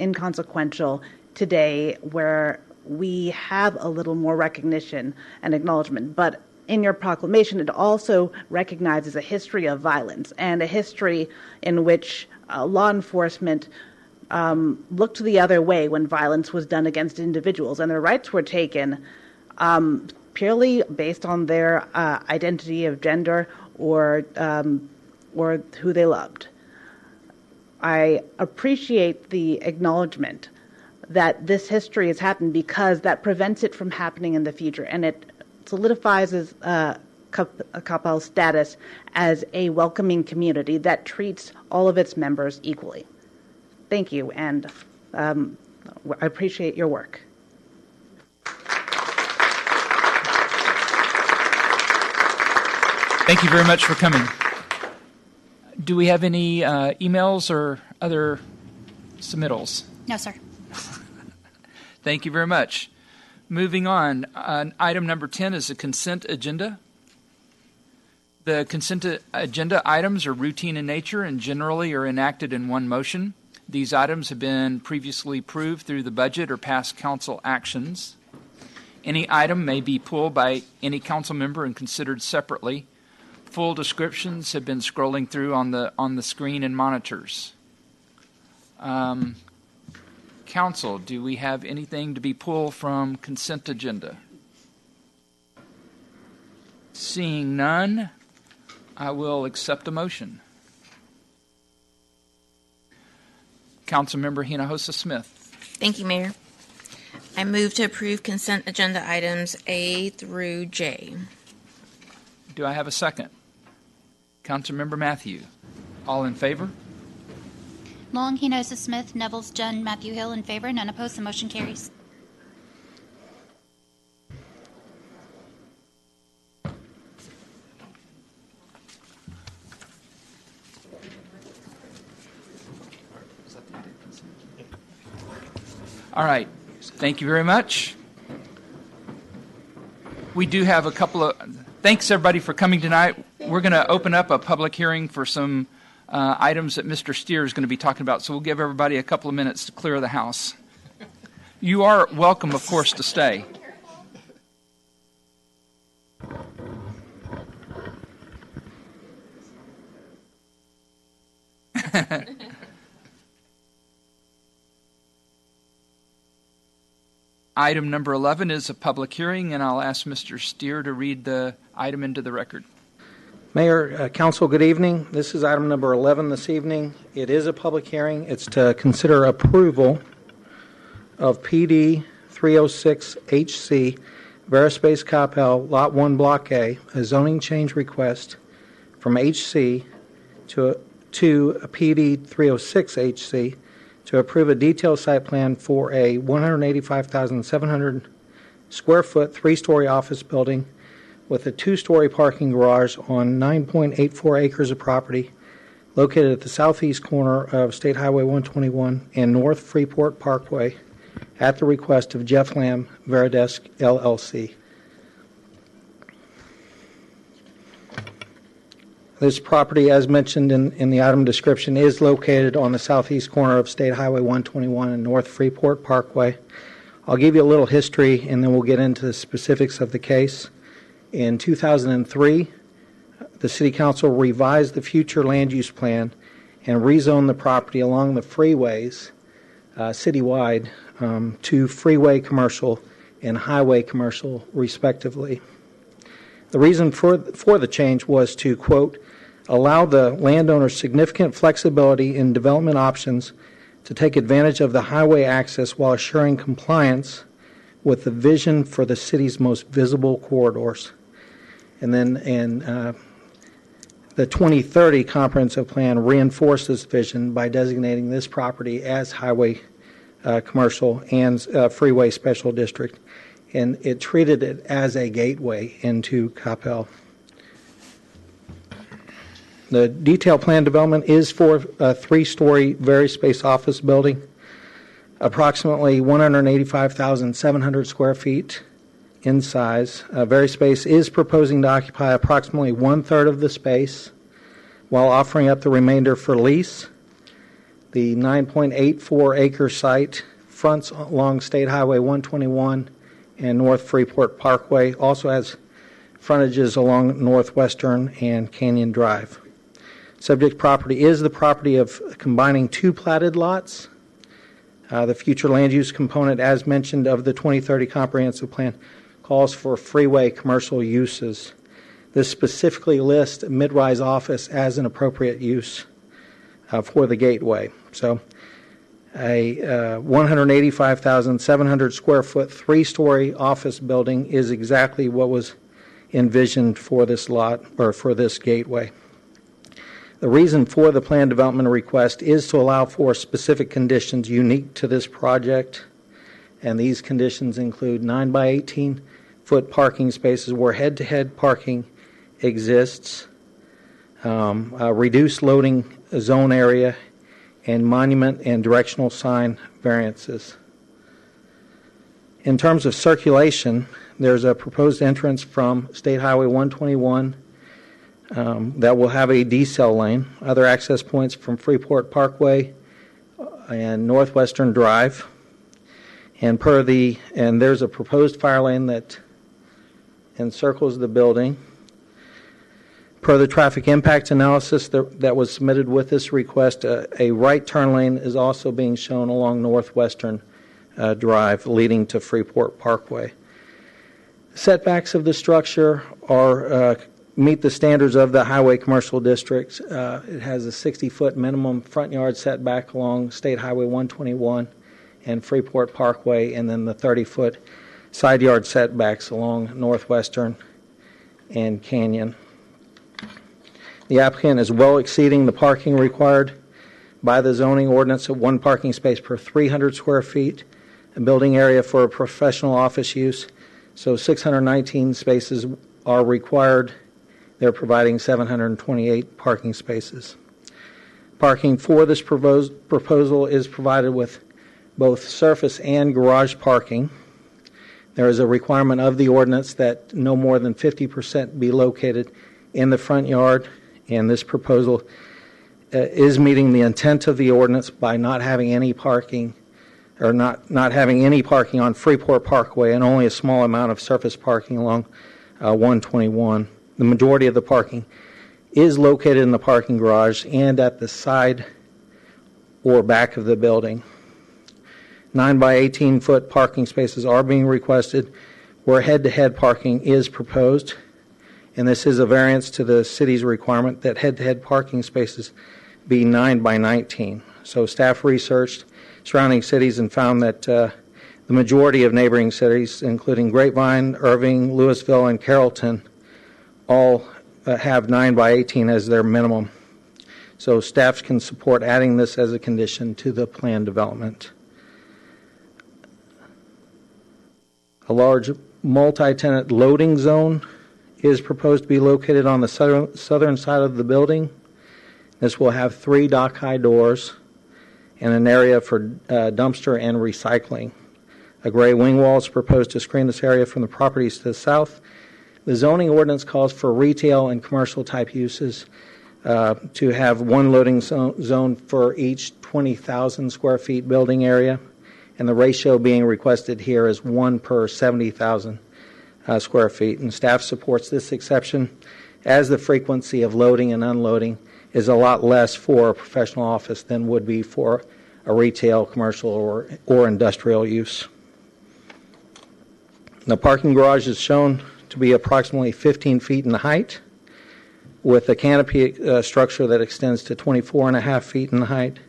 inconsequential today, where we have a little more recognition and acknowledgement, but in your proclamation, it also recognizes a history of violence and a history in which law enforcement looked the other way when violence was done against individuals, and their rights were taken purely based on their identity of gender or who they loved. I appreciate the acknowledgement that this history has happened because that prevents it from happening in the future, and it solidifies Coppell's status as a welcoming community that treats all of its members equally. Thank you, and I appreciate your work. Thank you very much for coming. Do we have any emails or other submittals? No, sir. Thank you very much. Moving on, item number 10 is the consent agenda. The consent agenda items are routine in nature and generally are enacted in one motion. These items have been previously approved through the budget or past council actions. Any item may be pulled by any council member and considered separately. Full descriptions have been scrolling through on the screen and monitors. Council, do we have anything to be pulled from consent agenda? Seeing none, I will accept a motion. Councilmember Hinojosa Smith. Thank you, Mayor. I move to approve consent agenda items A through J. Do I have a second? Councilmember Matthew. All in favor? Long, Hinojosa Smith, Neville's, Dunn, Matthew Hill in favor, none opposed, the motion carries. All right. Thank you very much. We do have a couple of... Thanks, everybody, for coming tonight. We're going to open up a public hearing for some items that Mr. Steer is going to be talking about, so we'll give everybody a couple of minutes to clear the house. You are welcome, of course, to stay. Item number 11 is a public hearing, and I'll ask Mr. Steer to read the item into the record. Mayor, Council, good evening. This is item number 11 this evening. It is a public hearing. It's to consider approval of PD 306HC, Verispace Coppell, Lot 1, Block A, a zoning change request from HC to a PD 306HC to approve a detailed site plan for a 185,700 square foot, three-story office building with a two-story parking garage on 9.84 acres of property located at the southeast corner of State Highway 121 and North Freeport Parkway at the request of Jeff Lamb, Veridesk, LLC. This property, as mentioned in the item description, is located on the southeast corner of State Highway 121 and North Freeport Parkway. I'll give you a little history, and then we'll get into the specifics of the case. In 2003, the City Council revised the future land use plan and rezoned the property along the freeways citywide to freeway commercial and highway commercial, respectively. The reason for the change was to, quote, allow the landowner significant flexibility in development options to take advantage of the highway access while assuring compliance with the vision for the city's most visible corridors. And then the 2030 comprehensive plan reinforced this vision by designating this property as highway commercial and freeway special district, and it treated it as a gateway into Coppell. The detailed plan development is for a three-story Verispace office building, approximately 185,700 square feet in size. Verispace is proposing to occupy approximately one-third of the space while offering up the remainder for lease. The 9.84 acre site fronts along State Highway 121 and North Freeport Parkway, also has frontages along Northwestern and Canyon Drive. Subject property is the property of combining two platted lots. The future land use component, as mentioned, of the 2030 comprehensive plan calls for freeway commercial uses. This specifically lists mid-rise office as an appropriate use for the gateway. So a 185,700 square foot, three-story office building is exactly what was envisioned for this lot, or for this gateway. The reason for the plan development request is to allow for specific conditions unique to this project, and these conditions include 9 by 18 foot parking spaces where head-to-head parking exists, a reduced loading zone area, and monument and directional sign variances. In terms of circulation, there's a proposed entrance from State Highway 121 that will have a decel lane, other access points from Freeport Parkway and Northwestern Drive, and there's a proposed fire lane that encircles the building. Per the traffic impact analysis that was submitted with this request, a right turn lane is also being shown along Northwestern Drive leading to Freeport Parkway. Setbacks of the structure are meet the standards of the Highway Commercial District. It has a 60-foot minimum front yard setback along State Highway 121 and Freeport Parkway, and then the 30-foot side yard setbacks along Northwestern and Canyon. The applicant is well exceeding the parking required by the zoning ordinance of 1 parking space per 300 square feet, a building area for a professional office use. So 619 spaces are required. They're providing 728 parking spaces. Parking for this proposal is provided with both surface and garage parking. There is a requirement of the ordinance that no more than 50% be located in the front yard, and this proposal is meeting the intent of the ordinance by not having any parking, or not having any parking on Freeport Parkway and only a small amount of surface parking along 121. The majority of the parking is located in the parking garage and at the side or back of the building. 9 by 18 foot parking spaces are being requested where head-to-head parking is proposed, and this is a variance to the city's requirement that head-to-head parking spaces be 9 by 19. So staff researched surrounding cities and found that the majority of neighboring cities, including Grapevine, Irving, Louisville, and Carrollton, all have 9 by 18 as their minimum. So staff can support adding this as a condition to the plan development. A large multi-tenant loading zone is proposed to be located on the southern side of the building. This will have 3 dock-high doors and an area for dumpster and recycling. A gray wing wall is proposed to screen this area from the properties to the south. The zoning ordinance calls for retail and commercial type uses to have 1 loading zone for each 20,000 square feet building area, and the ratio being requested here is 1 per 70,000 square feet. And staff supports this exception as the frequency of loading and unloading is a lot less for a professional office than would be for a retail, commercial, or industrial use. The parking garage is shown to be approximately 15 feet in height, with a canopy structure that extends to 24.5 feet in height.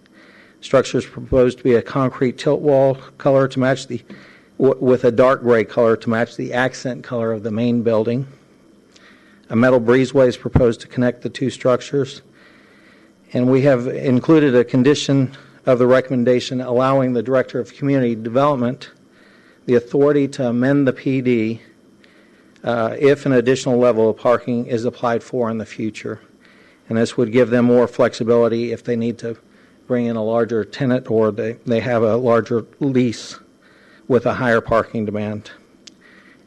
Structure is proposed to be a concrete tilt wall color to match with a dark gray color to match the accent color of the main building. A metal breezeway is proposed to connect the 2 structures. And we have included a condition of the recommendation allowing the Director of Community Development the authority to amend the PD if an additional level of parking is applied for in the future. And this would give them more flexibility if they need to bring in a larger tenant or they have a larger lease with a higher parking demand.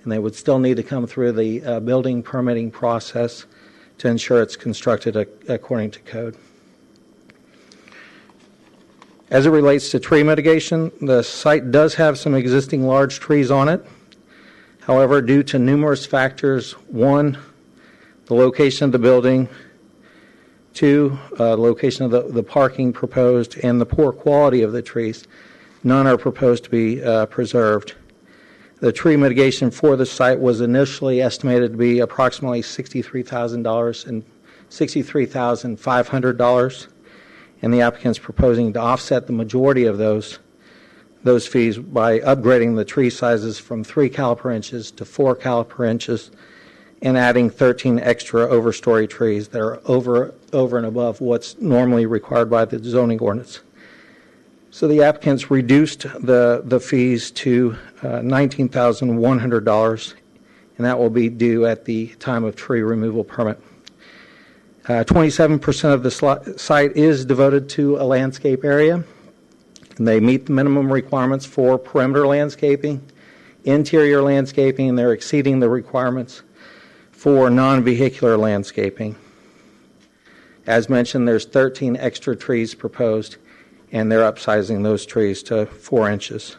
And they would still need to come through the building permitting process to ensure it's constructed according to code. As it relates to tree mitigation, the site does have some existing large trees on it. However, due to numerous factors, 1, the location of the building, 2, location of the parking proposed, and the poor quality of the trees, none are proposed to be preserved. The tree mitigation for the site was initially estimated to be approximately $63,000 and $63,500, and the applicant's proposing to offset the majority of those fees by upgrading the tree sizes from 3 caliper inches to 4 caliper inches and adding 13 extra overstory trees that are over and above what's normally required by the zoning ordinance. So the applicants reduced the fees to $19,100, and that will be due at the time of tree removal permit. 27% of the site is devoted to a landscape area, and they meet the minimum requirements for perimeter landscaping, interior landscaping, and they're exceeding the requirements for non-vehicular landscaping. As mentioned, there's 13 extra trees proposed, and they're upsizing those trees to 4 inches.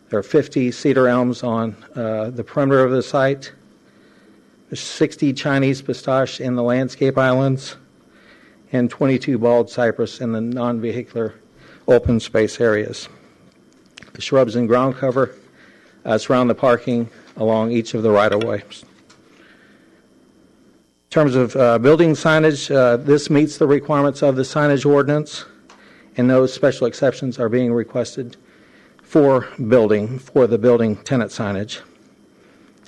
There are 50 cedar elms on the perimeter of the site, There's 60 Chinese pistache in the landscape islands and 22 bald cypress in the non-vehicular open space areas. The shrubs and ground cover surround the parking along each of the right-of-ways. In terms of building signage, this meets the requirements of the signage ordinance, and no special exceptions are being requested for the building tenant signage.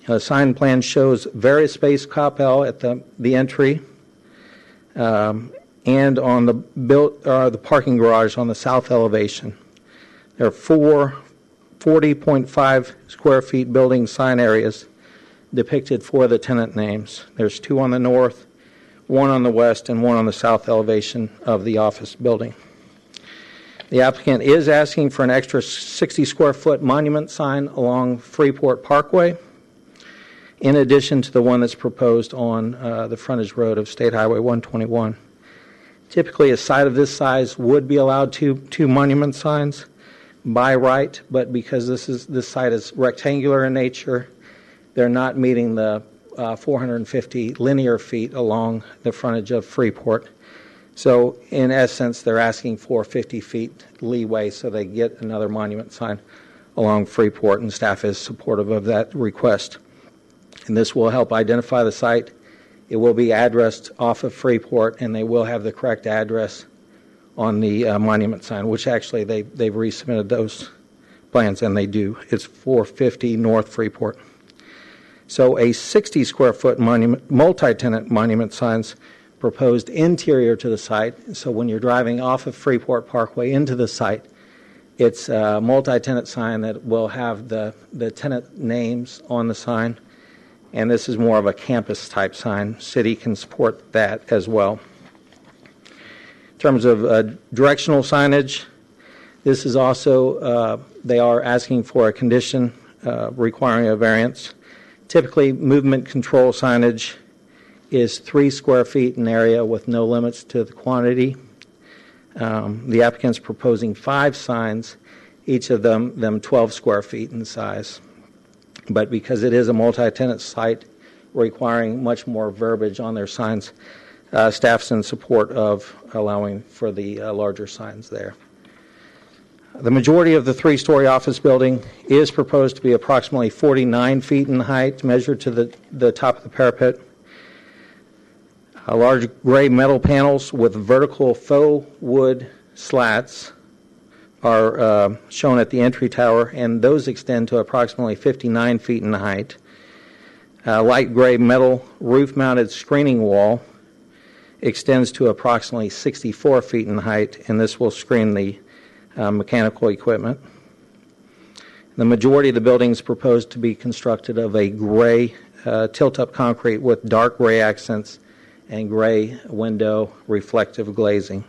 The sign plan shows various space Coppell at the entry and on the parking garage on the south elevation. There are 4 40.5 square feet building sign areas depicted for the tenant names. There's 2 on the north, 1 on the west, and 1 on the south elevation of the office building. The applicant is asking for an extra 60 square foot monument sign along Freeport Parkway, in addition to the one that's proposed on the frontage road of State Highway 121. Typically, a site of this size would be allowed two monument signs by right, but because this site is rectangular in nature, they're not meeting the 450 linear feet along the frontage of Freeport. So, in essence, they're asking for 50 feet leeway so they get another monument sign along Freeport, and staff is supportive of that request. And this will help identify the site. It will be addressed off of Freeport, and they will have the correct address on the monument sign, which actually they've resubmitted those plans, and they do. It's 450 North Freeport. So a 60 square foot multi-tenant monument signs proposed interior to the site. So when you're driving off of Freeport Parkway into the site, it's a multi-tenant sign that will have the tenant names on the sign. And this is more of a campus type sign. City can support that as well. In terms of directional signage, this is also, they are asking for a condition requiring a variance. Typically, movement control signage is 3 square feet in area with no limits to the quantity. The applicant's proposing 5 signs, each of them 12 square feet in size. But because it is a multi-tenant site requiring much more verbiage on their signs, staff's in support of allowing for the larger signs there. The majority of the 3-story office building is proposed to be approximately 49 feet in height, measured to the top of the parapet. Large gray metal panels with vertical faux wood slats are shown at the entry tower, and those extend to approximately 59 feet in height. Light gray metal roof-mounted screening wall extends to approximately 64 feet in height, and this will screen the mechanical equipment. The majority of the building is proposed to be constructed of a gray tilt-up concrete with dark gray accents and gray window reflective glazing.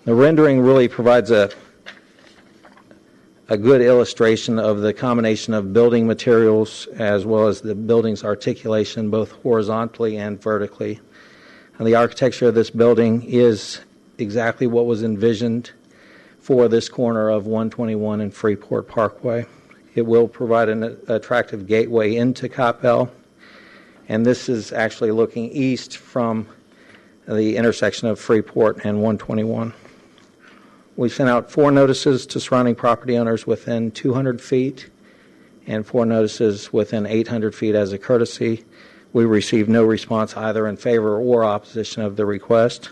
The rendering really provides a good illustration of the combination of building materials as well as the building's articulation both horizontally and vertically. And the architecture of this building is exactly what was envisioned for this corner of 121 and Freeport Parkway. It will provide an attractive gateway into Coppell, and this is actually looking east from the intersection of Freeport and 121. We sent out 4 notices to surrounding property owners within 200 feet and 4 notices within 800 feet as a courtesy. We received no response either in favor or opposition of the request.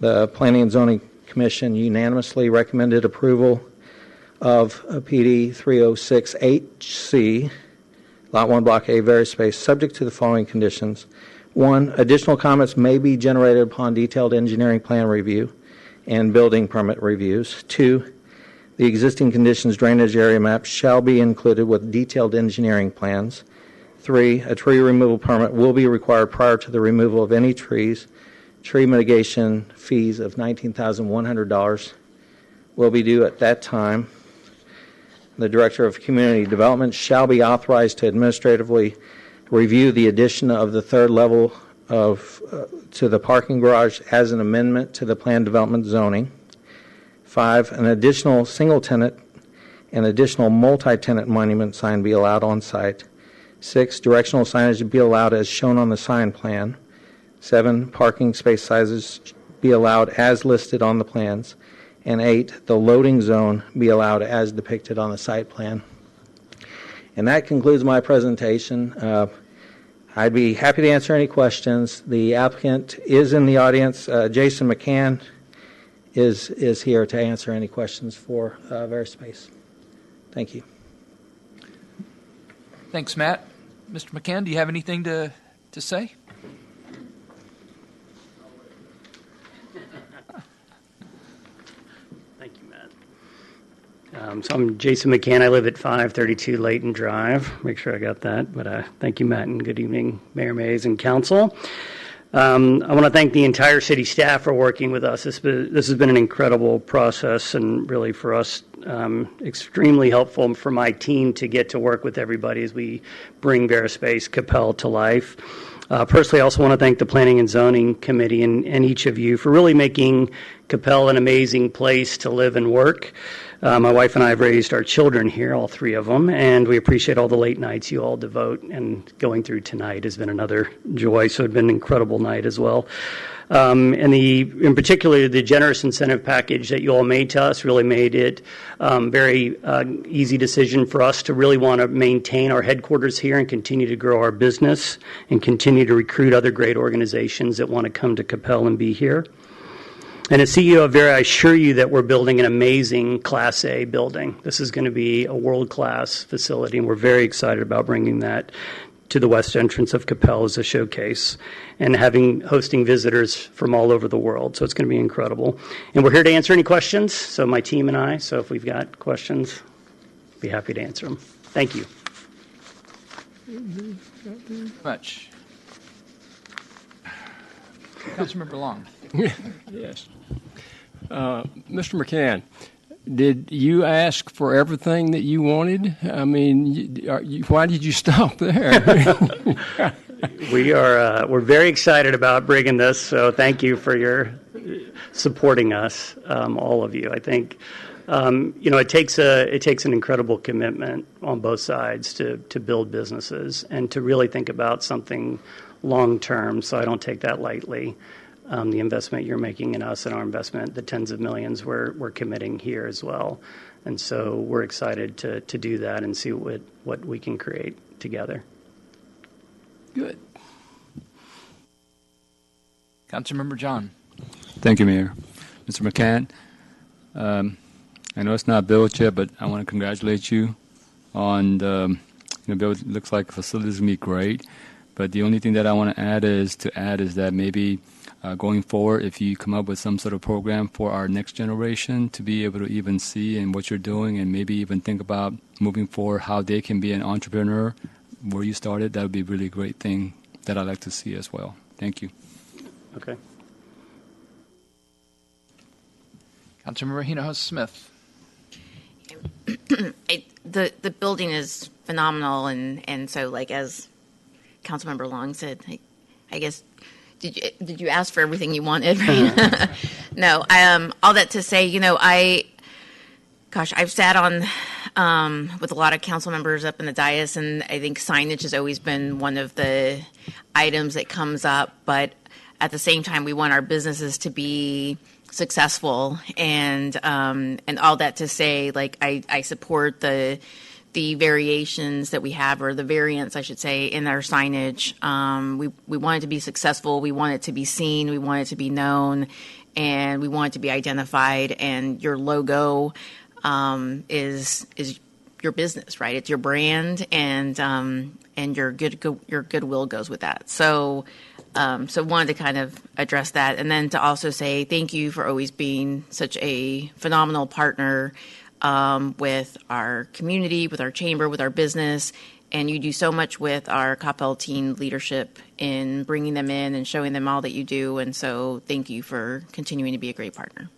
The Planning and Zoning Commission unanimously recommended approval of PD 306HC, Lot 1, Block A, various space, subject to the following conditions. 1, additional comments may be generated upon detailed engineering plan review and building permit reviews. 2, the existing conditions drainage area map shall be included with detailed engineering plans. 3, a tree removal permit will be required prior to the removal of any trees. Tree mitigation fees of $19,100 will be due at that time. The Director of Community Development shall be authorized to administratively review the addition of the 3rd level to the parking garage as an amendment to the planned development zoning. 5, an additional single tenant and additional multi-tenant monument sign be allowed on site. 6, directional signage to be allowed as shown on the sign plan. 7, parking space sizes be allowed as listed on the plans. And 8, the loading zone be allowed as depicted on the site plan. And that concludes my presentation. I'd be happy to answer any questions. The applicant is in the audience. Jason McCann is here to answer any questions for Verispace. Thank you. Thanks, Matt. Mr. McCann, do you have anything to say? Thank you, Matt. So I'm Jason McCann. I live at 532 Layton Drive. Make sure I got that. But thank you, Matt, and good evening, Mayor Mays and Council. I want to thank the entire city staff for working with us. This has been an incredible process, and really for us, extremely helpful for my team to get to work with everybody as we bring Verispace Coppell to life. Personally, I also want to thank the Planning and Zoning Committee and each of you for really making Coppell an amazing place to live and work. My wife and I have raised our children here, all 3 of them, and we appreciate all the late nights you all devote, and going through tonight has been another joy, so it's been an incredible night as well. In particular, the generous incentive package that you all made to us really made it very easy decision for us to really want to maintain our headquarters here and continue to grow our business and continue to recruit other great organizations that want to come to Coppell and be here. And as CEO of Veri, I assure you that we're building an amazing Class A building. This is going to be a world-class facility, and we're very excited about bringing that to the west entrance of Coppell as a showcase and hosting visitors from all over the world. So it's going to be incredible. And we're here to answer any questions, so my team and I. So if we've got questions, be happy to answer them. Thank you. Much. Councilmember Long. Yes. Mr. McCann, did you ask for everything that you wanted? I mean, why did you stop there? We're very excited about bringing this, so thank you for your supporting us, all of you. I think it takes an incredible commitment on both sides to build businesses and to really think about something long term. So I don't take that lightly. The investment you're making in us and our investment, the tens of millions we're committing here as well. And so we're excited to do that and see what we can create together. Good. Councilmember John. Thank you, Mayor. Mr. McCann, I know it's not built yet, but I want to congratulate you on the build. Looks like the facility is going to be great. But the only thing that I want to add is that maybe going forward, if you come up with some sort of program for our next generation to be able to even see and what you're doing and maybe even think about moving forward how they can be an entrepreneur where you started, that would be a really great thing that I'd like to see as well. Thank you. Okay. Councilmember Hinojosa-Smith. The building is phenomenal, and so like as Councilmember Long said, I guess, did you ask for everything you wanted? No, all that to say, I've sat on with a lot of council members up in the dais, and I think signage has always been one of the items that comes up. But at the same time, we want our businesses to be successful, and all that to say, like I support the variations that we have, or the variants, I should say, in our signage. We want it to be successful. We want it to be seen. We want it to be known, and we want it to be identified. And your logo is your business, right? It's your brand, and your goodwill goes with that. So wanted to kind of address that, and then to also say thank you for always being such a phenomenal partner with our community, with our chamber, with our business, and you do so much with our Coppell teen leadership in bringing them in and showing them all that you do, and so thank you for continuing to be a great partner.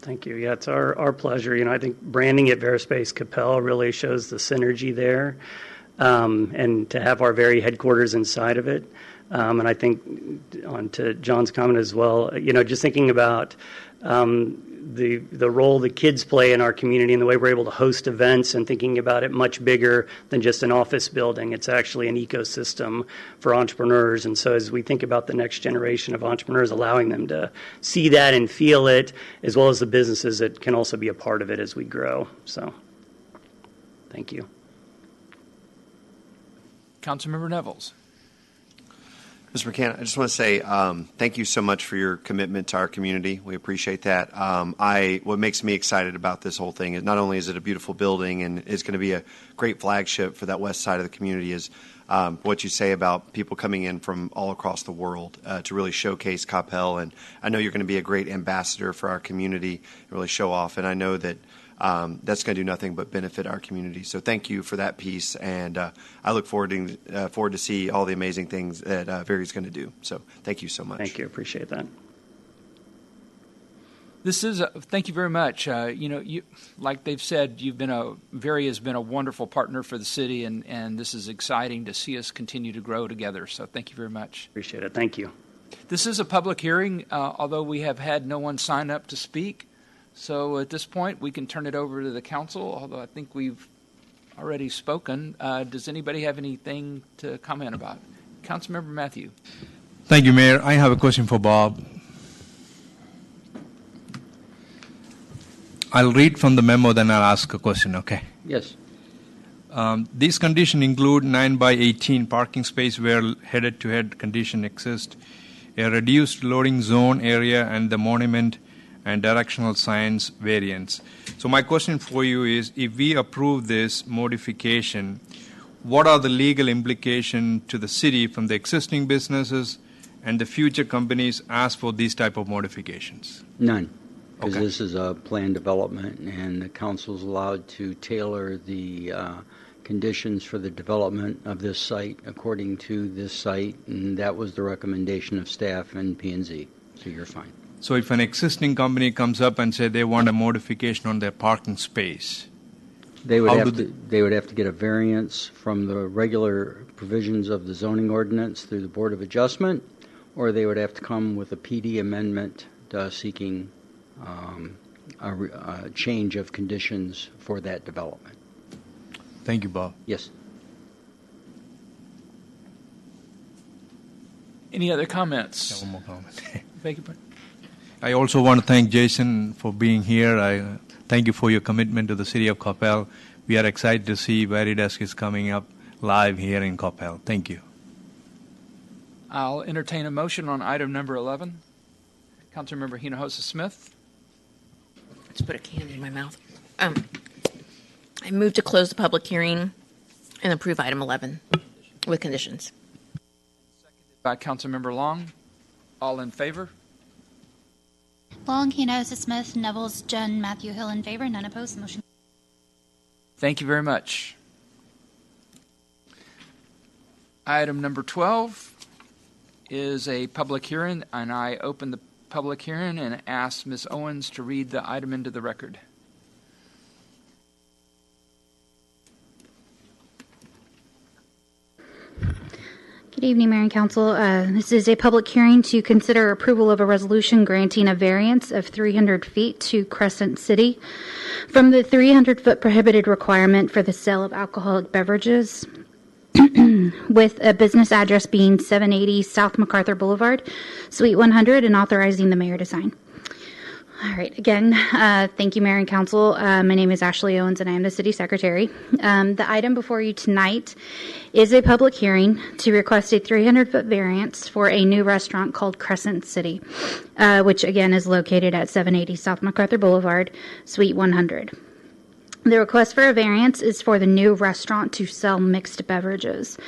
Thank you. Yeah, it's our pleasure. I think branding at Verispace Coppell really shows the synergy there, and to have our very headquarters inside of it. And I think on to John's comment as well, just thinking about the role the kids play in our community and the way we're able to host events and thinking about it much bigger than just an office building. It's actually an ecosystem for entrepreneurs. And so as we think about the next generation of entrepreneurs, allowing them to see that and feel it, as well as the businesses that can also be a part of it as we grow. So thank you. Councilmember Nevels. Mr. McCann, I just want to say thank you so much for your commitment to our community. We appreciate that. What makes me excited about this whole thing is not only is it a beautiful building and it's going to be a great flagship for that west side of the community, is what you say about people coming in from all across the world to really showcase Coppell. And I know you're going to be a great ambassador for our community and really show off. And I know that that's going to do nothing but benefit our community. So thank you for that piece, and I look forward to see all the amazing things that Very's going to do. So thank you so much. Thank you. Appreciate that. Thank you very much. Like they've said, Very has been a wonderful partner for the city, and this is exciting to see us continue to grow together. So thank you very much. Appreciate it. Thank you. This is a public hearing, although we have had no one sign up to speak. So at this point, we can turn it over to the council, although I think we've already spoken. Does anybody have anything to comment about? Councilmember Matthew. Thank you, Mayor. I have a question for Bob. I'll read from the memo, then I'll ask a question, okay? Yes. These conditions include 9 by 18 parking space where head-to-head condition exists, a reduced loading zone area, and the monument and directional signs variants. So my question for you is, if we approve this modification, what are the legal implications to the city from the existing businesses and the future companies ask for these type of modifications? None, because Okay. this is a planned development, and the council's allowed to tailor the conditions for the development of this site according to this site, and that was the recommendation of staff and P&Z, so you're fine. So if an existing company comes up and say they want a modification on their parking space, They would have to get a variance from the regular provisions of the zoning ordinance through the Board of Adjustment, or they would have to come with a PD amendment seeking a change of conditions for that development. Thank you, Bob. Yes. Any other comments? One more comment. Beg your pardon? I also want to thank Jason for being here. I thank you for your commitment to the city of Coppell. We are excited to see Veridesk is coming up live here in Coppell. Thank you. I'll entertain a motion on item number 11. Councilmember Hinojosa Smith. Let's put a candy in my mouth. I move to close the public hearing and approve item 11 with conditions. By Councilmember Long. All in favor? Long, Hinojosa Smith, Nevels, Jen, Matthew Hill in favor, none opposed. Motion. Thank you very much. Item number 12 is a public hearing, and I open the public hearing and ask Ms. Owens to read the item into the record. Good evening, Mayor and Council. This is a public hearing to consider approval of a resolution granting a variance of 300 feet to Crescent City from the 300-foot prohibited requirement for the sale of alcoholic beverages with a business address being 780 South MacArthur Boulevard, Suite 100, and authorizing the mayor to sign. All right. Again, thank you, Mayor and Council. My name is Ashley Owens, and I am the City Secretary. The item before you tonight is a public hearing to request a 300-foot variance for a new restaurant called Crescent City, which, again, is located at 780 South MacArthur Boulevard, Suite 100. The request for a variance is for the new restaurant to sell mixed beverages.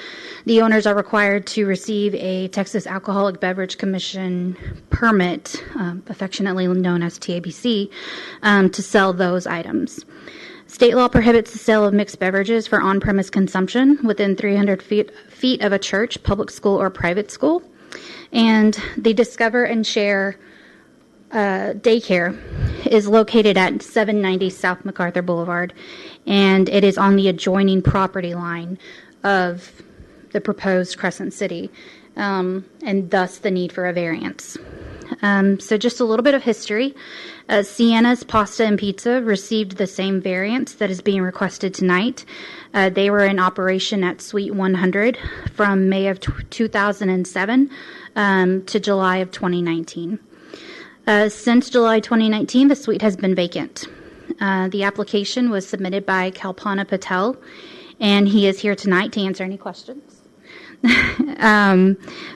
The owners are required to receive a Texas Alcoholic Beverage Commission permit, affectionately known as TABC, to sell those items. State law prohibits the sale of mixed beverages for on-premise consumption within 300 feet of a church, public school, or private school. And the Discover and Share daycare is located at 790 South MacArthur Boulevard, and it is on the adjoining property line of the proposed Crescent City, and thus the need for a variance. So just a little bit of history. Sienna's Pasta and Pizza received the same variance that is being requested tonight. They were in operation at Suite 100 from May of 2007 to July of 2019. Since July 2019, the suite has been vacant. The application was submitted by Kalpana Patel, and he is here tonight to answer any questions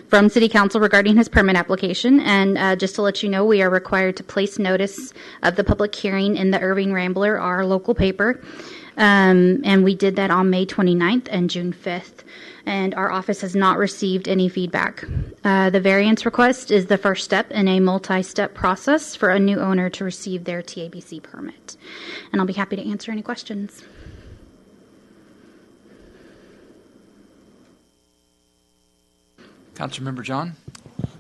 from City Council regarding his permit application. And just to let you know, we are required to place notice of the public hearing in the Irving Rambler, our local paper. And we did that on May 29th and June 5th. And our office has not received any feedback. The variance request is the first step in a multi-step process for a new owner to receive their TABC permit. And I'll be happy to answer any questions. Councilmember John.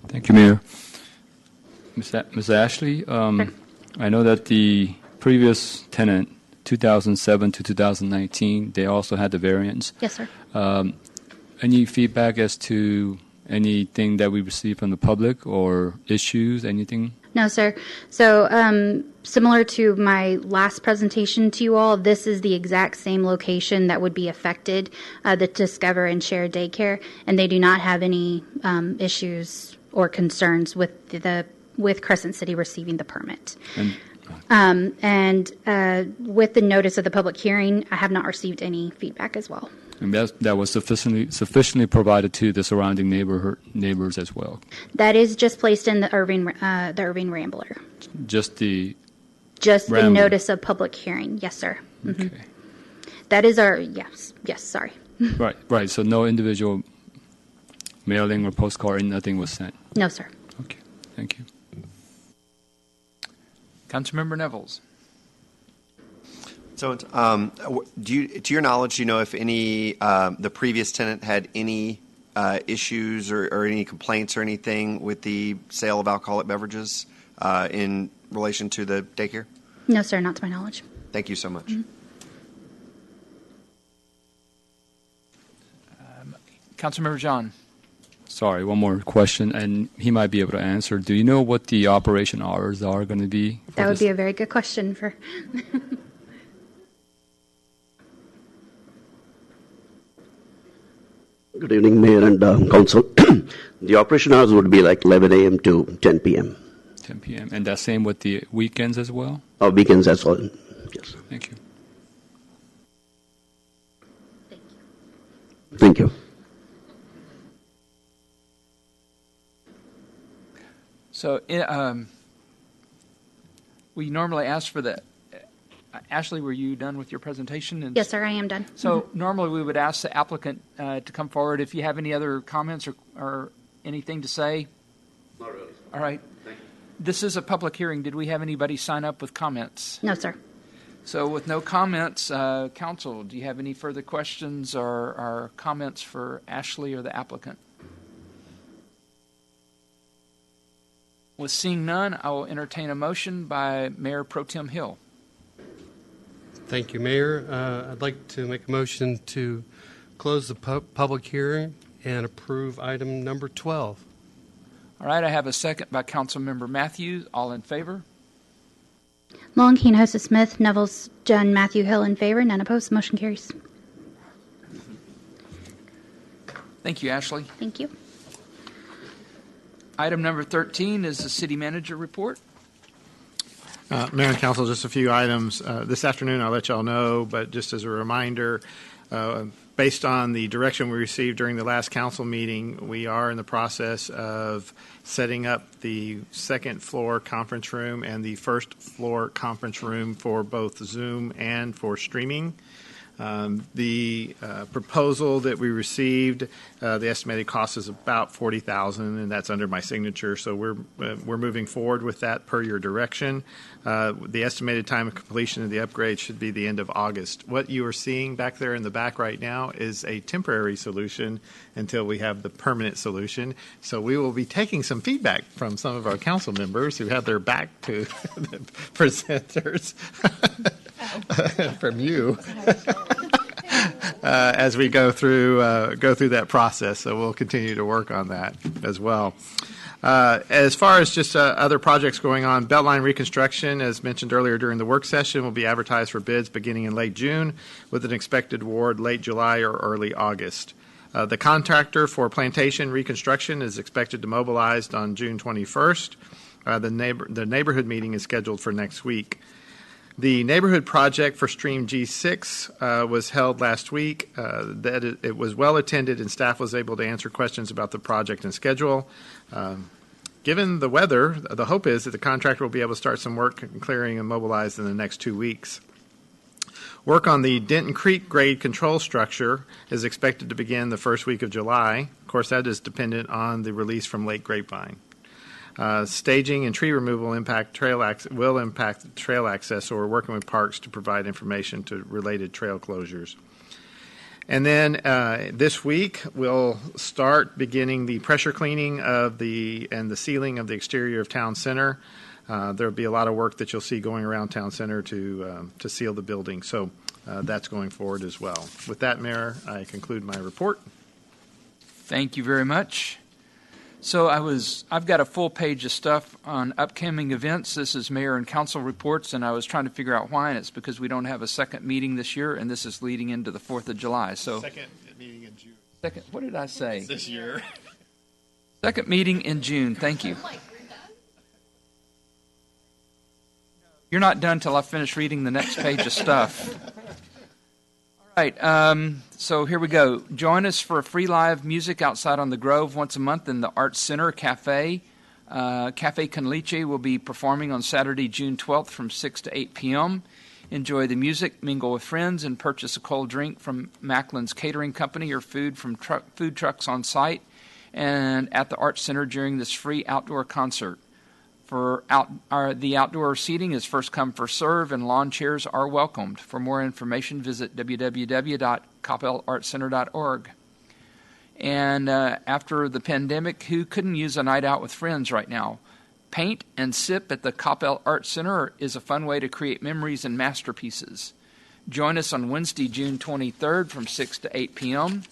Thank you, Mayor. Ms. Ashley, I know that the previous tenant, 2007 to 2019, they also had the variance. Yes, sir. Any feedback as to anything that we received from the public or issues, anything? No, sir. So similar to my last presentation to you all, this is the exact same location that would be affected, the Discover and Share Daycare, and they do not have any issues or concerns with Crescent City receiving the permit. And with the notice of the public hearing, I have not received any feedback as well. And that was sufficiently provided to the surrounding neighbors as well. That is just placed in the Irving Rambler. Just the notice of public hearing. Yes, sir. Mm-hmm. Okay. That is our yes. Sorry. Right. So no individual mailing or postcard, nothing was sent. No, sir. Okay. Thank you. Councilmember Nevels. So, to your knowledge, do you know if any the previous tenant had any issues or any complaints or anything with the sale of alcoholic beverages in relation to the daycare? No, sir, not to my knowledge. Thank you so much. Mm-hmm. Councilmember John. Sorry, one more question, and he might be able to answer. Do you know what the operation hours are going to be? That would be a very good question for. Good evening, Mayor and Council. The operation hours would be like 11 a.m. to 10 p.m. 10 p.m. And that same with the weekends as well? Weekends as well, yes. Thank you. Thank you. So we normally ask for the. Ashley, were you done with your presentation? Yes, sir, I am done. So normally we would ask the applicant to come forward if you have any other comments or anything to say. Not really. All right. Thank you. This is a public hearing. Did we have anybody sign up with comments? No, sir. So with no comments, Council, do you have any further questions or comments for Ashley or the applicant? With seeing none, I will entertain a motion by Mayor Pro Tem Hill. Thank you, Mayor. I'd like to make a motion to close the public hearing and approve item number 12. All right, I have a second by Councilmember Matthews. All in favor? Long, Hinojosa, Smith, Nevels, John, Matthew Hill in favor. None opposed. Motion carries. Thank you, Ashley. Thank you. Item number 13 is the City Manager Report. Mayor and Council, just a few items. This afternoon, I'll let you all know, but just as a reminder, based on the direction we received during the last council meeting, we are in the process of setting up the second floor conference room and the first floor conference room for both Zoom and for streaming. The proposal that we received, the estimated cost is about $40,000, and that's under my signature. So we're moving forward with that per your direction. The estimated time of completion of the upgrade should be the end of August. What you are seeing back there in the back right now is a temporary solution until we have the permanent solution. So we will be taking some feedback from some of our council members who have their back to the presenters. From you as we go through that process. So we'll continue to work on that as well. As far as just other projects going on, Beltline Reconstruction, as mentioned earlier during the work session, will be advertised for bids beginning in late June with an expected award late July or early August. The contractor for Plantation Reconstruction is expected to mobilize on June 21st. The neighborhood meeting is scheduled for next week. The neighborhood project for Stream G6 was held last week. It was well attended, and staff was able to answer questions about the project and schedule. Given the weather, the hope is that the contractor will be able to start some work clearing and mobilize in the next 2 weeks. Work on the Denton Creek grade control structure is expected to begin the first week of July. Of course, that is dependent on the release from Lake Grapevine. Staging and tree removal will impact trail access, so we're working with parks to provide information to related trail closures. And then this week, we'll start beginning the pressure cleaning and the sealing of the exterior of Town Center. There'll be a lot of work that you'll see going around Town Center to seal the building. So that's going forward as well. With that, Mayor, I conclude my report. Thank you very much. So I've got a full page of stuff on upcoming events. This is Mayor and Council reports, and I was trying to figure out why, and it's because we don't have a second meeting this year, and this is leading into the 4th of July. So second meeting in June. What did I say? This year. Second meeting in June. Thank you. You're not done till I finish reading the next page of stuff. All right, so here we go. Join us for a free live music outside on the Grove once a month in the Arts Center Cafe. Cafe Conliche will be performing on Saturday, June 12th from 6 to 8 p.m. Enjoy the music, mingle with friends, and purchase a cold drink from Macklin's Catering Company or food from food trucks on site and at the Arts Center during this free outdoor concert. The outdoor seating is first come, first serve, and lawn chairs are welcomed. For more information, visit www.coppellartscenter.org. And after the pandemic, who couldn't use a night out with friends right now? Paint and sip at the Coppell Art Center is a fun way to create memories and masterpieces. Join us on Wednesday, June 23rd from 6 to 8 p.m.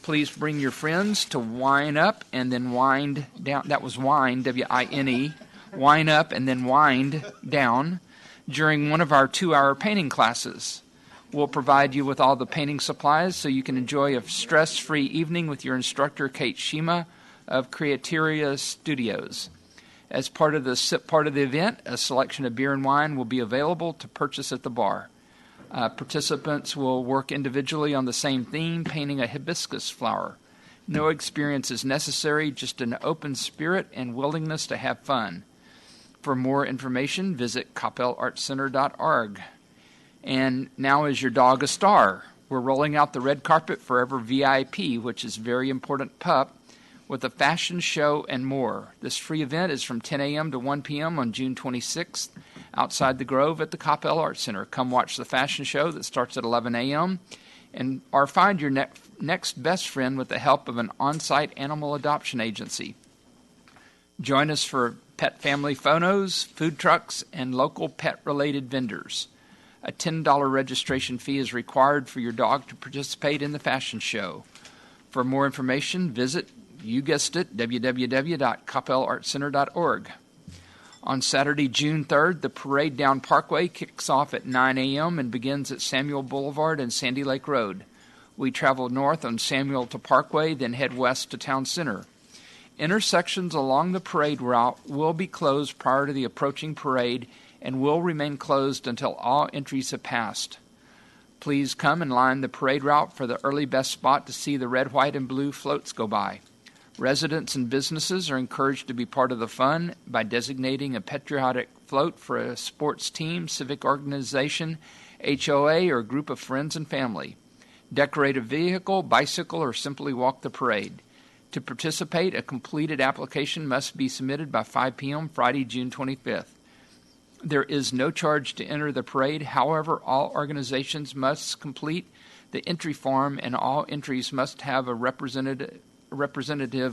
Please bring your friends to Wine Up and then Wind Down. That was wine, W-I-N-E. Wine Up and then Wind Down during one of our 2-hour painting classes. We'll provide you with all the painting supplies so you can enjoy a stress-free evening with your instructor, Kate Shima of Createria Studios. As part of the event, a selection of beer and wine will be available to purchase at the bar. Participants will work individually on the same theme, painting a hibiscus flower. No experience is necessary, just an open spirit and willingness to have fun. For more information, visit coppellartscenter.org. And now is your dog a star? We're rolling out the red carpet Forever VIP, which is very important pup, with a fashion show and more. This free event is from 10 a.m. to 1 p.m. on June 26th outside the Grove at the Coppell Art Center. Come watch the fashion show that starts at 11 a.m. or find your next best friend with the help of an on-site animal adoption agency. Join us for pet family photos, food trucks, and local pet-related vendors. A $10 registration fee is required for your dog to participate in the fashion show. For more information, visit, you guessed it, www.coppellartscenter.org. On Saturday, June 3rd, the parade down Parkway kicks off at 9 a.m. and begins at Samuel Boulevard and Sandy Lake Road. We travel north on Samuel to Parkway, then head west to Town Center. Intersections along the parade route will be closed prior to the approaching parade and will remain closed until all entries have passed. Please come and line the parade route for the early best spot to see the red, white, and blue floats go by. Residents and businesses are encouraged to be part of the fun by designating a patriotic float for a sports team, civic organization, HOA, or group of friends and family. Decorate a vehicle, bicycle, or simply walk the parade. To participate, a completed application must be submitted by 5 p.m. Friday, June 25th. There is no charge to enter the parade. However, all organizations must complete the entry form, and all entries must have a representative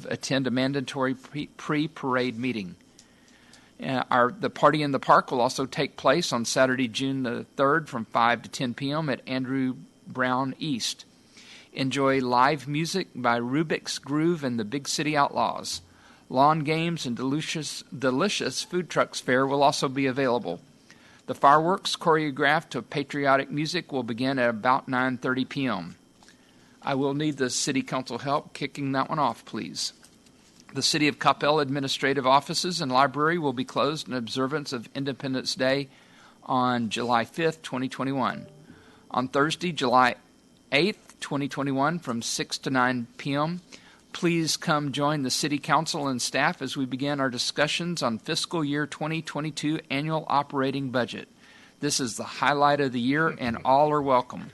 attend a mandatory pre-parade meeting. The Party in the Park will also take place on Saturday, June the 3rd from 5 to 10 p.m. at Andrew Brown East. Enjoy live music by Rubik's Groove and the Big City Outlaws. Lawn games and delicious food trucks fare will also be available. The fireworks, choreographed to patriotic music, will begin at about 9:30 p.m. I will need the City Council help kicking that one off, please. The City of Coppell administrative offices and library will be closed in observance of Independence Day on July 5th, 2021. On Thursday, July 8th, 2021, from 6 to 9 p.m., please come join the City Council and staff as we begin our discussions on fiscal year 2022 annual operating budget. This is the highlight of the year, and all are welcome.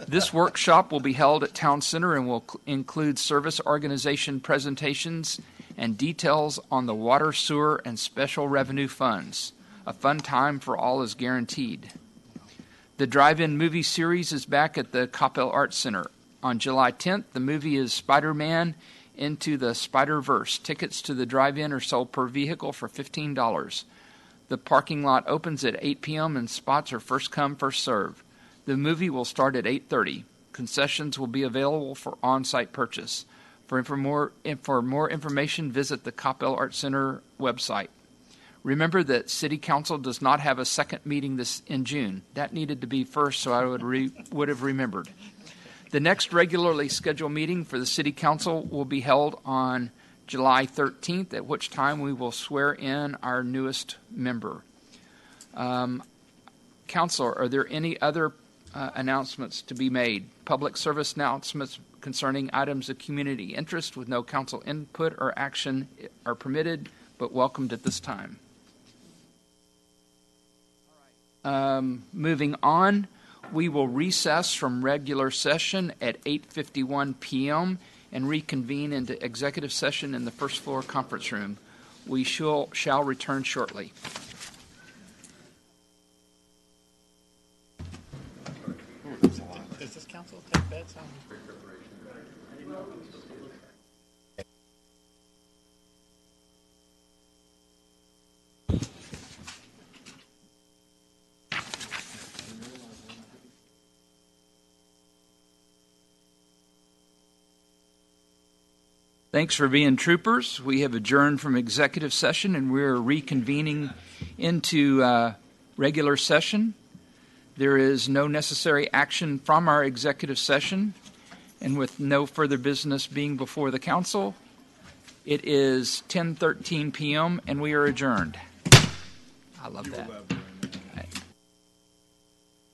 This workshop will be held at Town Center and will include service organization presentations and details on the water, sewer, and special revenue funds. A fun time for all is guaranteed. The drive-in movie series is back at the Coppell Arts Center. On July 10th, the movie is Spider-Man Into the Spider-Verse. Tickets to the drive-in are sold per vehicle for $15. The parking lot opens at 8 p.m. and spots are first come, first serve. The movie will start at 8:30. Concessions will be available for on-site purchase. For more information, visit the Coppell Arts Center website. Remember that City Council does not have a second meeting in June. That needed to be first, so I would have remembered. The next regularly scheduled meeting for the City Council will be held on July 13th, at which time we will swear in our newest member. Councilor, are there any other announcements to be made? Public service announcements concerning items of community interest with no council input or action are permitted, but welcomed at this time. Moving on, we will recess from regular session at 8:51 p.m. and reconvene into executive session in the first floor conference room. We shall return shortly. Does this council take bets on? Thanks for being troopers. We have adjourned from executive session and we're reconvening into regular session. There is no necessary action from our executive session, and with no further business being before the council, it is 10:13 p.m. and we are adjourned. I love that.